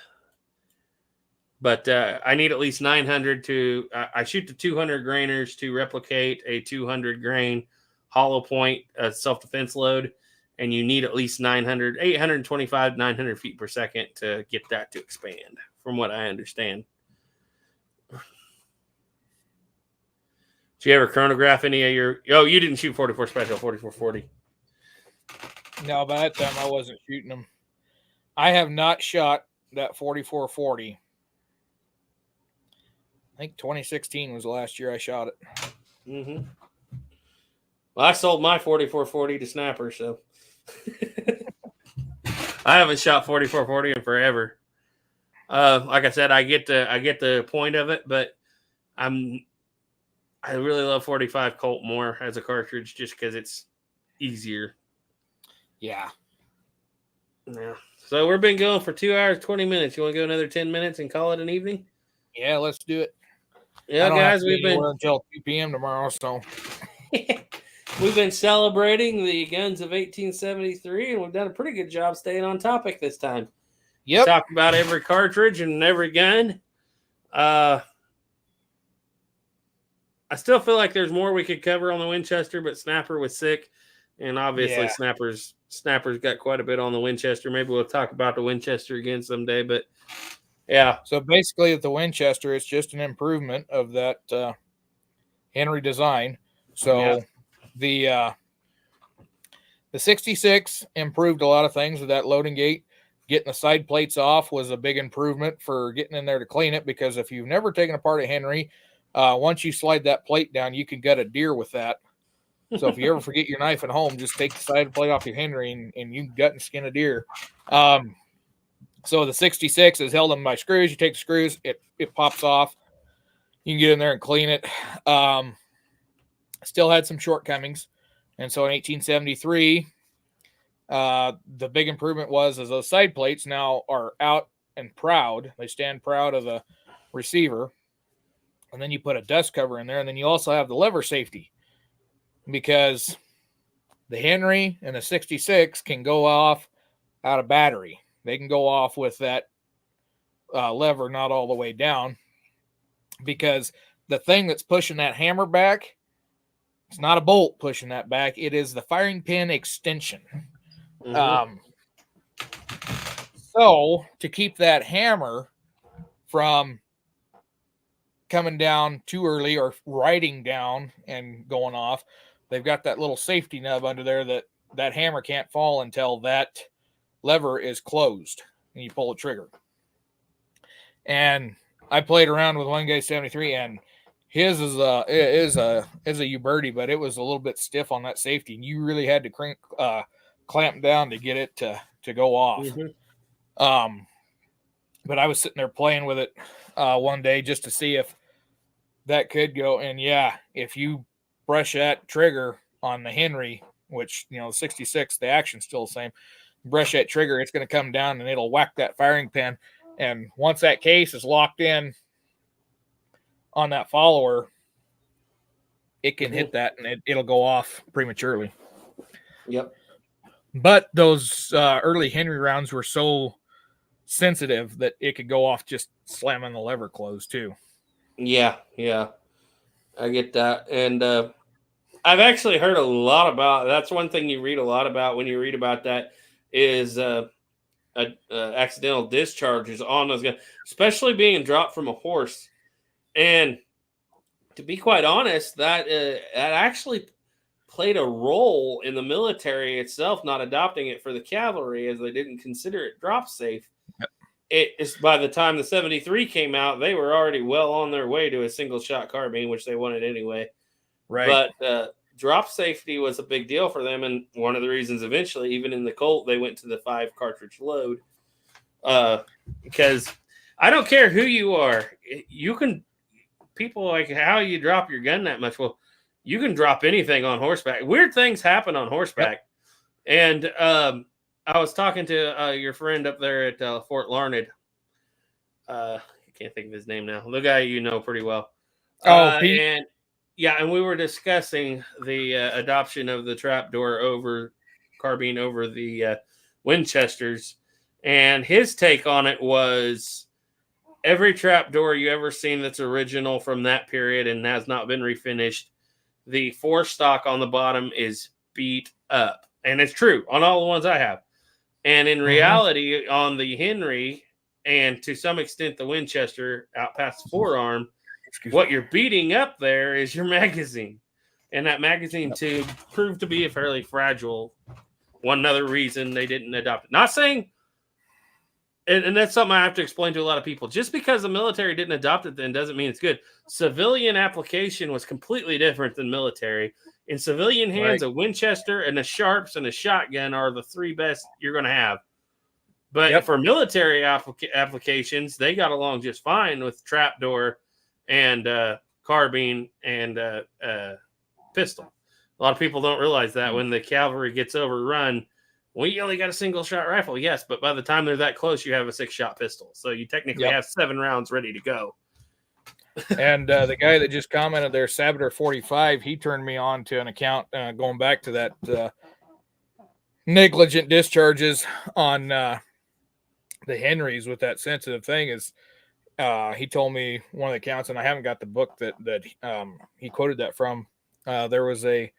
But I need at least 900 to. I shoot the 200 grainers to replicate a 200 grain hollow point self defense load. and you need at least 825, 900 feet per second to get that to expand, from what I understand. Did you ever chronograph any of your? Oh, you didn't shoot 44 Special, 4440. No, by that time I wasn't shooting them. I have not shot that 4440. I think 2016 was the last year I shot it. Mm-hmm. Well, I sold my 4440 to Snapper, so I haven't shot 4440 in forever. Like I said, I get the point of it, but I really love 45 Colt more as a cartridge just because it's easier. Yeah. Yeah. So we've been going for 2 hours, 20 minutes. You want to go another 10 minutes and call it an evening? Yeah, let's do it. Yeah, guys, we've been until 2 p.m. tomorrow, so we've been celebrating the guns of 1873, and we've done a pretty good job staying on topic this time. Yep. Talked about every cartridge and every gun. I still feel like there's more we could cover on the Winchester, but Snapper was sick, and obviously Snapper's got quite a bit on the Winchester. Maybe we'll talk about the Winchester again someday, but yeah. So basically, at the Winchester, it's just an improvement of that Henry design. So the 66 improved a lot of things with that loading gate. Getting the side plates off was a big improvement for getting in there to clean it, because if you've never taken apart a Henry, once you slide that plate down, you can gut a deer with that. So if you ever forget your knife at home, just take the side plate off your Henry and you can gut and skin a deer. So the 66 is held in by screws. You take the screws, it pops off. You can get in there and clean it. Still had some shortcomings. And so in 1873, the big improvement was those side plates now are out and proud. They stand proud of the receiver. And then you put a dust cover in there. And then you also have the lever safety, because the Henry and the 66 can go off out of battery. They can go off with that lever not all the way down, because the thing that's pushing that hammer back, it's not a bolt pushing that back. It is the firing pin extension. Mm-hmm. So to keep that hammer from coming down too early or riding down and going off, they've got that little safety nub under there that hammer can't fall until that lever is closed and you pull the trigger. And I played around with one guy 73, and his is a Uberti, but it was a little bit stiff on that safety, and you really had to clamp down to get it to go off. Mm-hmm. But I was sitting there playing with it one day just to see if that could go. And yeah, if you brush that trigger on the Henry, which, the 66, the action's still the same, brush that trigger, it's going to come down and it'll whack that firing pin. And once that case is locked in on that follower, it can hit that and it'll go off prematurely. Yep. But those early Henry rounds were so sensitive that it could go off just slamming the lever closed too. Yeah. I get that. And I've actually heard a lot about, that's one thing you read a lot about when you read about that, is accidental discharges on those guns, especially being dropped from a horse. And to be quite honest, that actually played a role in the military itself not adopting it for the cavalry, as they didn't consider it drop safe. Yep. It is, by the time the 73 came out, they were already well on their way to a single shot carbine, which they wanted anyway. Right. But drop safety was a big deal for them, and one of the reasons eventually, even in the Colt, they went to the 5 cartridge load. Because I don't care who you are, people like how you drop your gun that much. Well, you can drop anything on horseback. Weird things happen on horseback. Yep. And I was talking to your friend up there at Fort Larned. I can't think of his name now. The guy you know pretty well. Pete. And we were discussing the adoption of the trapdoor carbine over the Winchesters. And his take on it was, every trapdoor you ever seen that's original from that period and has not been refinished, the forestock on the bottom is beat up. and it's true on all the ones I have. And in reality, on the Henry and to some extent the Winchester out past the forearm, what you're beating up there is your magazine. And that magazine tube proved to be a fairly fragile. One other reason they didn't adopt it. Not saying, and that's something I have to explain to a lot of people. Just because the military didn't adopt it then doesn't mean it's good. Civilian application was completely different than military. In civilian hands, a Winchester and a Sharps and a shotgun are the three best you're going to have. But for military applications, they got along just fine with trapdoor and carbine and pistol. A lot of people don't realize that when the cavalry gets overrun, we only got a single shot rifle. Yes, but by the time they're that close, you have a 6-shot pistol. So you technically have 7 rounds ready to go. And the guy that just commented there, Sabater 45, he turned me on to an account going back to that negligent discharges on the Henrys with that sensitive thing. Is he told me one of the accounts, and I haven't got the book that he quoted that from. There was a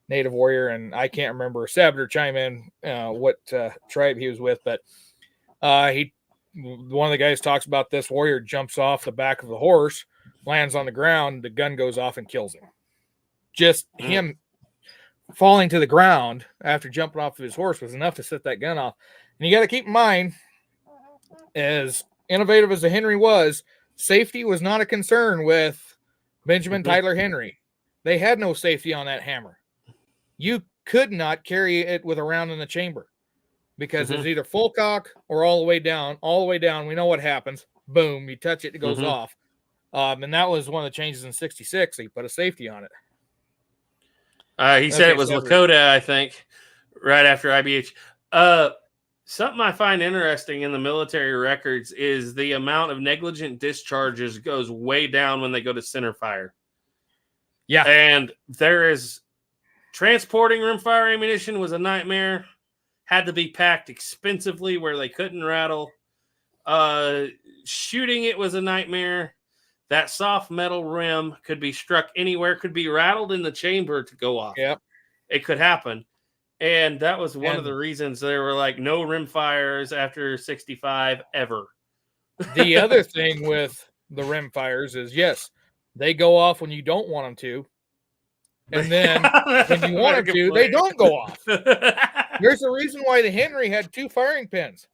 native warrior, and I can't remember. Sabater, chime in what tribe he was with, but one of the guys talks about this warrior jumps off the back of the horse, lands on the ground, the gun goes off and kills him. Just him falling to the ground after jumping off of his horse was enough to set that gun off. And you got to keep in mind, as innovative as the Henry was, safety was not a concern with Benjamin Tyler Henry. They had no safety on that hammer. You could not carry it with a round in the chamber because it's either full cock or all the way down. All the way down, we know what happens. Boom, you touch it, it goes off. And that was one of the changes in 66. He put a safety on it. He said it was Lakota, I think, right after IBH. Something I find interesting in the military records is the amount of negligent discharges goes way down when they go to center fire. Yeah. And there is transporting rimfire ammunition was a nightmare. Had to be packed expensively where they couldn't rattle. Shooting it was a nightmare. That soft metal rim could be struck anywhere, could be rattled in the chamber to go off. Yep. It could happen. And that was one of the reasons there were like no rim fires after 65 ever. The other thing with the rim fires is, yes, they go off when you don't want them to. And then when you want them to, they don't go off. There's a reason why the Henry had 2 firing pins.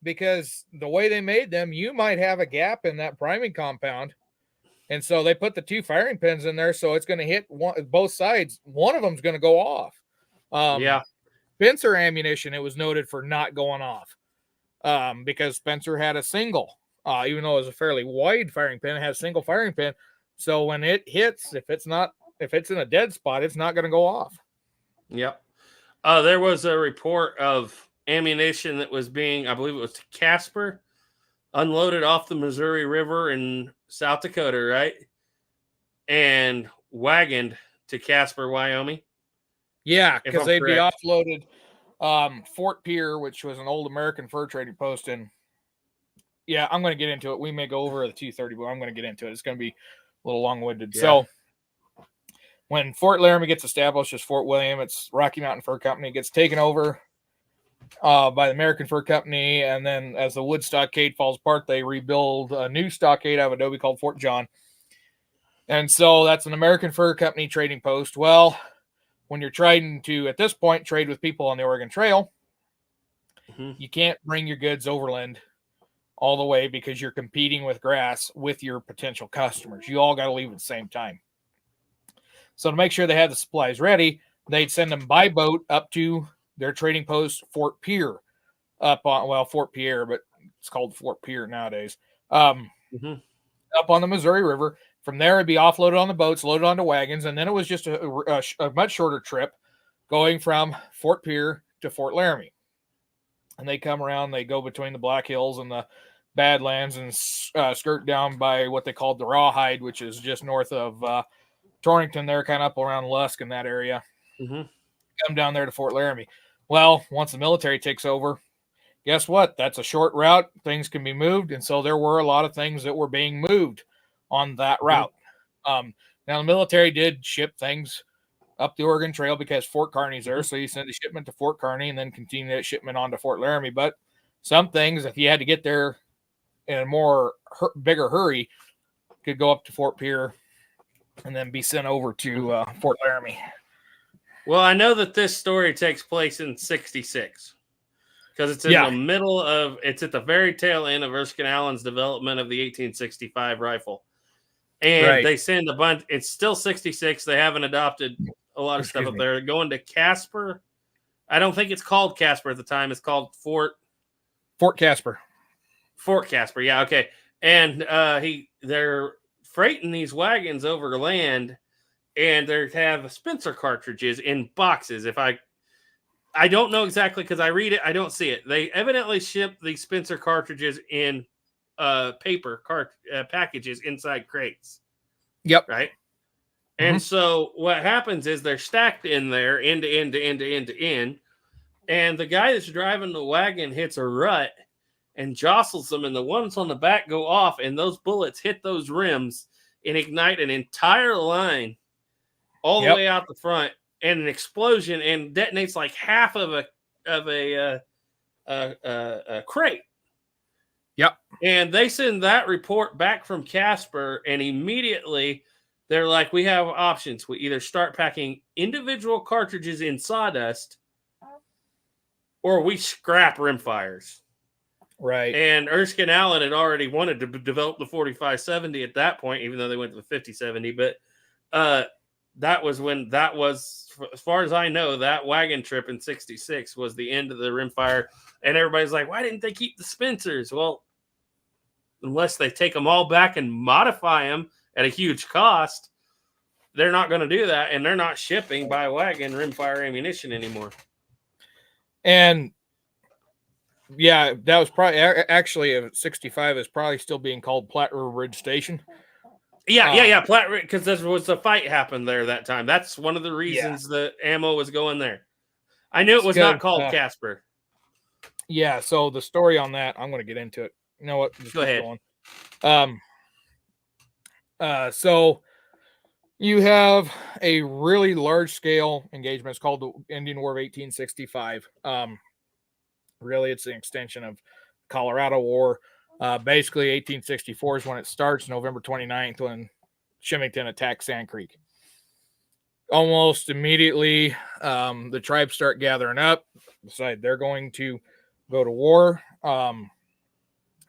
Because the way they made them, you might have a gap in that priming compound. And so they put the 2 firing pins in there, so it's going to hit both sides. One of them is going to go off. Spencer ammunition, it was noted for not going off because Spencer had a single, even though it was a fairly wide firing pin, it has a single firing pin. So when it hits, if it's in a dead spot, it's not going to go off. Yep. There was a report of ammunition that was being, I believe it was Casper, unloaded off the Missouri River in South Dakota, right? And wagoned to Casper, Wyoming. Yeah, because they'd be offloaded. Fort Pierre, which was an old American fur trading post in. Yeah, I'm going to get into it. We may go over the 230, but I'm going to get into it. It's going to be a little long-winded. Yeah. So when Fort Laramie gets established as Fort William, it's Rocky Mountain Fur Company. It gets taken over by the American Fur Company, and then as the wood stockade falls apart, they rebuild a new stockade out of adobe called Fort John. And so that's an American Fur Company trading post. Well, when you're trying to, at this point, trade with people on the Oregon Trail, you can't bring your goods overland all the way because you're competing with grass with your potential customers. You all got to leave at the same time. So to make sure they had the supplies ready, they'd send them by boat up to their trading post, Fort Pierre, Fort Pierre, but it's called Fort Pierre nowadays, up on the Missouri River. From there, it'd be offloaded on the boats, loaded onto wagons, and then it was just a much shorter trip going from Fort Pierre to Fort Laramie. And they come around, they go between the Black Hills and the Badlands and skirt down by what they called the Rawhide, which is just north of Torrington there, kind of up around Lusk in that area. Come down there to Fort Laramie. Well, once the military takes over, guess what? That's a short route. Things can be moved. And so there were a lot of things that were being moved on that route. Now, the military did ship things up the Oregon Trail because Fort Kearny's there. So you send a shipment to Fort Kearny and then continue that shipment on to Fort Laramie. But some things, if you had to get there in a bigger hurry, could go up to Fort Pierre and then be sent over to Fort Laramie. Well, I know that this story takes place in 66 because it's in the middle of, it's at the very tail end of Erskine Allen's development of the 1865 rifle. And they send a bunch, it's still 66. They haven't adopted a lot of stuff up there. They're going to Casper. I don't think it's called Casper at the time. It's called Fort Casper. Fort Casper. Yeah. Okay. And they're freighting these wagons over land, and they have Spencer cartridges in boxes. I don't know exactly because I read it, I don't see it. They evidently ship the Spencer cartridges in paper packages inside crates. Yep. Right. And so what happens is they're stacked in there end to end to end to end to end, and the guy that's driving the wagon hits a rut and jostles them, and the ones on the back go off, and those bullets hit those rims and ignite an entire line all the way out the front, and an explosion, and detonates like half of a crate. Yep. And they send that report back from Casper, and immediately they're like, we have options. We either start packing individual cartridges in sawdust, or we scrap rimfires. Right. And Erskine Allen had already wanted to develop the 4570 at that point, even though they went to the 5070. But that was when as far as I know, that wagon trip in 66 was the end of the rimfire. And everybody's like, why didn't they keep the Spencers? Well, unless they take them all back and modify them at a huge cost, they're not going to do that. And they're not shipping by wagon rimfire ammunition anymore. And yeah, that was probably actually 65 is probably still being called Platte River Bridge Station. Yeah. Platte River, because there was a fight happened there that time. That's one of the reasons the ammo was going there. I knew it was not called Casper. Yeah, so the story on that, I'm going to get into it. You know what? Just go ahead. Going. So you have a really large scale engagement. It's called the Indian War of 1865. Really, it's an extension of Colorado War. Basically, 1864 is when it starts, November 29th, when Chimington attacked Sand Creek. Almost immediately, the tribes start gathering up, decide they're going to go to war.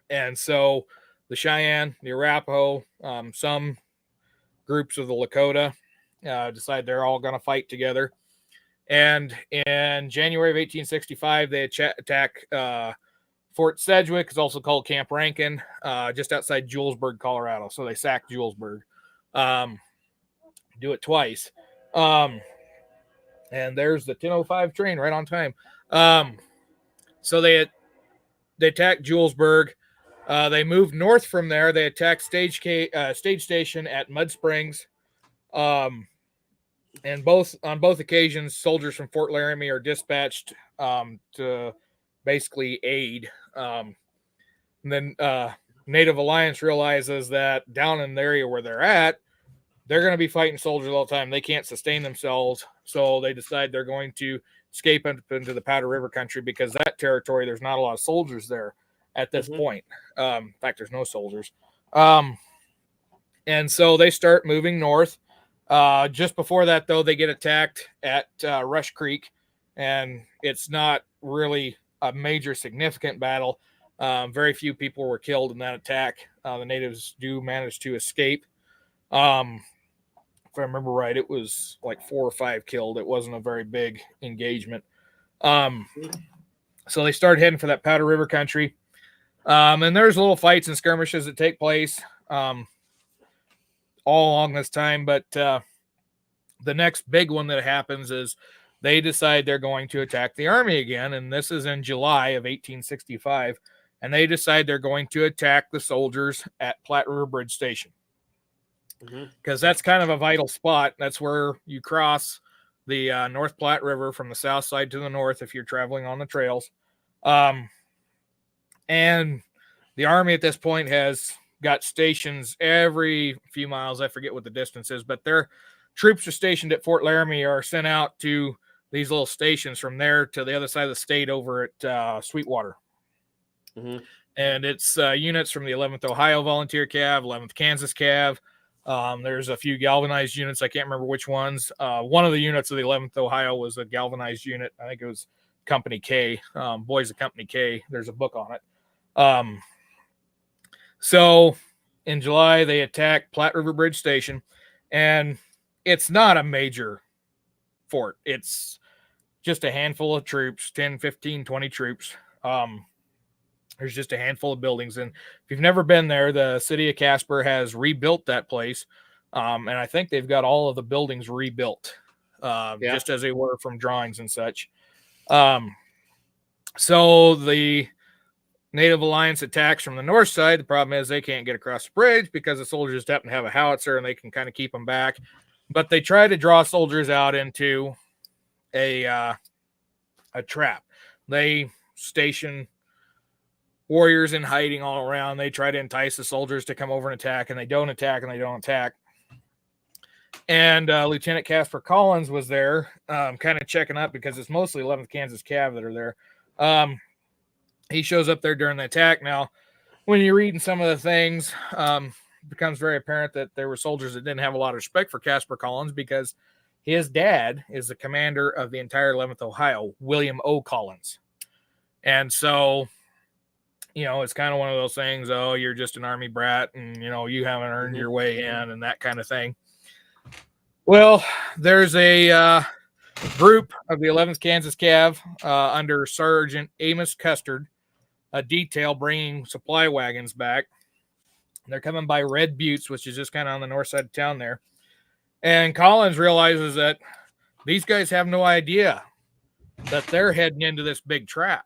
And so the Cheyenne, the Arapaho, some groups of the Lakota decide they're all going to fight together. And in January of 1865, they attack Fort Sedgwick, is also called Camp Rankin, just outside Julesburg, Colorado. So they sack Julesburg. Do it twice. And there's the 10:05 train right on time. So they attack Julesburg. They moved north from there. They attacked Stage Station at Mud Springs. And on both occasions, soldiers from Fort Laramie are dispatched to basically aid. And then Native Alliance realizes that down in the area where they're at, they're going to be fighting soldiers all the time. They can't sustain themselves. So they decide they're going to escape into the Powder River country, because that territory, there's not a lot of soldiers there at this point. In fact, there's no soldiers. And so they start moving north. Just before that, though, they get attacked at Rush Creek, and it's not really a major significant battle. Very few people were killed in that attack. The natives do manage to escape. If I remember right, it was like 4 or 5 killed. It wasn't a very big engagement. So they start heading for that Powder River country. And there's little fights and skirmishes that take place all along this time. But the next big one that happens is they decide they're going to attack the Army again. And this is in July of 1865. And they decide they're going to attack the soldiers at Platte River Bridge Station. Because that's kind of a vital spot. That's where you cross the North Platte River from the south side to the north if you're traveling on the trails. And the Army at this point has got stations every few miles. I forget what the distance is, but they're troops are stationed at Fort Laramie are sent out to these little stations from there to the other side of the state over at Sweetwater. Mhm. And it's units from the 11th Ohio Volunteer Cav, 11th Kansas Cav. There's a few galvanized units. I can't remember which ones. One of the units of the 11th Ohio was a galvanized unit. I think it was Company K, Boys of Company K. There's a book on it. So in July, they attacked Platte River Bridge Station, and it's not a major fort. It's just a handful of troops, 10, 15, 20 troops. There's just a handful of buildings. And if you've never been there, the city of Casper has rebuilt that place. And I think they've got all of the buildings rebuilt, just as they were from drawings and such. So the Native Alliance attacks from the north side. The problem is they can't get across the bridge because the soldiers just happen to have a howitzer and they can kind of keep them back. But they try to draw soldiers out into a trap. They station warriors in hiding all around. They try to entice the soldiers to come over and attack, and they don't attack, and they don't attack. And Lieutenant Casper Collins was there kind of checking up because it's mostly 11th Kansas Cav that are there. He shows up there during the attack. Now, when you're reading some of the things, it becomes very apparent that there were soldiers that didn't have a lot of respect for Casper Collins because his dad is the commander of the entire 11th Ohio, William O. Collins. And so, it's kind of one of those things, oh, you're just an Army brat and, you haven't earned your way in and that kind of thing. Well, there's a group of the 11th Kansas Cav under Sergeant Amos Custard, a detail bringing supply wagons back. They're coming by Red Buttes, which is just kind of on the north side of town there. And Collins realizes that these guys have no idea that they're heading into this big trap.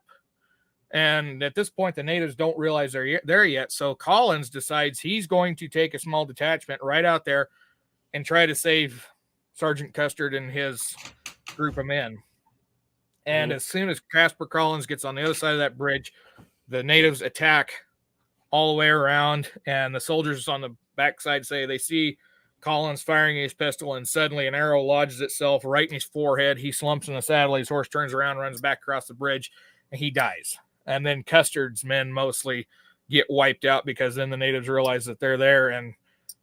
And at this point, the natives don't realize they're there yet. So Collins decides he's going to take a small detachment right out there and try to save Sergeant Custard and his group of men. And as soon as Casper Collins gets on the other side of that bridge, the natives attack all the way around. And the soldiers on the backside say they see Collins firing his pistol, and suddenly an arrow lodges itself right in his forehead. He slumps in the saddle. His horse turns around, runs back across the bridge, and he dies. And then Custard's men mostly get wiped out because then the natives realize that they're there, and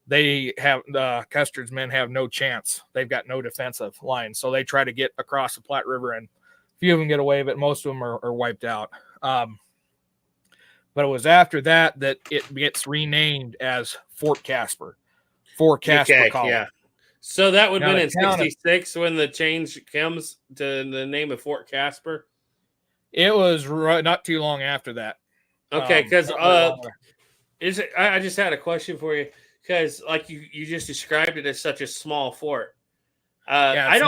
they have Custard's men have no chance. They've got no defensive line. So they try to get across the Platte River, and a few of them get away, but most of them are wiped out. But it was after that it gets renamed as Fort Casper. Fort Casper College. Yeah. So that would have been in Now, 66 when the change comes to the name of Fort Casper. It was not too long after that. Okay, because I just had a question for you because like you just described it as such a small fort. I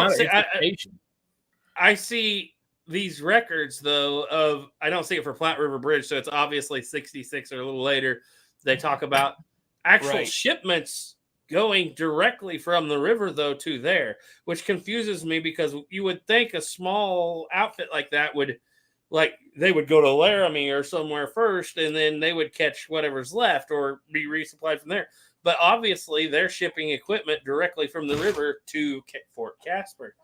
see these records though of I don't see it for Platte River Bridge, so it's obviously 66 or a little later. They talk about actual shipments going directly from the river though to there, which confuses me because you would think a small outfit like that would they would go to Laramie or somewhere first and then they would catch whatever's left or be resupplied from there. But obviously they're shipping equipment directly from the river to Fort Casper.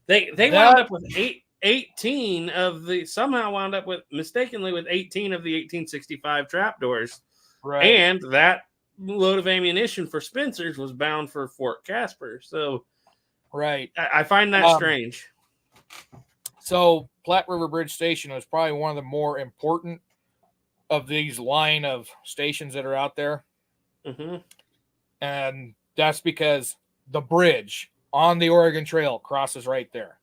They wound up with 18 of the mistakenly with 18 of the 1865 trapdoors. Right. And that load of ammunition for Spencer's was bound for Fort Casper. So I find that strange. So Platte River Bridge Station was probably one of the more important of these line of stations that are out there. Mm-hmm. And that's because the bridge on the Oregon Trail crosses right there.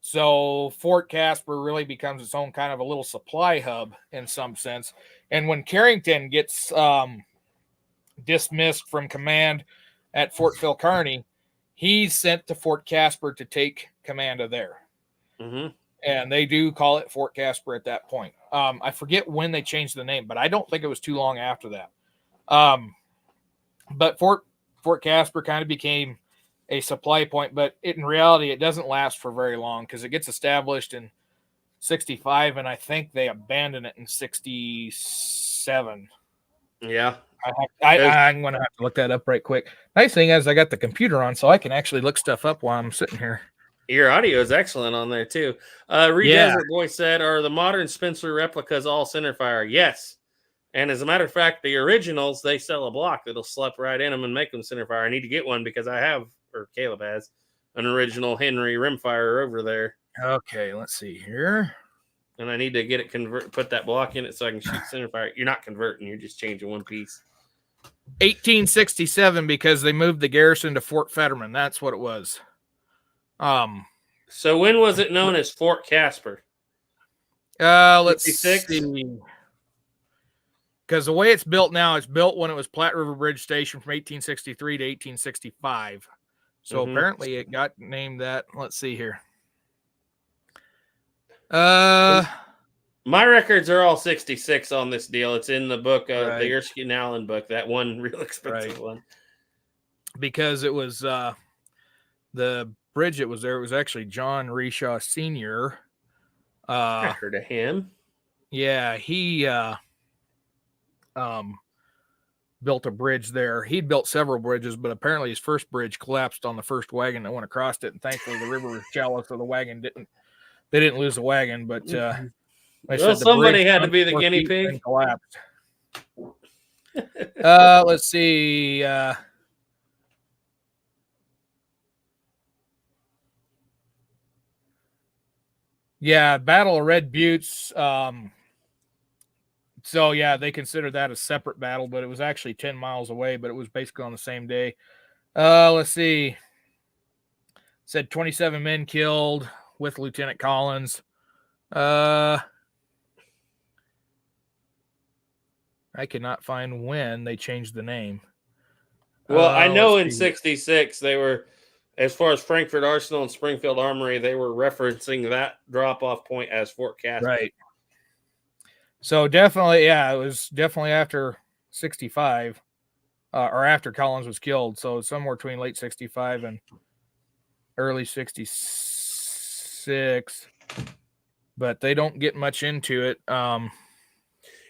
So Fort Casper really becomes its own kind of a little supply hub in some sense. And when Carrington gets dismissed from command at Fort Phil Kearny, he's sent to Fort Casper to take command of there. Mm-hmm. And they do call it Fort Casper at that point. I forget when they changed the name, but I don't think it was too long after that. But Fort Casper kind of became a supply point, but in reality, it doesn't last for very long because it gets established in 65, and I think they abandon it in 67. Yeah. I'm going to have to look that up right quick. Nice thing is I got the computer on, so I can actually look stuff up while I'm sitting here. Your audio is excellent on there too. Reed Desert Boy said, "Are the modern Spencer replicas all centerfire?" Yes. And as a matter of fact, the originals, they sell a block that'll slip right in them and make them centerfire. I need to get one because I have, or Caleb has, an original Henry rimfire over there. Okay, let's see here. And I need to get it put that block in it so I can shoot centerfire. You're not converting, you're just changing one piece. 1867, because they moved the garrison to Fort Fetterman. That's what it was. So when was it known as Fort Casper? Let's 56? see. Because the way it's built now, it's built when it was Platte River Bridge Station from 1863 to 1865. So apparently it got named that. Let's see here. My records are all 66 on this deal. It's in the book, the Erskine Allen book, that one real expensive one. Because it was the bridge it was there. It was actually John Reshaw Sr. I heard of him. Yeah, he built a bridge there. He'd built several bridges, but apparently his first bridge collapsed on the first wagon that went across it, and thankfully the river was shallow, so the wagon didn't lose the wagon, but well, somebody had to be the guinea pig. Collapsed. Let's see. Yeah, Battle of Red Buttes. So yeah, they consider that a separate battle, but it was actually 10 miles away, but it was basically on the same day. Let's see. It said 27 men killed with Lieutenant Collins. I cannot find when they changed the name. Well, I know in 66 they were, as far as Frankfort Arsenal and Springfield Armory, they were referencing that drop-off point as Fort Casper. Right. So definitely, yeah, it was definitely after 65, or after Collins was killed. So somewhere between late 65 and early 66. But they don't get much into it.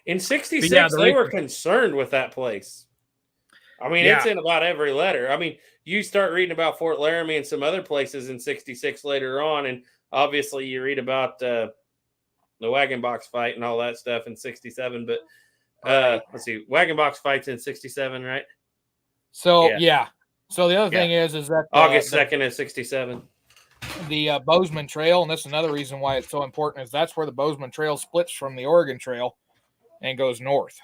In 66, they were concerned with that place. I mean, it's in about every letter. I mean, you start reading about Fort Laramie and some other places in 66 later on, and obviously you read about the wagon box fight and all that stuff in 67. But let's see, wagon box fights in 67, right? So, yeah. So the other thing is that August 2nd of 67. The Bozeman Trail, and that's another reason why it's so important, is that's where the Bozeman Trail splits from the Oregon Trail and goes north.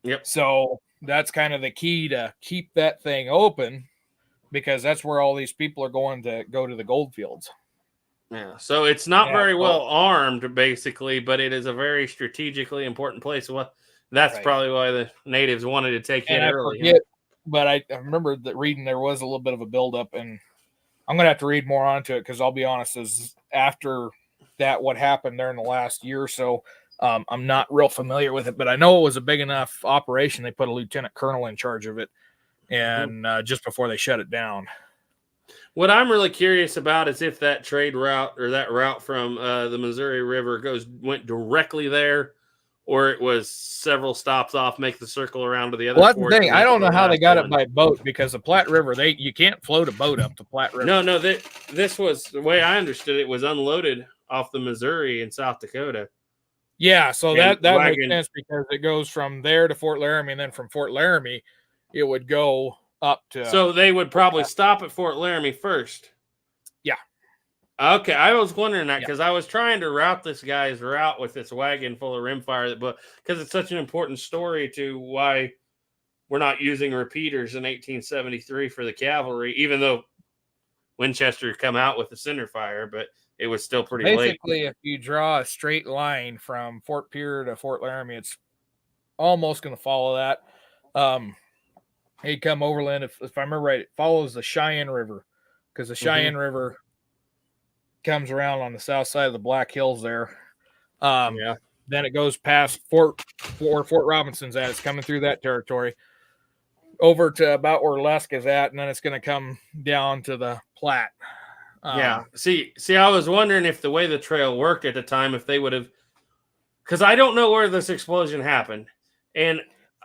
Yep. So that's kind of the key to keep that thing open, because that's where all these people are going to go to the gold fields. Yeah. So it's not very well armed, basically, but it is a very strategically important place. Well, that's probably why the natives wanted to take it early. But I remember that reading there was a little bit of a buildup, and I'm going to have to read more onto it, because I'll be honest, is after that, what happened there in the last year or so, I'm not real familiar with it, but I know it was a big enough operation. They put a lieutenant colonel in charge of it, and just before they shut it down. What I'm really curious about is if that trade route, or that route from the Missouri River went directly there, or it was several stops off, make the circle around to the other. Well, that's the thing. I don't know how they got it by boat, because the Platte River, you can't float a boat up the Platte River. No, this was the way I understood it, was unloaded off the Missouri in South Dakota. Yeah, so that makes sense, because it goes from there to Fort Laramie, and then from Fort Laramie, it would go up to. So they would probably stop at Fort Laramie first. Yeah. Okay, I was wondering that, because I was trying to route this guy's route with this wagon full of rimfire, but because it's such an important story to why we're not using repeaters in 1873 for the cavalry, even though Winchester come out with the centerfire, but it was still pretty late. Basically, if you draw a straight line from Fort Pierre to Fort Laramie, it's almost going to follow that. You come overland, if I remember right, it follows the Cheyenne River, because the Cheyenne River comes around on the south side of the Black Hills there. Then it goes past Fort Robinson's at. It's coming through that territory over to about where Lusk is at, and then it's going to come down to the Platte. See, I was wondering if the way the trail worked at the time, if they would have, because I don't know where this explosion happened, and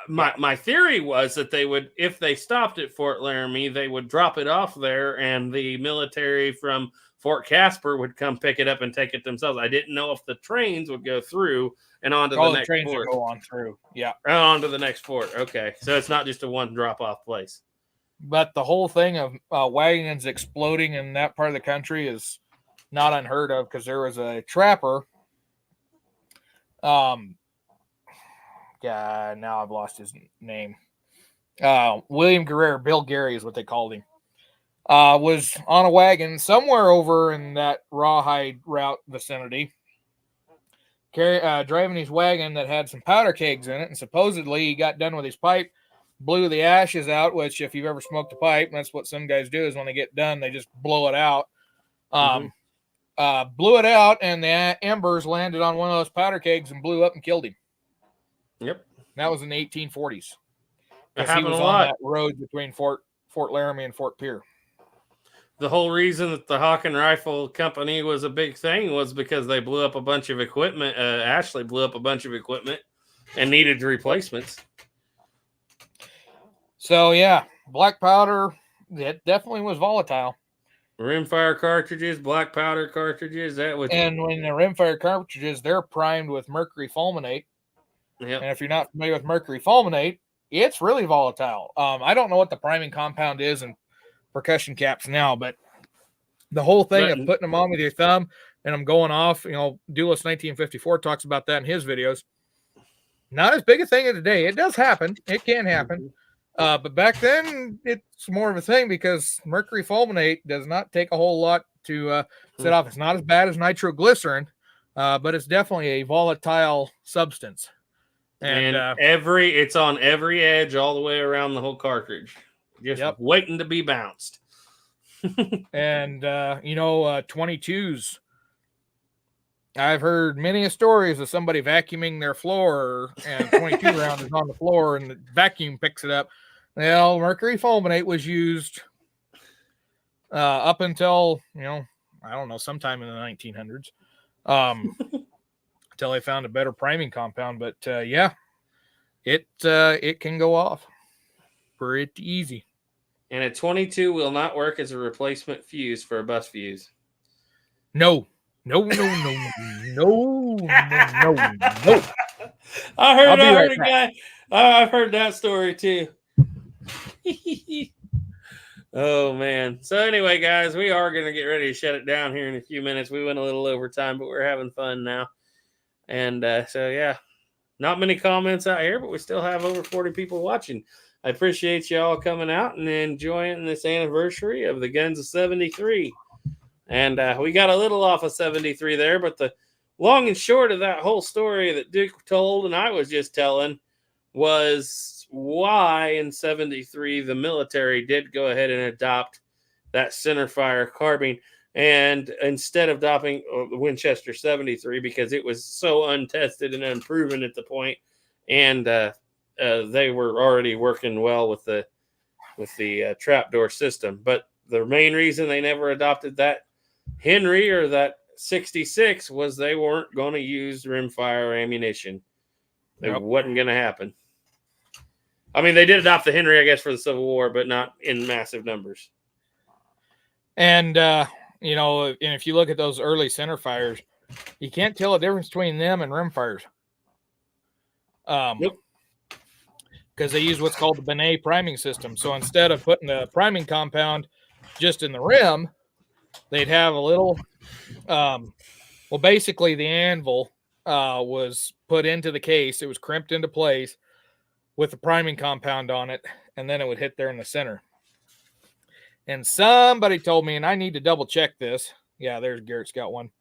my theory was that they would, if they stopped at Fort Laramie, they would drop it off there, and the military from Fort Casper would come pick it up and take it themselves. I didn't know if the trains would go through and on to the next trains fort. would go on through. Yeah. On to the next fort. Okay. So it's not just a one drop off place. But the whole thing of wagons exploding in that part of the country is not unheard of, because there was a trapper. Yeah, now I've lost his name. William Guerrero, Bill Gary is what they called him. Was on a wagon somewhere over in that Rawhide route vicinity, driving his wagon that had some powder kegs in it, and supposedly he got done with his pipe, blew the ashes out, which if you've ever smoked a pipe, that's what some guys do, is when they get done, they just blow it out. Blew it out, and the embers landed on one of those powder kegs and blew up and killed him. Yep. That was in the 1840s. It He happened was a on lot. that road between Fort Laramie and Fort Pierre. The whole reason that the Hawken Rifle Company was a big thing was because they blew up a bunch of equipment. Ashley blew up a bunch of equipment and needed replacements. So, yeah, black powder, it definitely was volatile. Rimfire cartridges, black powder cartridges, that was... And when the rimfire cartridges, they're primed with mercury fulminate. Yep. And if you're not familiar with mercury fulminate, it's really volatile. I don't know what the priming compound is in percussion caps now, but the whole thing of putting them on with your thumb and them going off, Duelist 1954 talks about that in his videos. Not as big a thing as today. It does happen. It can happen. But back then, it's more of a thing because mercury fulminate does not take a whole lot to set off. It's not as bad as nitroglycerin, but it's definitely a volatile substance. And it's on every edge all the way around the whole cartridge, just waiting to be bounced. And 22s. I've heard many stories of somebody vacuuming their floor, and 22 round is on the floor, and the vacuum picks it up. Well, mercury fulminate was used up until I don't know, sometime in the 1900s. Until they found a better priming compound, but it can go off pretty easy. And a 22 will not work as a replacement fuse for a bus fuse. No. I heard I've heard that story too. Oh man. So anyway, guys, we are going to get ready to shut it down here in a few minutes. We went a little over time, but we're having fun now. And not many comments out here, but we still have over 40 people watching. I appreciate you all coming out and enjoying this anniversary of the Guns of 73. And we got a little off of 73 there, but the long and short of that whole story that Duke told and I was just telling was why in 73 the military did go ahead and adopt that centerfire carbine, and instead of adopting the Winchester 73 because it was so untested and unproven at the point, and they were already working well with the trapdoor system. But the main reason they never adopted that Henry or that 66 was they weren't going to use rimfire ammunition. It wasn't going to happen. I mean, they did adopt the Henry, I guess, for the Civil War, but not in massive numbers. And, and if you look at those early centerfires, you can't tell a difference between them and rimfires. Because they use what's called the Benet priming system. So instead of putting the priming compound just in the rim, they'd have a little, basically the anvil was put into the case. It was crimped into place with the priming compound on it, and then it would hit there in the center. And somebody told me, and I need to double check this. Yeah, there's Garrett's got one.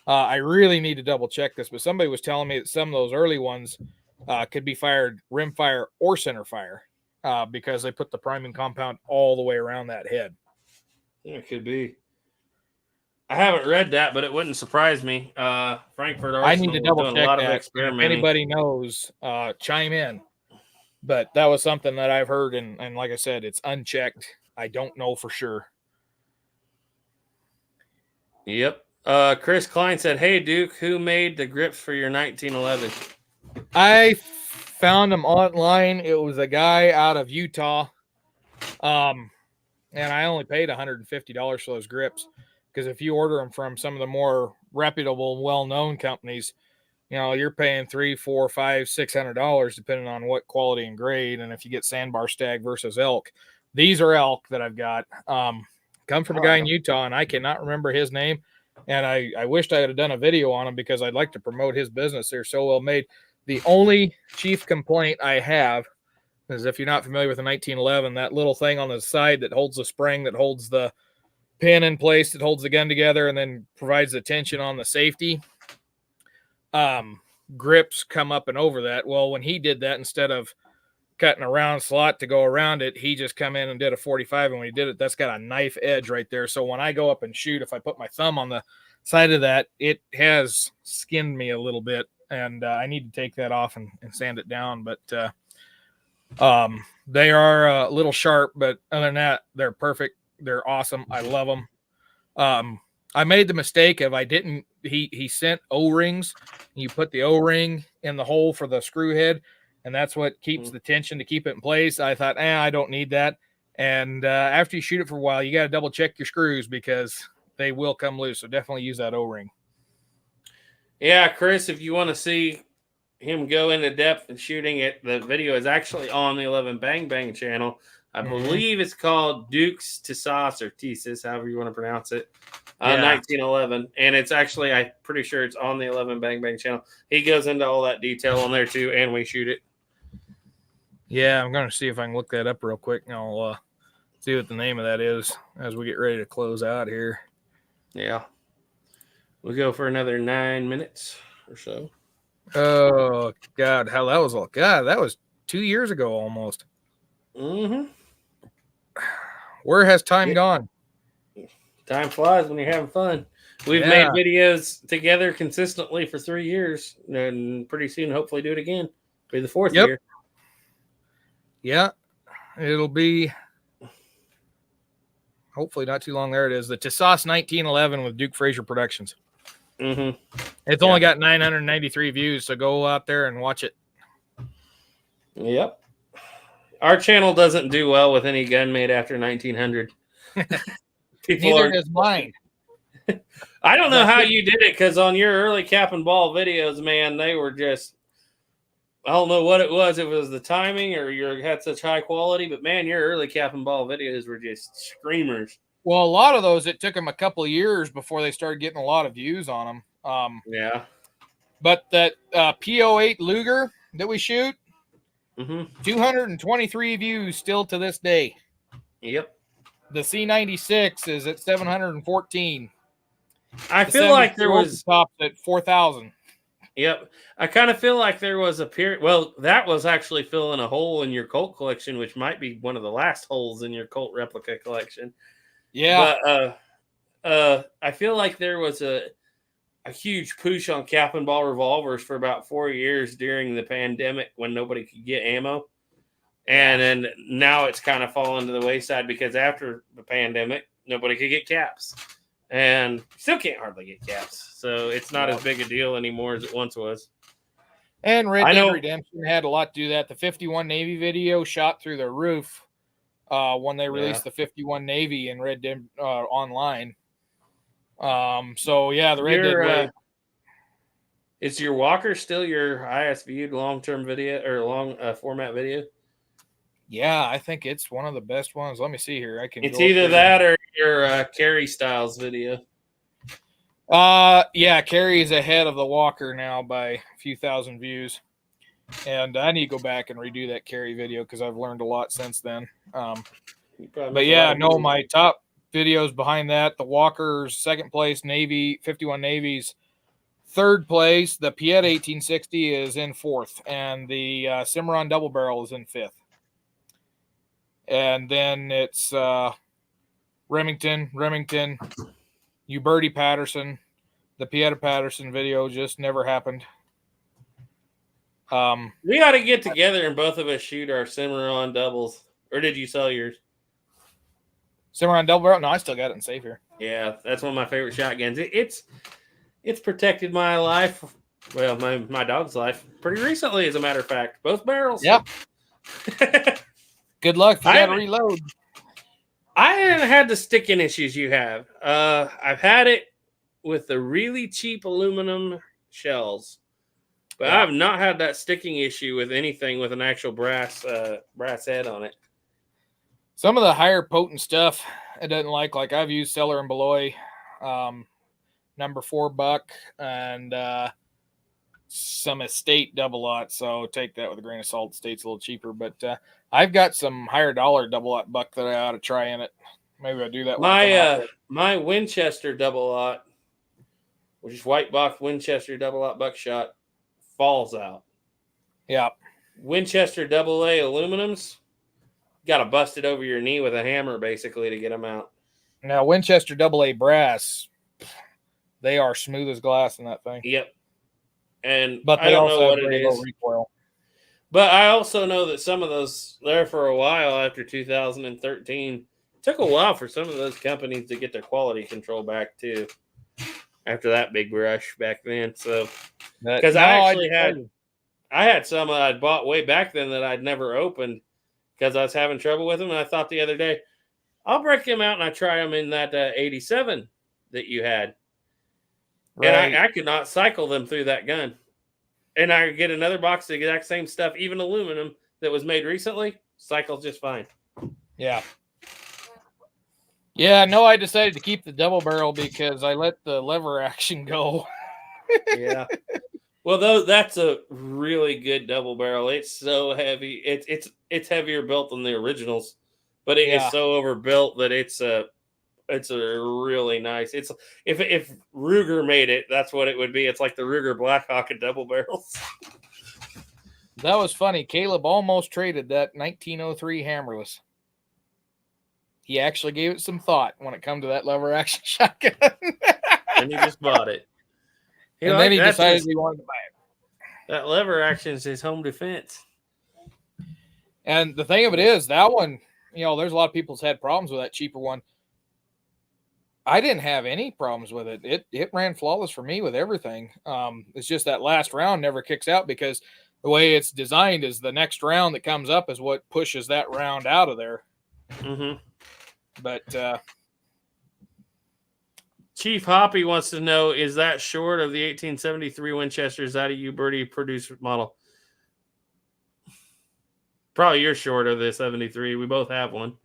I really need to double check this, but somebody was telling me that some of those early ones could be fired rimfire or centerfire because they put the priming compound all the way around that head. Yeah, it could be. I haven't read that, but it wouldn't surprise me. Frankfurt Arsenal I need to double check that. If anybody knows, chime in. But that was something that I've heard, and like I said, it's unchecked. I don't know for sure. Yep. Chris Klein said, "Hey Duke, who made the grips for your 1911?" I found them online. It was a guy out of Utah. And I only paid $150 for those grips, because if you order them from some of the more reputable, well-known companies, you know, you're paying $300, $400, $500, $600 depending on what quality and grade. And if you get sandbar stag versus elk, these are elk that I've got. Come from a guy in Utah, and I cannot remember his name. And I wished I had done a video on him, because I'd like to promote his business. They're so well made. The only chief complaint I have is, if you're not familiar with the 1911, that little thing on the side that holds the spring, that holds the pin in place, that holds the gun together, and then provides the tension on the safety. Grips come up and over that. Well, when he did that, instead of cutting a round slot to go around it, he just come in and did a 45. And when he did it, that's got a knife edge right there. So when I go up and shoot, if I put my thumb on the side of that, it has skinned me a little bit, and I need to take that off and sand it down. But they are a little sharp, but other than that, they're perfect. They're awesome. I love them. I made the mistake of, he sent O-rings. You put the O-ring in the hole for the screw head, and that's what keeps the tension to keep it in place. I thought, I don't need that. And after you shoot it for a while, you got to double check your screws, because they will come loose. So definitely use that O-ring. Yeah, Chris, if you want to see him go into depth and shooting it, the video is actually on the 11 Bang Bang channel. I believe it's called Dukes Tisas, or Tisas, however you want to pronounce it. 1911. And it's actually, I'm pretty sure it's on the 11 Bang Bang channel. He goes into all that detail on there too, and we shoot it. Yeah, I'm going to see if I can look that up real quick, and I'll see what the name of that is as we get ready to close out here. Yeah. We'll go for another 9 minutes or so. Oh, God, how that was all. God, that was 2 years ago almost. Mm-hmm. Where has time gone? Time flies when you're having fun. We've made videos together consistently for 3 years, and pretty soon, hopefully, do it again. Be the fourth year. Yeah, it'll be hopefully not too long. There it is, the Tisas 1911 with Duke Fraser Productions. Mm-hmm. It's only got 993 views, so go out there and watch it. Yep. Our channel doesn't do well with any gun made after 1900. Neither does mine. I don't know how you did it, because on your early cap and ball videos, man, they were just, I don't know what it was. It was the timing, or you had such high quality, but man, your early cap and ball videos were just screamers. Well, a lot of those, it took them a couple of years before they started getting a lot of views on them. Yeah. But that P08 Luger that we shoot, 223 views still to this day. Yep. The C96 is at 714. I feel like there was tops at 4,000. Yep. I kind of feel like there was a period. Well, that was actually filling a hole in your Colt collection, which might be one of the last holes in your Colt replica collection. Yeah. But I feel like there was a huge push on cap and ball revolvers for about 4 years during the pandemic, when nobody could get ammo. And then now it's kind of fallen to the wayside, because after the pandemic, nobody could get caps, and still can't hardly get caps. So it's not as big a deal anymore as it once was. And Red Dead Redemption had a lot to do that. The 51 Navy video shot through the roof when they released the 51 Navy in Red Dead online. So yeah, the Red Dead. Is your Walker still your highest viewed long-term video, or long format video? Yeah, I think it's one of the best ones. Let me see here. It's either that or your Carry Styles video. Yeah, Carry is ahead of the Walker now by a few thousand views. And I need to go back and redo that Carry video, because I've learned a lot since then. But yeah, no, my top videos behind that, the Walker's second place, Navy, 51 Navy's third place, the Pieta 1860 is in fourth, and the Cimarron double barrel is in fifth. And then it's Remington, Uberti Patterson. The Pieta Patterson video just never happened. We got to get together and both of us shoot our Cimarron doubles. Or did you sell yours? Cimarron double barrel? No, I still got it in safe here. Yeah, that's one of my favorite shotguns. It's protected my life Well, my dog's life pretty recently, as a matter of fact. Both barrels. Yep. Good luck if you I got to haven't- reload. I haven't had the sticking issues you have. I've had it with the really cheap aluminum shells, but Yeah. I've not had that sticking issue with anything with an actual brass head on it. Some of the higher potent stuff it doesn't like I've used Cellar and Beloy, number 4 buck, and some Estate double lot. So take that with a grain of salt. Estate's a little cheaper, but I've got some higher dollar double lot buck that I ought to try in it. Maybe I'll do that. My Winchester double lot, which is white box Winchester double lot buckshot, falls out. Yeah. Winchester double A aluminums, got to bust it over your knee with a hammer basically to get them out. Now Winchester double A brass, they are smooth as glass in that thing. Yep. And But I they don't also know have what it very low is. recoil. But I also know that some of those there for a while after 2013 took a while for some of those companies to get their quality control back too. After that big rush back then, so because I had some I'd bought way back then that I'd never opened because I was having trouble with them, and I thought the other day I'll break them out and I try them in that 87 that you had, Right. and I could not cycle them through that gun. And I get another box of the exact same stuff, even aluminum that was made recently, cycles just fine. Yeah. Yeah, no, I decided to keep the double barrel because I let the lever action go. Yeah. Well, that's a really good double barrel. It's so heavy. It's heavier built than the originals, but it is so overbuilt that it's a really nice. It's if Ruger made it, that's what it would be. It's like the Ruger Blackhawk and double barrels. That was funny. Caleb almost traded that 1903 hammerless. He actually gave it some thought when it come to that lever action shotgun. And he just bought it. And then he decided he wanted to buy it. That lever action is his home defense. And the thing of it is, that one, there's a lot of people's had problems with that cheaper one. I didn't have any problems with it. It ran flawless for me with everything. It's just that last round never kicks out because the way it's designed is the next round that comes up is what pushes that round out of there. Mm-hmm. But Chief Hoppy wants to know, is that short of the 1873 Winchester? Is that a Uberti produced model? Probably you're short of the 73. We both have one.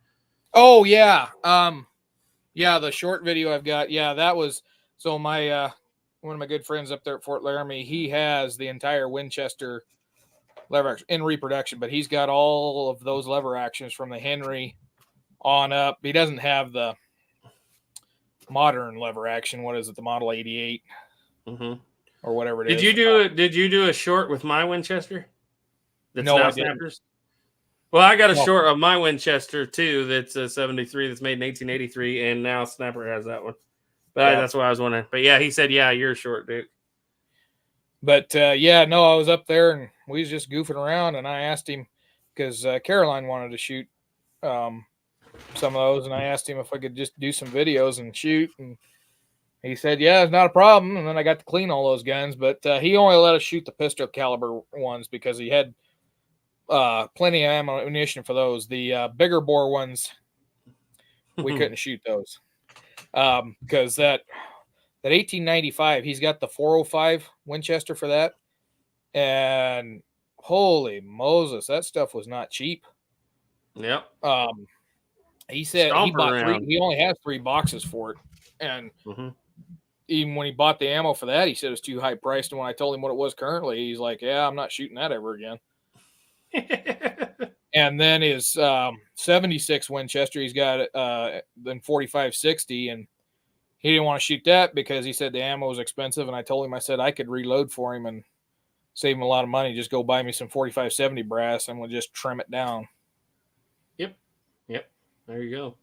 Oh, yeah. Yeah, the short video I've got. Yeah, that was so my one of my good friends up there at Fort Laramie, he has the entire Winchester lever action in reproduction, but he's got all of those lever actions from the Henry on up. He doesn't have the modern lever action. What is it? The Model 88 or whatever it is. Did you do a short with my Winchester? That's No, now I didn't. Snappers? Well, I got a short of my Winchester too. That's a 73 that's made in 1883, and now Snapper has that one. But that's what I was wondering. But yeah, he said, yeah, you're short, Duke. But yeah, no, I was up there and we was just goofing around, and I asked him because Caroline wanted to shoot some of those, and I asked him if I could just do some videos and shoot, and he said, yeah, it's not a problem. And then I got to clean all those guns, but he only let us shoot the pistol caliber ones because he had plenty of ammunition for those. The bigger bore ones, we couldn't shoot those because that 1895, he's got the 405 Winchester for that, and holy Moses, that stuff was not cheap. Yep. He said he only has 3 boxes for it, and even when he bought the ammo for that, he said it was too high priced. And when I told him what it was currently, he's like, yeah, I'm not shooting that ever again. And then his 76 Winchester, he's got then 45-60, and he didn't want to shoot that because he said the ammo was expensive. And I told him, I said I could reload for him and save him a lot of money. Just go buy me some 45-70 brass, and we'll just trim it down. Yep. There you go.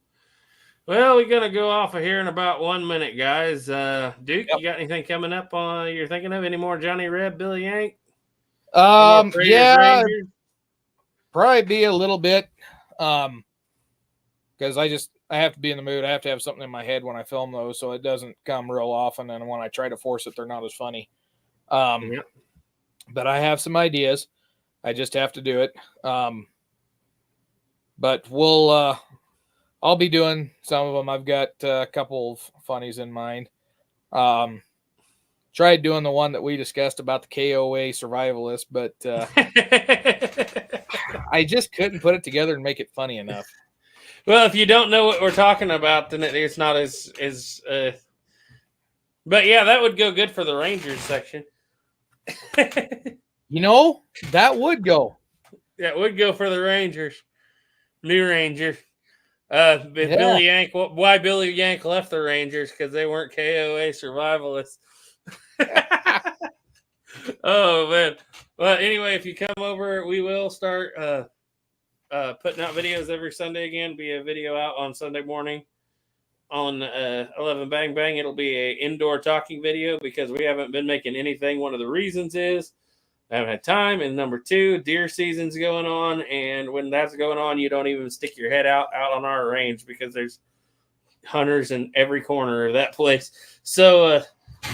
Well, we're gonna go off of here in about 1 minute, guys. Duke, you got anything coming up you're thinking of? Any more Johnny Reb, Billy Yank? Yeah, probably be a little bit, because I have to be in the mood. I have to have something in my head when I film those, so it doesn't come real often. And when I try to force it, they're not as funny. Yep. But I have some ideas. I just have to do it. But I'll be doing some of them. I've got a couple of funnies in mind. Tried doing the one that we discussed about the KOA survivalist, but I just couldn't put it together and make it funny enough. Well, if you don't know what we're talking about, then it's not as but yeah, that would go good for the Rangers section. You know, that would go. That would go for the Rangers. New Ranger. Billy Yank. Why Billy Yank left the Rangers? Because they weren't KOA survivalists. Oh man. Well, anyway, if you come over, we will start putting out videos every Sunday again. Be a video out on Sunday morning on 11 Bang Bang. It'll be a indoor talking video because we haven't been making anything. One of the reasons is I haven't had time, and number two, deer season's going on, and when that's going on, you don't even stick your head out on our range because there's hunters in every corner of that place. So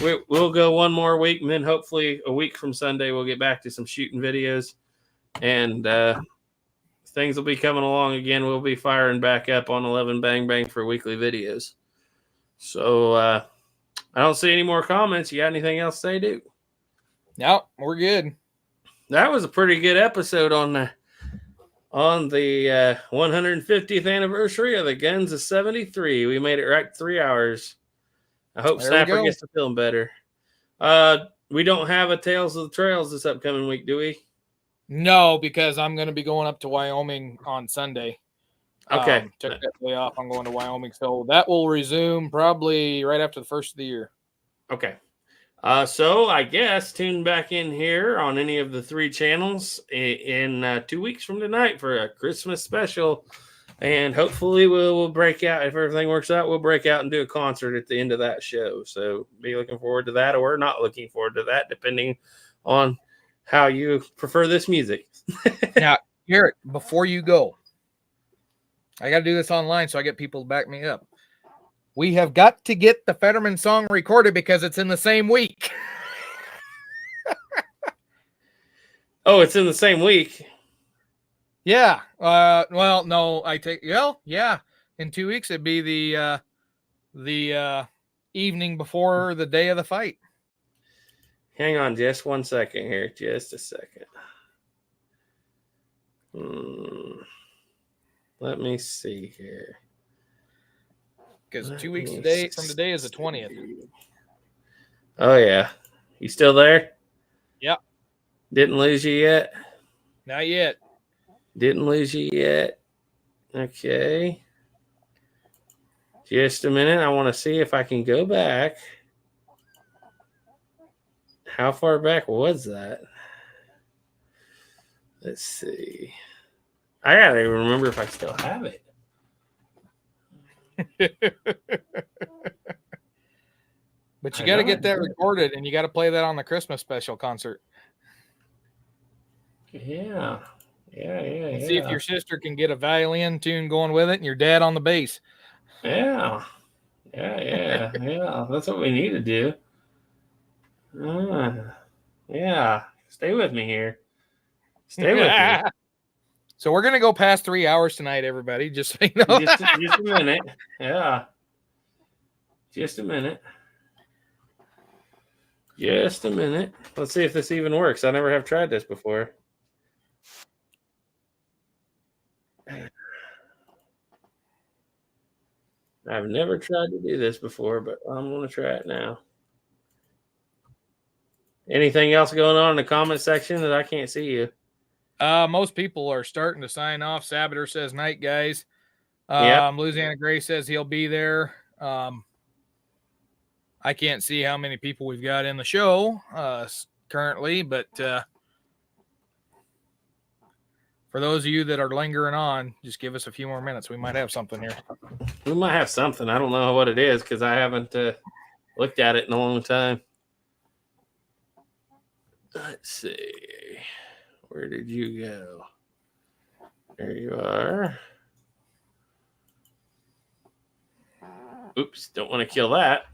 we'll go one more week, and then hopefully a week from Sunday we'll get back to some shooting videos, and things will be coming along again. We'll be firing back up on 11 Bang Bang for weekly videos. So I don't see any more comments. You got anything else to say, Duke? No, we're good. That was a pretty good episode on the 150th anniversary of the Guns of 73. We made it right 3 hours. I hope Snapper gets to feeling better. We don't have a Tales of the Trails this upcoming week, do we? No, because I'm going to be going up to Wyoming on Sunday. Okay. Took that day off. I'm going to Wyoming. So that will resume probably right after the first of the year. Okay. So I guess tune back in here on any of the 3 channels in 2 weeks from tonight for a Christmas special. And hopefully we'll break out. If everything works out, we'll break out and do a concert at the end of that show. So be looking forward to that, or not looking forward to that, depending on how you prefer this music. Now, Garrett, before you go, I got to do this online so I get people to back me up. We have got to get the Fetterman song recorded because it's in the same week. Oh, it's in the same week. Yeah. Well, no, yeah. In 2 weeks, it'd be the evening before the day of the fight. Hang on just 1 second here. Just a second. Let me see here. Because 2 weeks today from today is the 20th. Oh, yeah. You still there? Yep. Didn't lose you yet? Not yet. Didn't lose you yet. Okay. Just a minute. I want to see if I can go back. How far back was that? Let's see. I got to remember if I still have it. But you got to get that recorded, and you got to play that on the Christmas special concert. Yeah. See if your sister can get a violin tune going with it, and your dad on the bass. Yeah. That's what we need to do. Yeah. Stay with me here. Stay with me. So we're gonna go past 3 hours tonight, everybody. Just so you know. Just a minute. Yeah. Just a minute. Just a minute. Let's see if this even works. I never have tried this before. I've never tried to do this before, but I'm going to try it now. Anything else going on in the comment section that I can't see you? Most people are starting to sign off. Sabater says night, guys. Louisiana Gray says he'll be there. I can't see how many people we've got in the show currently, but for those of you that are lingering on, just give us a few more minutes. We might have something here. We might have something. I don't know what it is because I haven't looked at it in a long time. Let's see. Where did you go? There you are. Oops, don't want to kill that.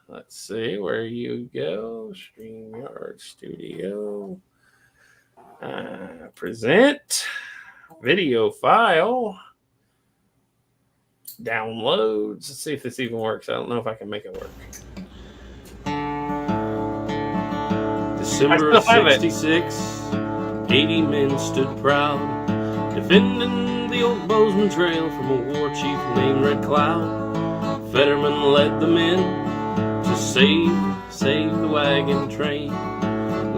Let's see where you go. StreamYard Studio. Present. Video file. Downloads. Let's see if this even works. I don't know if I can make it work. December of 66, 80 men stood proud, defending the old Bozeman Trail from a war chief named Red Cloud. Fetterman led the men to save the wagon train.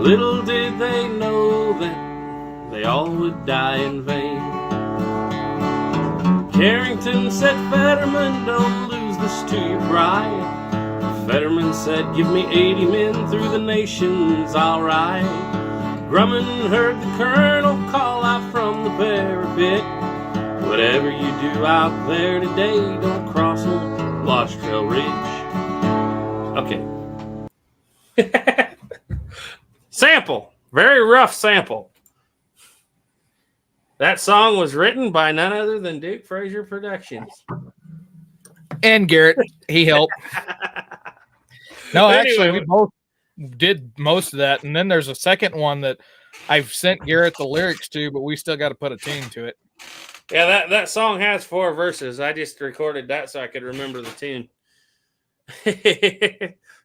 Little did they know that they all would die in vain. Carrington said, Fetterman, don't lose this to your pride. Fetterman said, give me 80 men through the nations, I'll ride. Grumman heard the colonel call out from the parapet. Whatever you do out there today, don't cross Old Lost Trail Ridge. Okay. Sample. Very rough sample. That song was written by none other than Duke Fraser Productions. And Garrett, he helped. No, actually, Anyway. we both did most of that. And then there's a second one that I've sent Garrett the lyrics to, but we still got to put a tune to it. Yeah, that song has 4 verses. I just recorded that so I could remember the tune.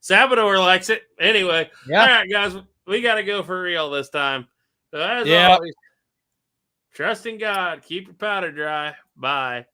Sabador likes it. Anyway, Yeah. All right, guys, we got to go for real this time. So as Yeah. always, trust in God. Keep your powder dry. Bye.